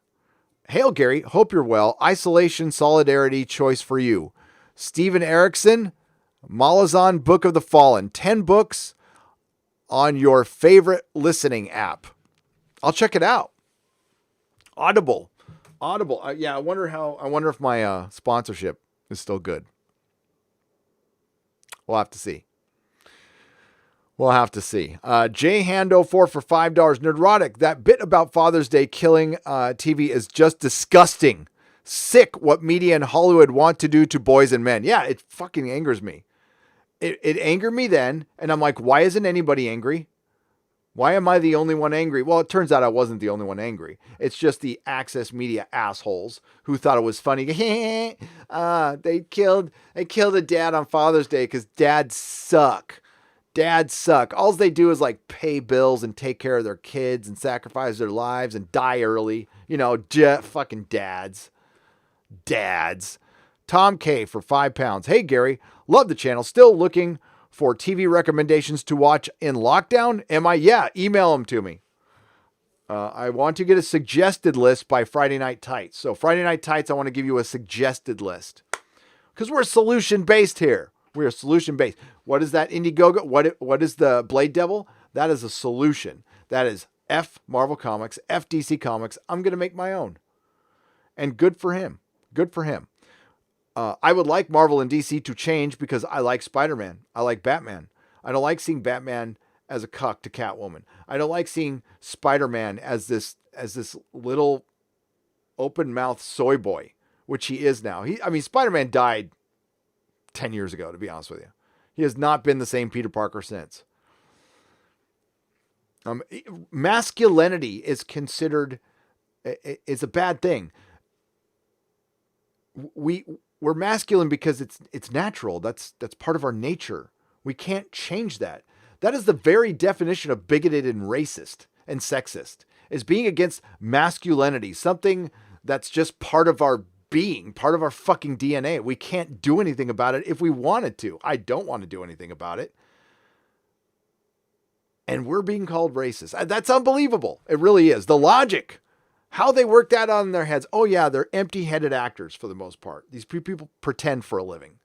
Hail, Gary. Hope you're well. Isolation, solidarity, choice for you. Steven Erickson, Malazan Book of the Fallen. 10 books on your favorite listening app. I'll check it out. Audible. Yeah, I wonder if my sponsorship is still good. We'll have to see. Jay Hando 4 for $5. Nerdrotic. That bit about Father's Day killing TV is just disgusting. Sick what media and Hollywood want to do to boys and men. Yeah, it fucking angers me. It angered me then, and I'm like, why isn't anybody angry? Why am I the only one angry? Well, it turns out I wasn't the only one angry. It's just the Access Media assholes who thought it was funny. They killed a dad on Father's Day because dads suck. Dads suck. All they do is like pay bills and take care of their kids and sacrifice their lives and die early. Fucking dads. Tom K for £5. Hey, Gary. Love the channel. Still looking for TV recommendations to watch in lockdown? Am I? Yeah, email them to me. I want to get a suggested list by Friday Night Tights. So Friday Night Tights, I want to give you a suggested list. Because we're solution-based here. We're solution-based. What is that IndieGoGo? What is the Blade Devil? That is a solution. That is F Marvel Comics, F DC Comics. I'm going to make my own. And good for him. I would like Marvel and DC to change because I like Spider-Man. I like Batman. I don't like seeing Batman as a cuck to Catwoman. I don't like seeing Spider-Man as this little open-mouthed soy boy, which he is now. Spider-Man died 10 years ago, to be honest with you. He has not been the same Peter Parker since. Masculinity is considered is a bad thing. We're masculine because it's natural. That's part of our nature. We can't change that. That is the very definition of bigoted and racist and sexist, is being against masculinity, something that's just part of our being, part of our fucking DNA. We can't do anything about it if we wanted to. I don't want to do anything about it. And we're being called racist. That's unbelievable. It really is. The logic, how they work that on their heads. Oh yeah, they're empty-headed actors for the most part. These people pretend for a living.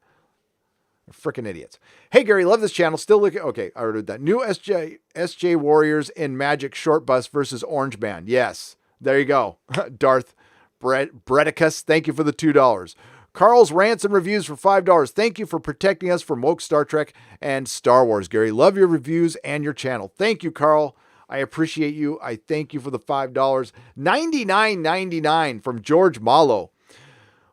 Freaking idiots. Hey, Gary, love this channel. Still looking. Okay, I already did that. New SJ Warriors in Magic Short Bus versus Orange Band. Yes, there you go. Darth Bredicus, thank you for the $2. Carl's Rants and Reviews for $5. Thank you for protecting us from woke Star Trek and Star Wars, Gary. Love your reviews and your channel. Thank you, Carl. I appreciate you. I thank you for the $5. $99.99 from George Malo.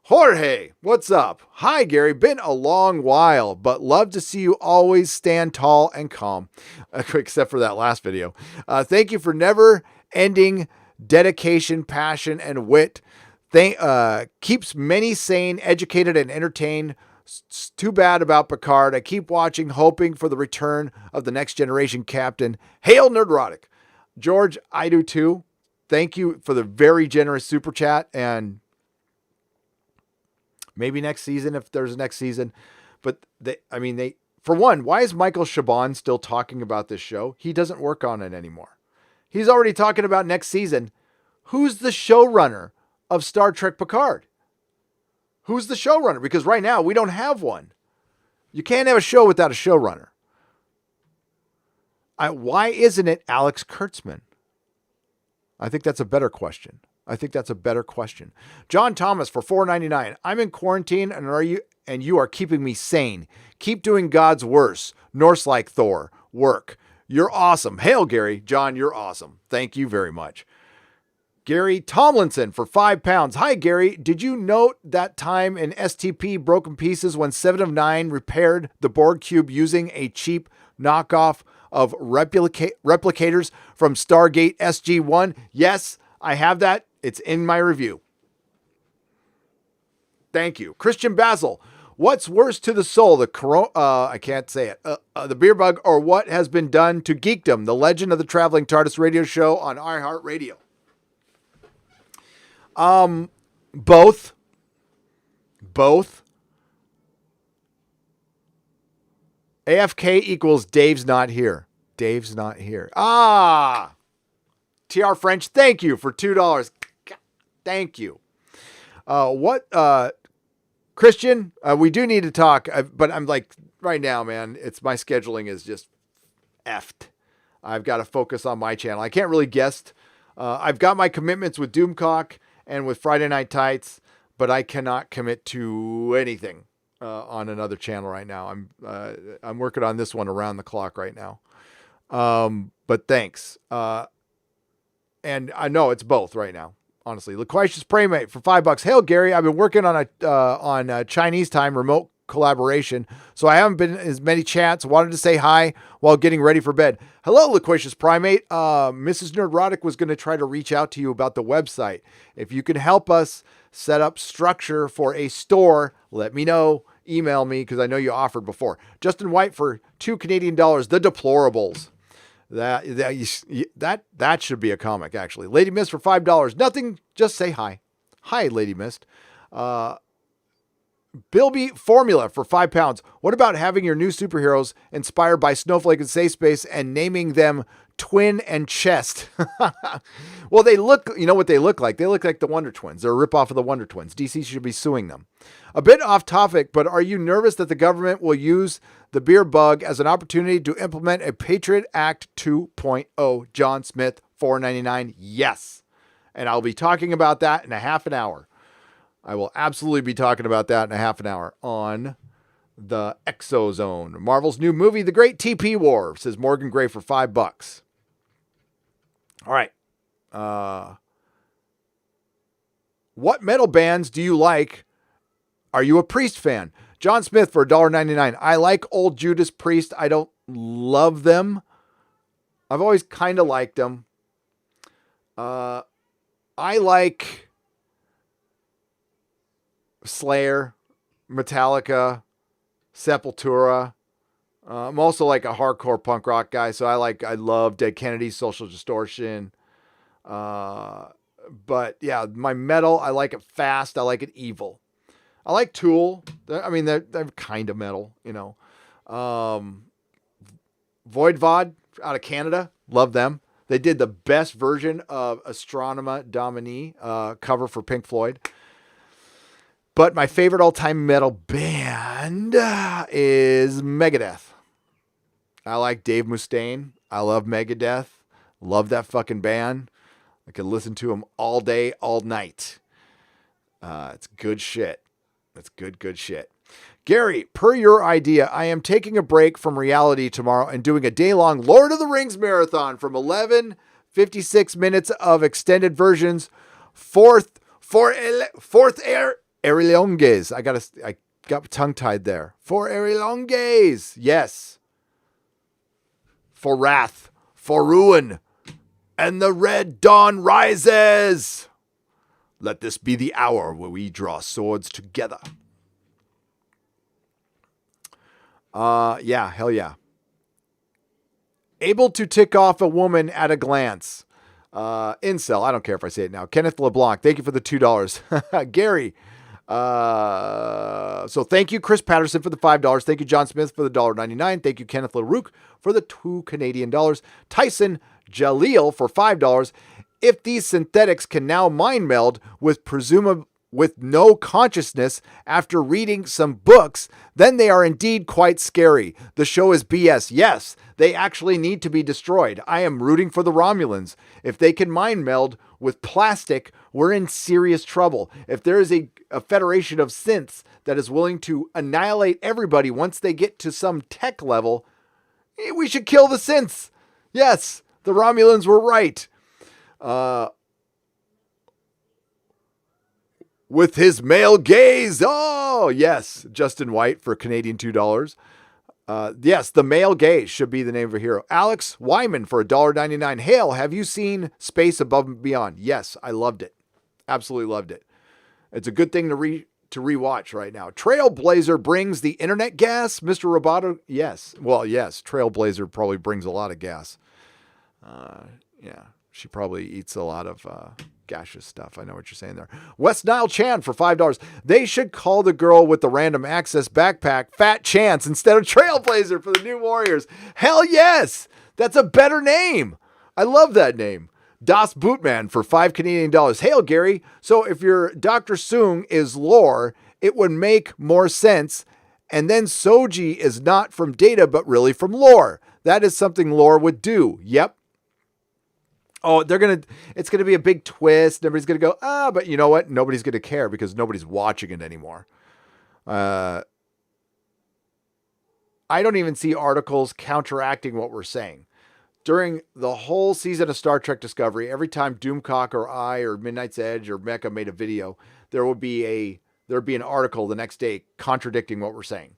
Jorge, what's up? Hi, Gary. Been a long while, but love to see you always stand tall and calm, except for that last video. Thank you for never-ending dedication, passion, and wit. Keeps many sane, educated, and entertained. It's too bad about Picard. I keep watching, hoping for the return of the next generation captain. Hail Nerdrotic. George, I do too. Thank you for the very generous super chat, and maybe next season if there's a next season. But for one, why is Michael Chabon still talking about this show? He doesn't work on it anymore. He's already talking about next season. Who's the showrunner of Star Trek Picard? Who's the showrunner? Because right now we don't have one. You can't have a show without a showrunner. Why isn't it Alex Kurtzman? I think that's a better question. John Thomas for $4.99. I'm in quarantine and you are keeping me sane. Keep doing God's worst. Norse like Thor. Work. You're awesome. Hail, Gary. John, you're awesome. Thank you very much. Gary Tomlinson for £5. Hi, Gary. Did you note that time in STP Broken Pieces when 7 of 9 repaired the Borg cube using a cheap knockoff of replicators from Stargate SG-1? Yes, I have that. It's in my review. Thank you. Christian Basil. What's worse to the soul, I can't say it, the beer bug, or what has been done to geekdom, the legend of the traveling TARDIS radio show on iHeartRadio? Both. AFK equals Dave's not here. TR French, thank you for $2. Thank you. Christian, we do need to talk, but I'm like, right now, man, my scheduling is just effed. I've got to focus on my channel. I can't really guest. I've got my commitments with Doomcock and with Friday Night Tights, but I cannot commit to anything on another channel right now. I'm working on this one around the clock right now. But thanks. And I know it's both right now. Honestly, Loquacious Playmate for $5. Hail, Gary. I've been working on a Chinese time remote collaboration, so I haven't been in as many chats. Wanted to say hi while getting ready for bed. Hello, Loquacious Primate. Mrs. Nerdrotic was going to try to reach out to you about the website. If you can help us set up structure for a store, let me know. Email me because I know you offered before. Justin White for $2 Canadian. The Deplorables. That should be a comic, actually. Lady Mist for $5. Nothing, just say hi. Hi, Lady Mist. Bilby Formula for £5. What about having your new superheroes inspired by Snowflake and Safe Space and naming them Twin and Chest? Well, you know what they look like? They look like the Wonder Twins. They're a ripoff of the Wonder Twins. DC should be suing them. A bit off topic, but are you nervous that the government will use the beer bug as an opportunity to implement a Patriot Act 2.0? John Smith, $4.99. Yes. And I'll be talking about that in a half an hour. I will absolutely be talking about that in a half an hour on the Exozone. Marvel's new movie, The Great TP War, says Morgan Gray for $5. All right. What metal bands do you like? Are you a Priest fan? John Smith for $1.99. I like old Judas Priest. I don't love them. I've always kind of liked them. I like Slayer, Metallica, Sepultura. I'm also like a hardcore punk rock guy, so I love Dead Kennedys, Social Distortion. But yeah, my metal, I like it fast. I like it evil. I like Tool. They're kind of metal, you know. Voidvod out of Canada. Love them. They did the best version of Astronema Domini cover for Pink Floyd. But my favorite all-time metal band is Megadeth. I like Dave Mustaine. I love Megadeth. Love that fucking band. I can listen to them all day, all night. It's good shit. It's good shit. Gary, per your idea, I am taking a break from reality tomorrow and doing a day-long Lord of the Rings marathon from 56 minutes of extended versions. Fourth Erilonges. I got tongue-tied there. For Erilonges. Yes. For wrath. For ruin. And the red dawn rises. Let this be the hour where we draw swords together. Yeah, hell yeah. Able to tick off a woman at a glance. Incel, I don't care if I say it now. Kenneth LeBlanc, thank you for the $2. Gary, so thank you, Chris Patterson, for the $5. Thank you, John Smith, for the $1.99. Thank you, Kenneth LaRoque, for the $2 Canadian. Tyson Jaleel for $5. If these synthetics can now mind meld with no consciousness after reading some books, then they are indeed quite scary. The show is BS. Yes, they actually need to be destroyed. I am rooting for the Romulans. If they can mind meld with plastic, we're in serious trouble. If there is a federation of synths that is willing to annihilate everybody once they get to some tech level, we should kill the synths. Yes, the Romulans were right. With his male gaze. Oh, yes. Justin White for Canadian $2. Yes, the male gaze should be the name of a hero. Alex Wyman for $1.99. Hale, have you seen Space Above and Beyond? Yes, I loved it. Absolutely loved it. It's a good thing to rewatch right now. Trailblazer brings the internet gas, Mr. Roboto. Yes. Well, yes. Trailblazer probably brings a lot of gas. Yeah. She probably eats a lot of gaseous stuff. I know what you're saying there. West Nile Chan for $5. They should call the girl with the random access backpack Fat Chance instead of Trailblazer for the New Warriors. Hell yes! That's a better name. I love that name. Das Bootman for $5 Canadian. Hail, Gary. So if your Dr. Soong is lore, it would make more sense. And then Soji is not from data, but really from lore. That is something lore would do. Yep. Oh, it's going to be a big twist. Everybody's going to go, but you know what? Nobody's going to care because nobody's watching it anymore. I don't even see articles counteracting what we're saying. During the whole season of Star Trek Discovery, every time Doomcock or I or Midnight's Edge or Mecha made a video, there would be an article the next day contradicting what we're saying.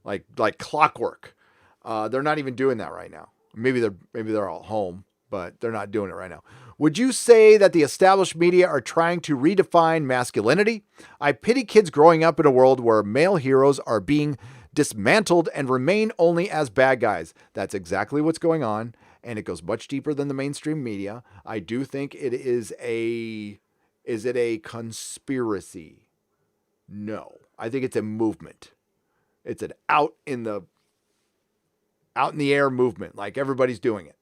Like clockwork. They're not even doing that right now. Maybe they're all home, but they're not doing it right now. Would you say that the established media are trying to redefine masculinity? I pity kids growing up in a world where male heroes are being dismantled and remain only as bad guys. That's exactly what's going on, and it goes much deeper than the mainstream media. I do think it is a conspiracy? No. I think it's a movement. It's an out in the air movement. Like everybody's doing it.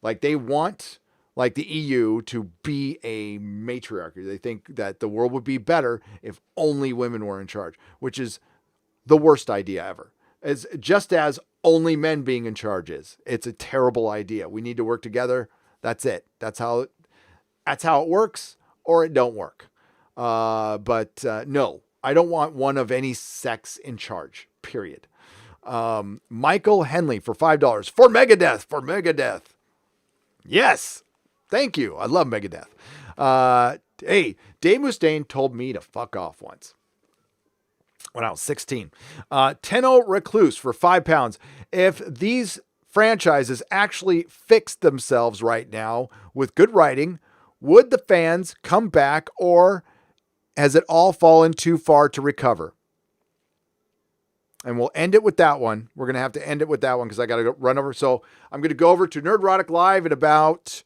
Like they want, like the EU to be a matriarchy. They think that the world would be better if only women were in charge, which is the worst idea ever. It's just as only men being in charge is. It's a terrible idea. We need to work together. That's it. That's how it works, or it don't work. But no, I don't want one of any sex in charge, period. Michael Henley for $5. For Megadeth. Yes. Thank you. I love Megadeth. Hey, Dave Mustaine told me to fuck off once when I was 16. Tenno Recluse for £5. If these franchises actually fixed themselves right now with good writing, would the fans come back, or has it all fallen too far to recover? And we'll end it with that one. We're going to have to end it with that one because I got to run over. So I'm going to go over to Nerdrotic Live in about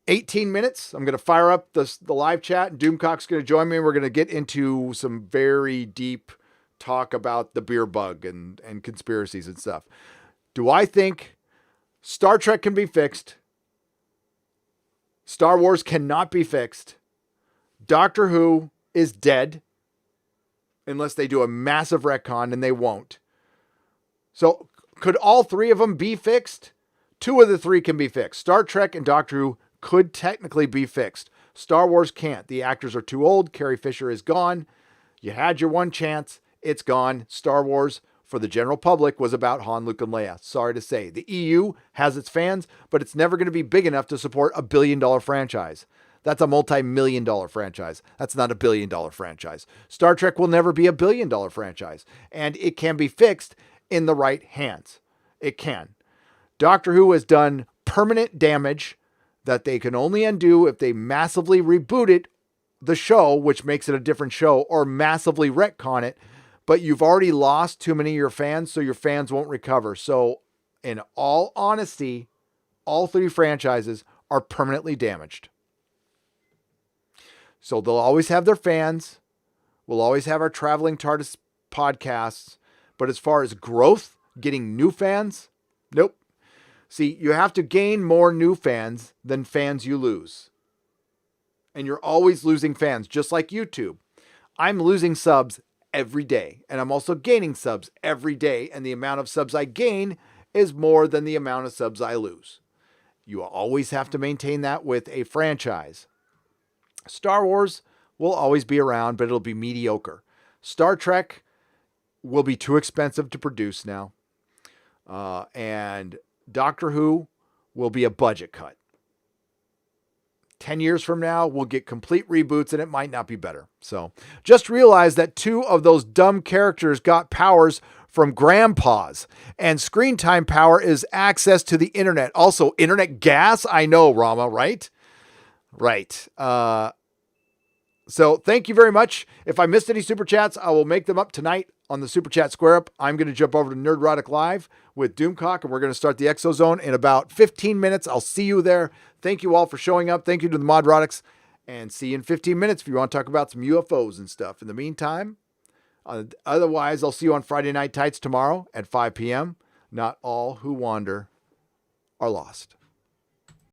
18 minutes. I'm going to fire up the live chat, and Doomcock's going to join me. And we're going to get into some very deep talk about the beer bug and conspiracies and stuff. Do I think Star Trek can be fixed? Star Wars cannot be fixed. Doctor Who is dead. unless they do a massive retcon, and they won't. So could all three of them be fixed? Two of the three can be fixed. Star Trek and Doctor Who could technically be fixed. Star Wars can't. The actors are too old. Carrie Fisher is gone. You had your one chance. It's gone. Star Wars, for the general public, was about Han, Luke, and Leia. Sorry to say. The EU has its fans, but it's never going to be big enough to support a billion-dollar franchise. That's a multi-million-dollar franchise. That's not a billion-dollar franchise. Star Trek will never be a billion-dollar franchise, and it can be fixed in the right hands. It can. Doctor Who has done permanent damage that they can only undo if they massively reboot it, the show, which makes it a different show, or massively retcon it. But you've already lost too many of your fans, so your fans won't recover. So in all honesty, all three franchises are permanently damaged. So they'll always have their fans. We'll always have our Traveling TARDIS podcasts. But as far as growth, getting new fans, nope. See, you have to gain more new fans than fans you lose. And you're always losing fans, just like YouTube. I'm losing subs every day, and I'm also gaining subs every day, and the amount of subs I gain is more than the amount of subs I lose. You always have to maintain that with a franchise. Star Wars will always be around, but it'll be mediocre. Star Trek will be too expensive to produce now. And Doctor Who will be a budget cut. 10 years from now, we'll get complete reboots and it might not be better. So just realize that two of those dumb characters got powers from grandpas, and screen time power is access to the internet. Also, internet gas. I know, Rama, right? Right. So thank you very much. If I missed any super chats, I will make them up tonight on the Super Chat Square Up. I'm going to jump over to Nerdrotic Live with Doomcock, and we're going to start the Exozone in about 15 minutes. I'll see you there. Thank you all for showing up. Thank you to the Modrotics, and see you in 15 minutes if you want to talk about some UFOs and stuff. In the meantime, otherwise, I'll see you on Friday Night Tights tomorrow at 5 p.m. Not all who wander are lost.